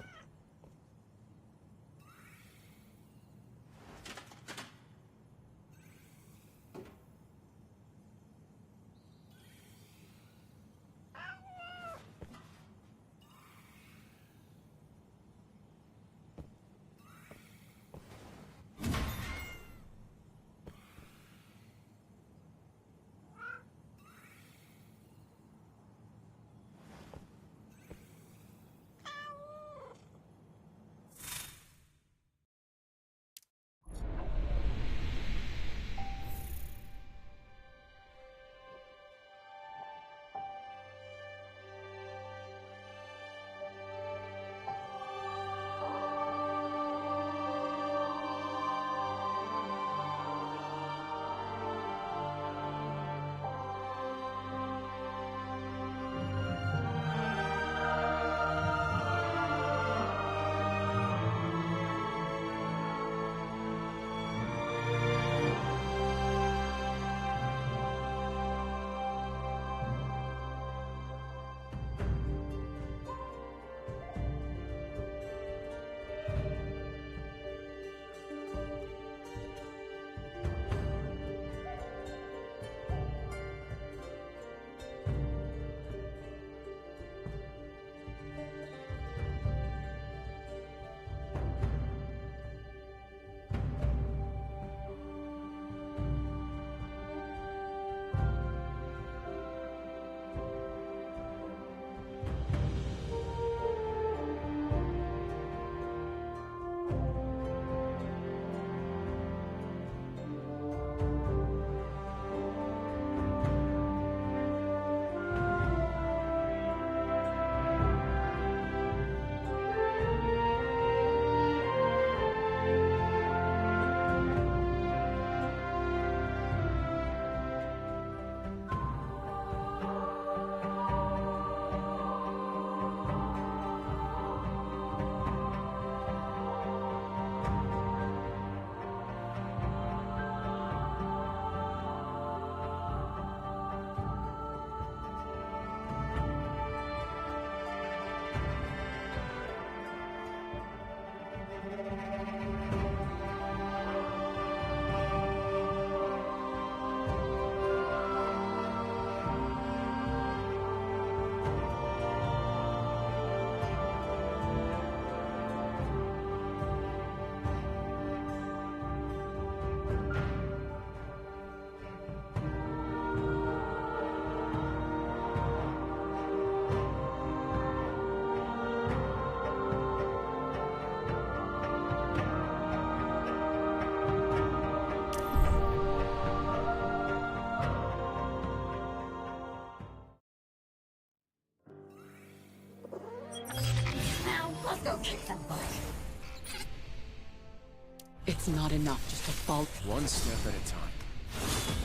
Speaker 5: It's not enough just to fall.
Speaker 1: One step at a time.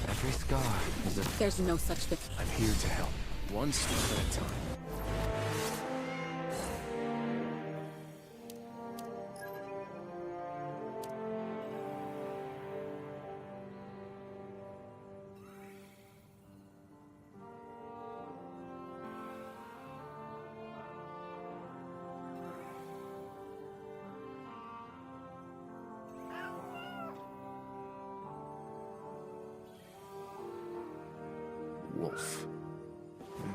Speaker 2: Every scar is a...
Speaker 5: There's no such thing.
Speaker 1: I'm here to help. One step at a time. Wolf.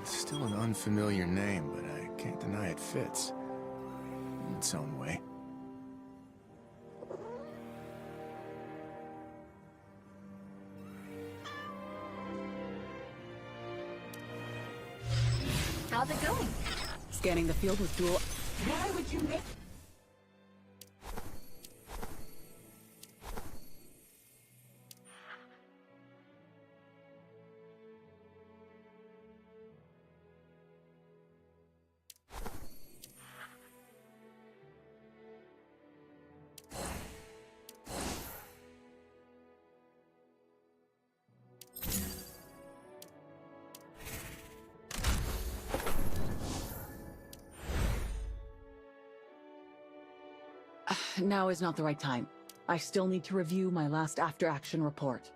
Speaker 1: It's still an unfamiliar name, but I can't deny it fits. In its own way.
Speaker 3: How's it going?
Speaker 5: Scanning the field with dual...
Speaker 14: Why would you make...
Speaker 5: Now is not the right time. I still need to review my last after-action report.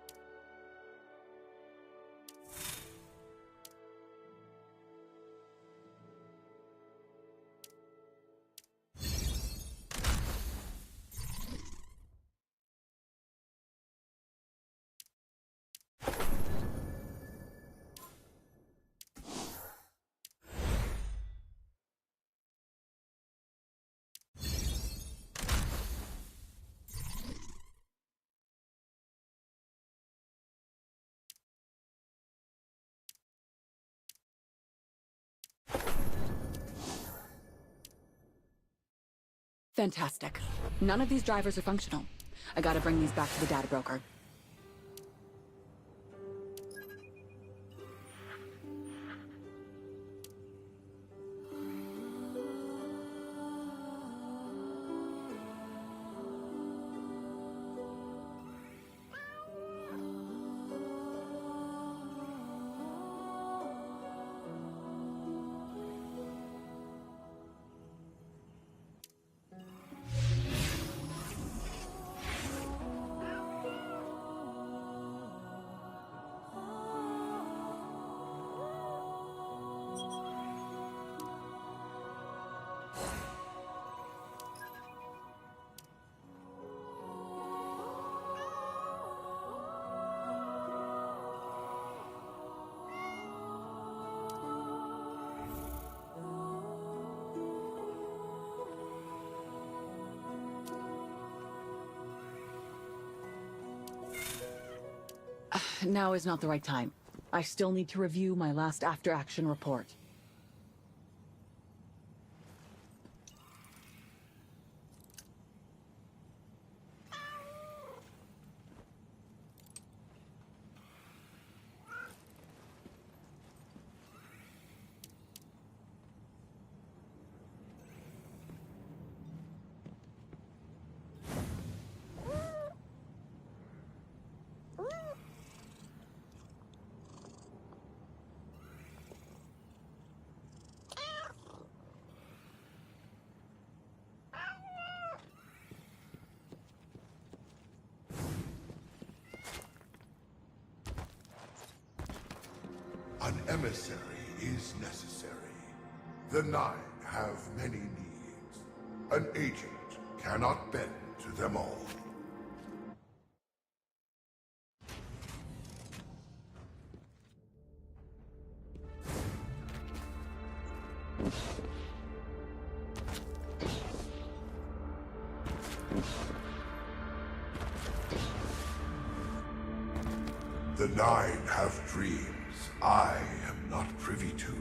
Speaker 5: Fantastic. None of these drivers are functional. I gotta bring these back to the data broker. Now is not the right time. I still need to review my last after-action report.
Speaker 13: An emissary is necessary. The Nine have many needs. An agent cannot bend to them all. The Nine have dreams I am not privy to.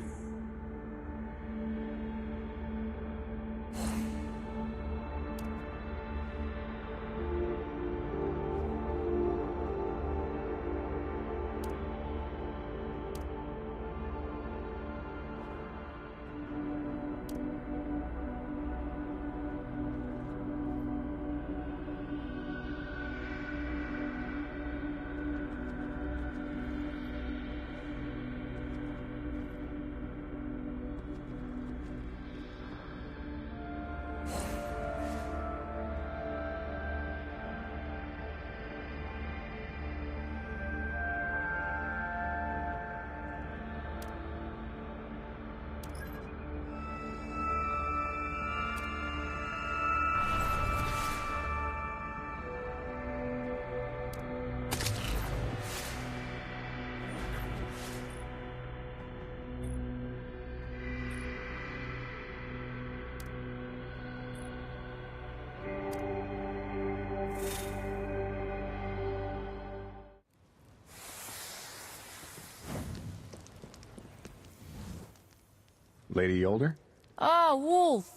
Speaker 1: Lady Yolder?
Speaker 8: Ah, Wolf!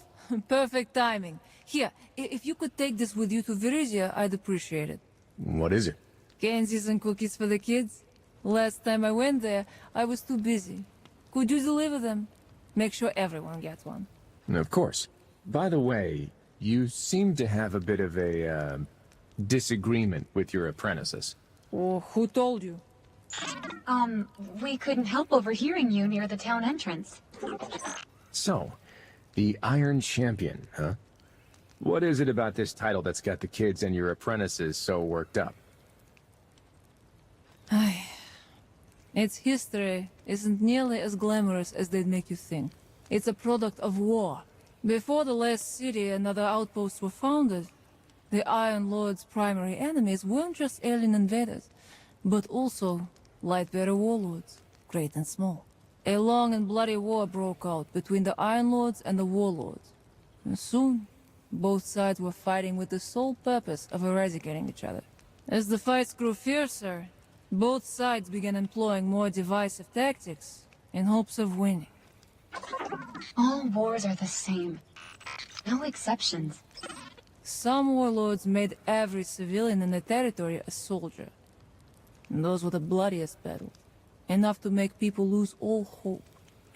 Speaker 8: Perfect timing. Here, if you could take this with you to Viridia, I'd appreciate it.
Speaker 1: What is it?
Speaker 8: Candies and cookies for the kids. Last time I went there, I was too busy. Could you deliver them? Make sure everyone gets one.
Speaker 1: Of course. By the way, you seem to have a bit of a, disagreement with your apprentices.
Speaker 8: Oh, who told you?
Speaker 12: We couldn't help overhearing you near the town entrance.
Speaker 1: So, the Iron Champion, huh? What is it about this title that's got the kids and your apprentices so worked up?
Speaker 8: Its history isn't nearly as glamorous as they'd make you think. It's a product of war. Before the last city and other outposts were founded, the Iron Lord's primary enemies weren't just alien invaders, but also Lightbearer warlords, great and small. A long and bloody war broke out between the Iron Lords and the Warlords. And soon, both sides were fighting with the sole purpose of eradicating each other. As the fights grew fiercer, both sides began employing more divisive tactics in hopes of winning.
Speaker 12: All wars are the same. No exceptions.
Speaker 8: Some warlords made every civilian in the territory a soldier. And those were the bloodiest battles. Enough to make people lose all hope.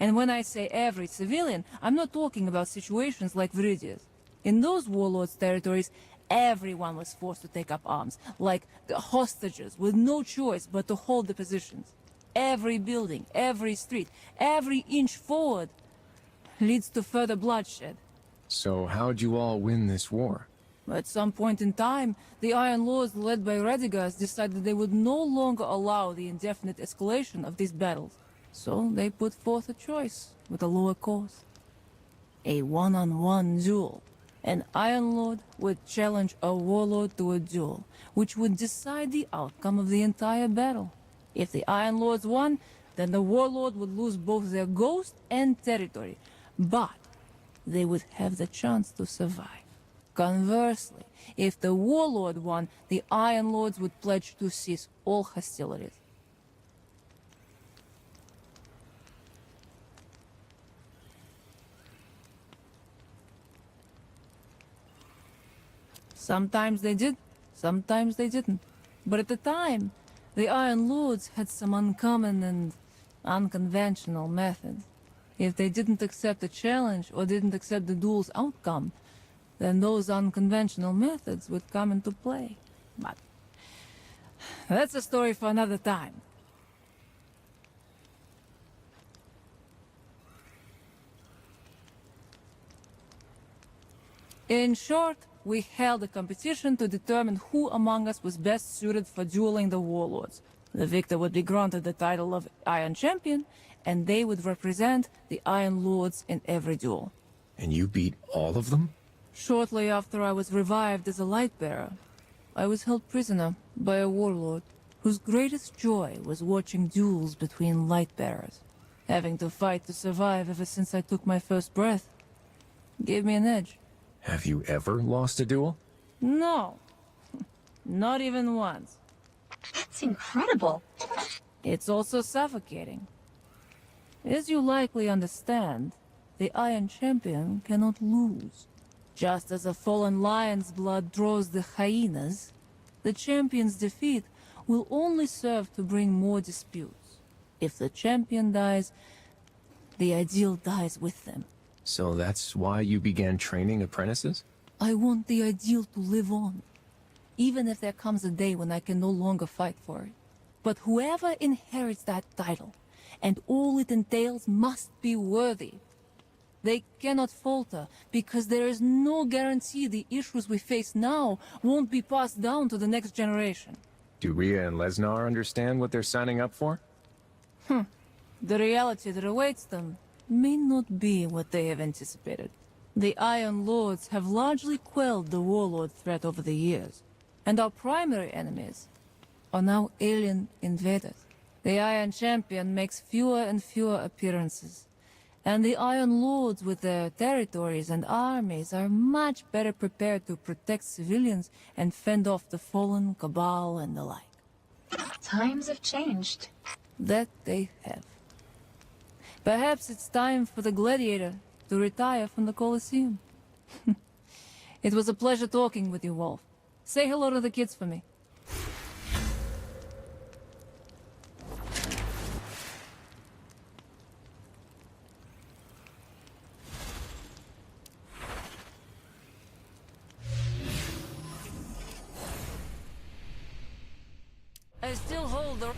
Speaker 8: And when I say every civilian, I'm not talking about situations like Viridia's. In those warlords' territories, everyone was forced to take up arms, like the hostages, with no choice but to hold the positions. Every building, every street, every inch forward leads to further bloodshed.
Speaker 1: So how'd you all win this war?
Speaker 8: At some point in time, the Iron Lords led by Radagast decided they would no longer allow the indefinite escalation of these battles. So they put forth a choice with a lower cost. A one-on-one duel. An Iron Lord would challenge a Warlord to a duel, which would decide the outcome of the entire battle. If the Iron Lords won, then the Warlord would lose both their ghost and territory, but they would have the chance to survive. Conversely, if the Warlord won, the Iron Lords would pledge to cease all hostilities. Sometimes they did, sometimes they didn't. But at the time, the Iron Lords had some uncommon and unconventional methods. If they didn't accept the challenge or didn't accept the duel's outcome, then those unconventional methods would come into play. But that's a story for another time. In short, we held a competition to determine who among us was best suited for dueling the Warlords. The victor would be granted the title of Iron Champion, and they would represent the Iron Lords in every duel.
Speaker 1: And you beat all of them?
Speaker 8: Shortly after I was revived as a Lightbearer, I was held prisoner by a warlord whose greatest joy was watching duels between Lightbearers. Having to fight to survive ever since I took my first breath gave me an edge.
Speaker 1: Have you ever lost a duel?
Speaker 8: No. Not even once.
Speaker 12: That's incredible.
Speaker 8: It's also suffocating. As you likely understand, the Iron Champion cannot lose. Just as a fallen lion's blood draws the hyenas, the champion's defeat will only serve to bring more disputes. If the champion dies, the ideal dies with them.
Speaker 1: So that's why you began training apprentices?
Speaker 8: I want the ideal to live on, even if there comes a day when I can no longer fight for it. But whoever inherits that title, and all it entails, must be worthy. They cannot falter, because there is no guarantee the issues we face now won't be passed down to the next generation.
Speaker 1: Do Rhea and Lesnar understand what they're signing up for?
Speaker 8: The reality that awaits them may not be what they have anticipated. The Iron Lords have largely quelled the Warlord threat over the years, and our primary enemies are now alien invaders. The Iron Champion makes fewer and fewer appearances, and the Iron Lords with their territories and armies are much better prepared to protect civilians and fend off the fallen cabal and the like.
Speaker 12: Times have changed.
Speaker 8: That they have. Perhaps it's time for the gladiator to retire from the Colosseum. It was a pleasure talking with you, Wolf. Say hello to the kids for me. I still hold the...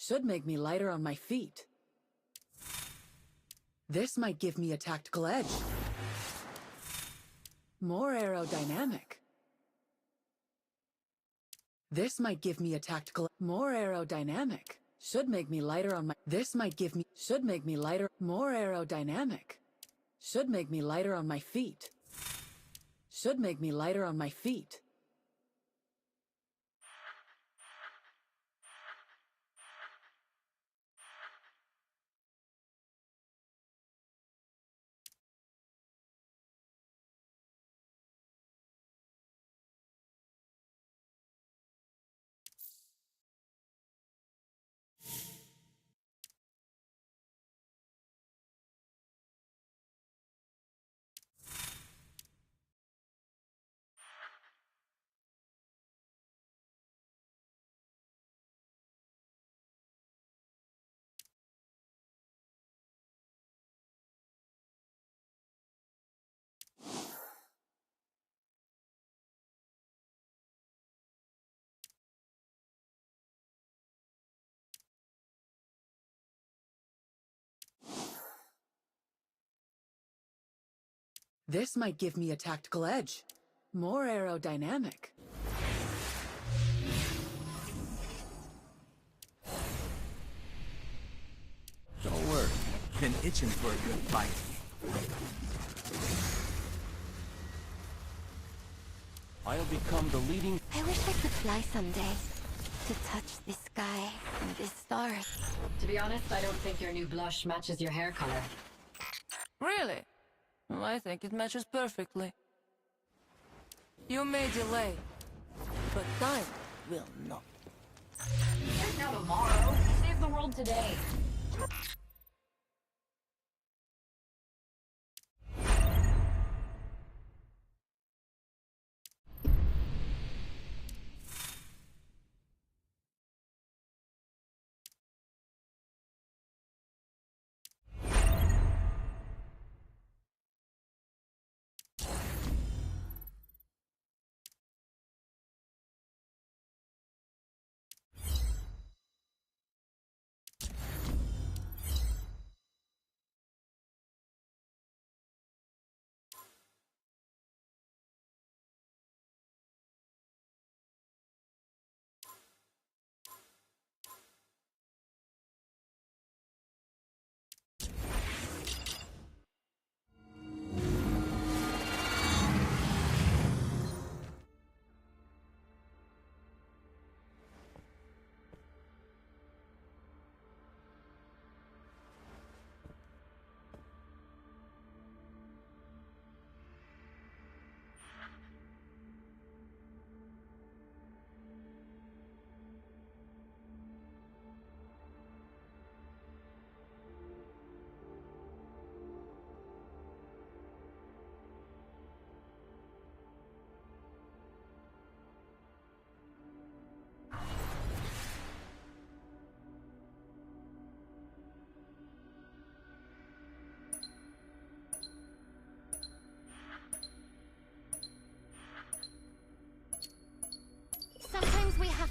Speaker 5: Should make me lighter on my feet. This might give me a tactical edge. More aerodynamic. This might give me a tactical... More aerodynamic. Should make me lighter on my... This might give me... Should make me lighter... More aerodynamic. Should make me lighter on my feet. Should make me lighter on my feet. This might give me a tactical edge. More aerodynamic.
Speaker 15: Don't worry. Been itching for a good fight.
Speaker 4: I'll become the leading...
Speaker 18: I wish I could fly someday. To touch the sky and the stars.
Speaker 11: To be honest, I don't think your new blush matches your hair color.
Speaker 8: Really? Well, I think it matches perfectly. You may delay, but time will not.
Speaker 19: There's no tomorrow. Save the world today.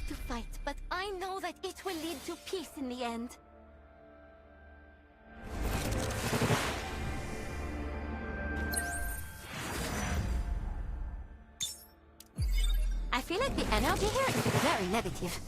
Speaker 18: to fight, but I know that it will lead to peace in the end. I feel like the energy here is very negative.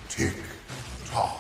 Speaker 13: Tick-tock.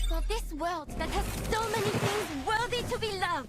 Speaker 18: For this world that has so many things worthy to be loved.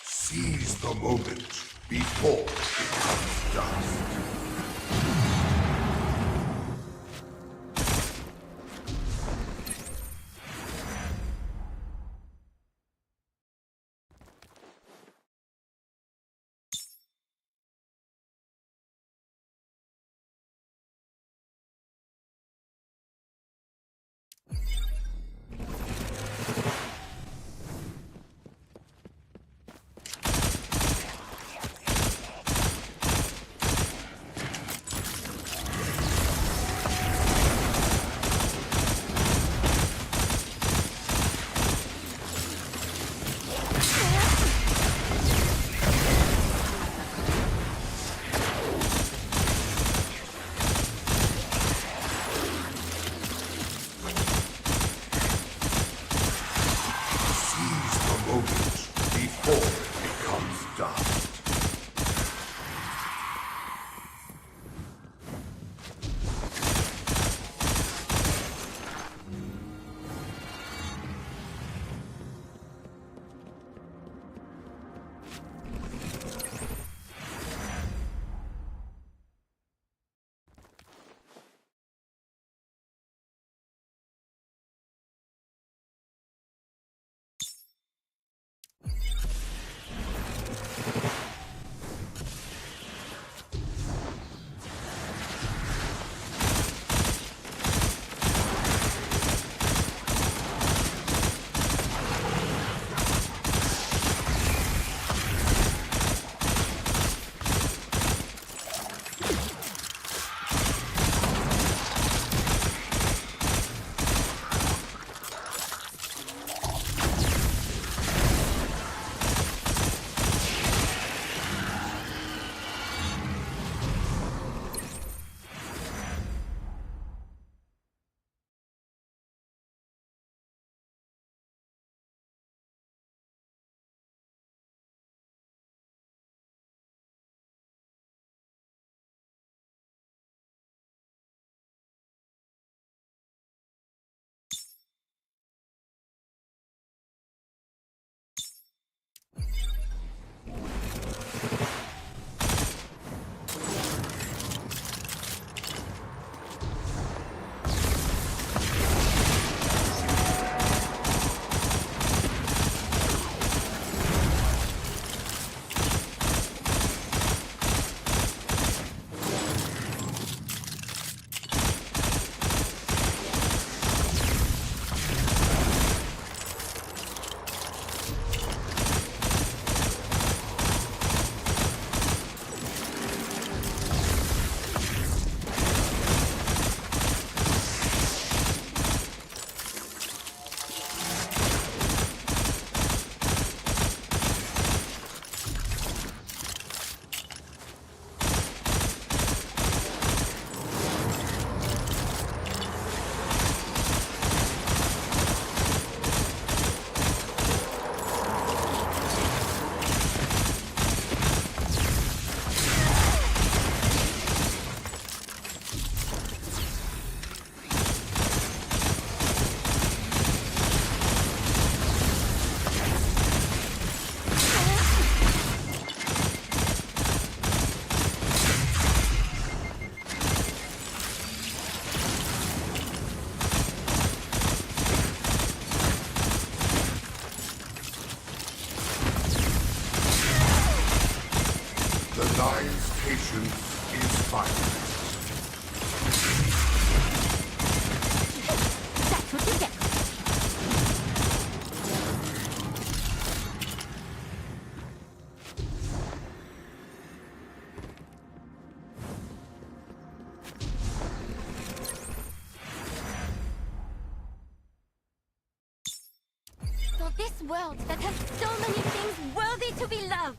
Speaker 18: Seize the moment before it becomes dust. this world that has so many things worthy to be loved.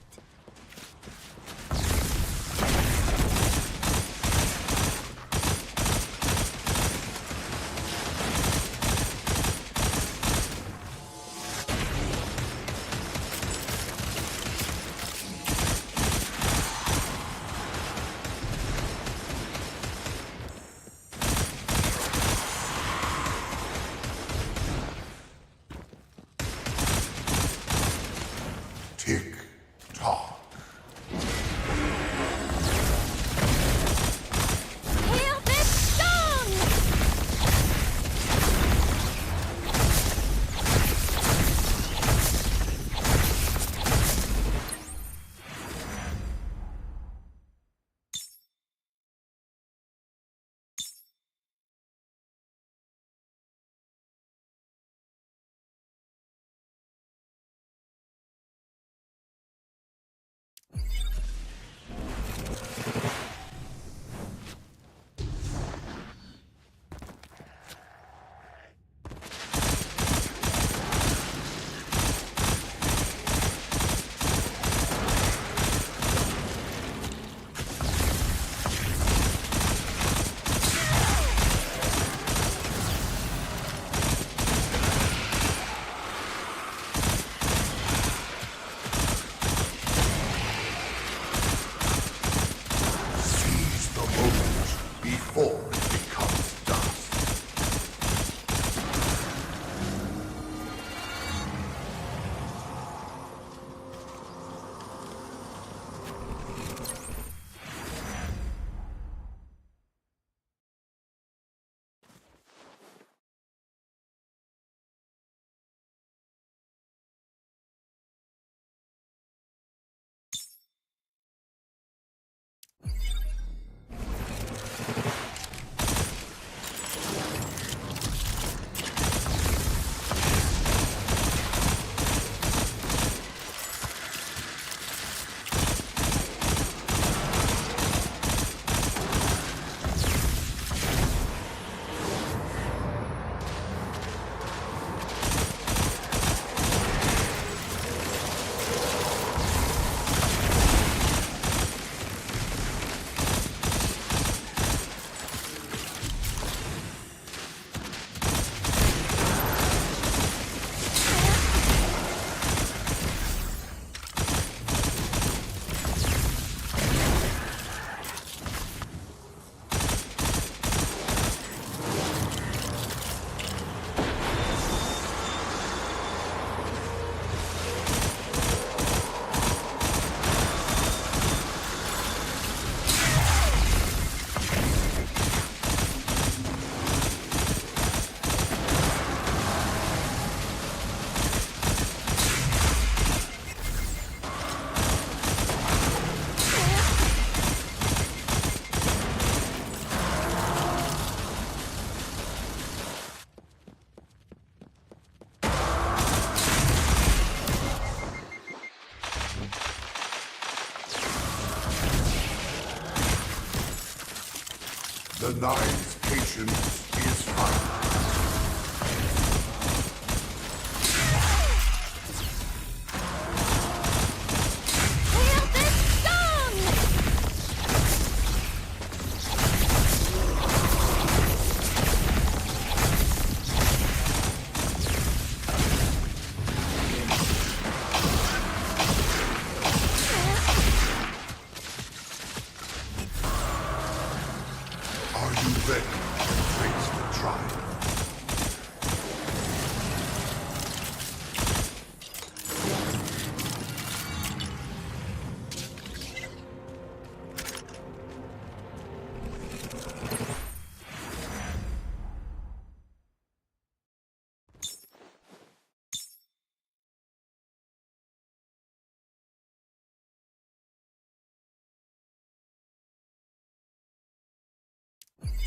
Speaker 13: The Nine's patience is final.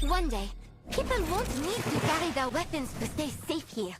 Speaker 18: One day, people won't need to carry their weapons to stay safe here.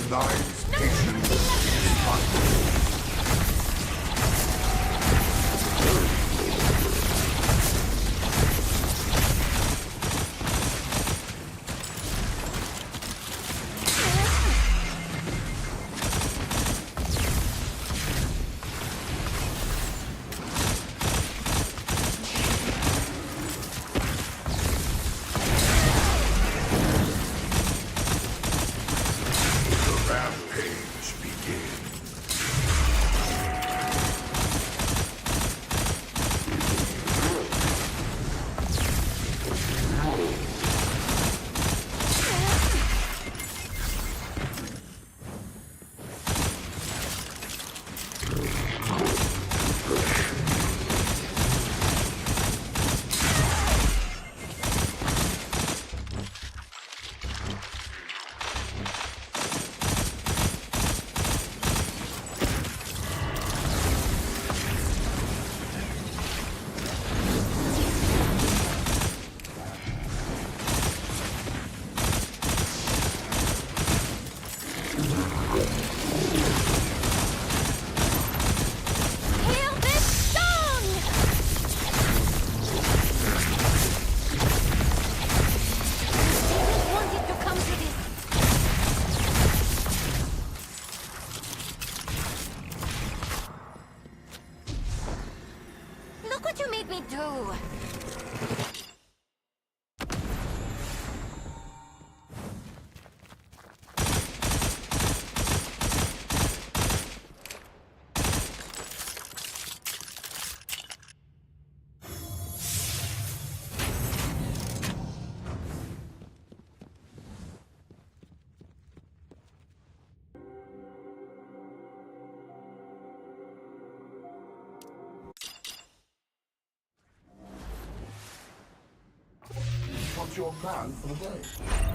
Speaker 13: Nine's patience is fine. What's your plan for the day?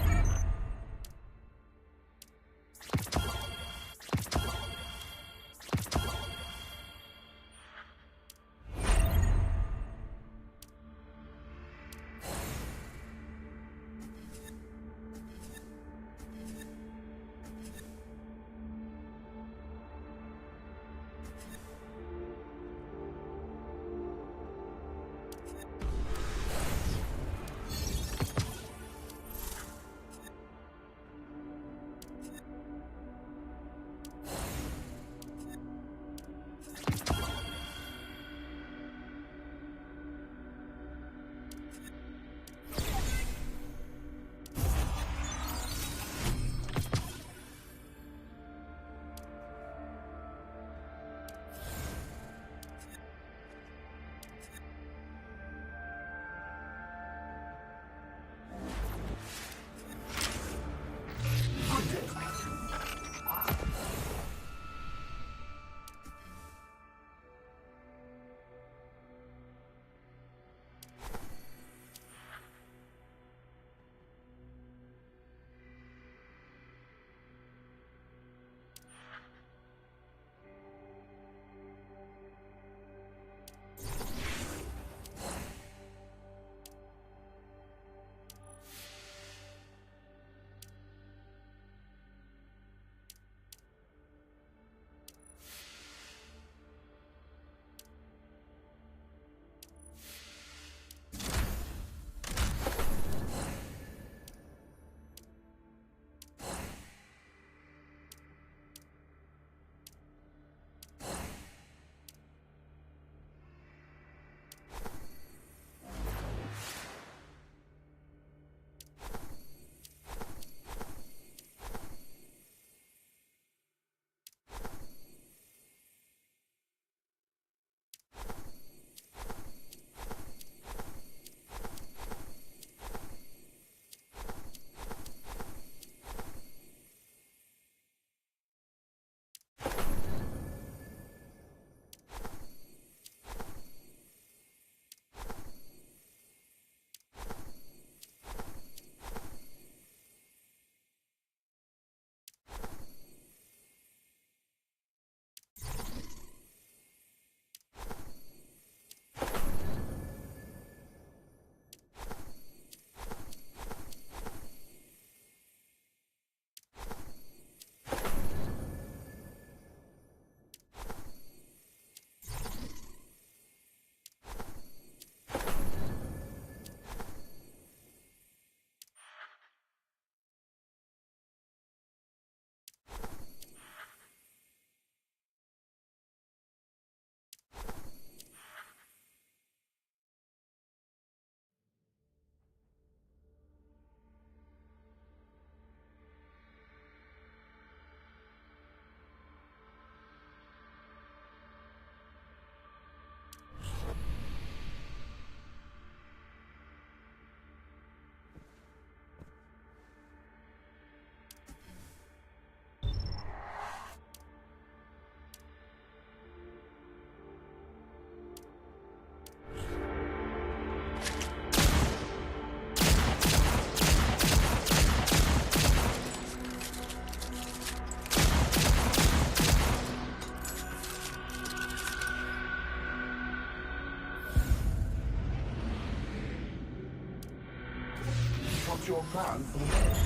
Speaker 20: план поменяешь.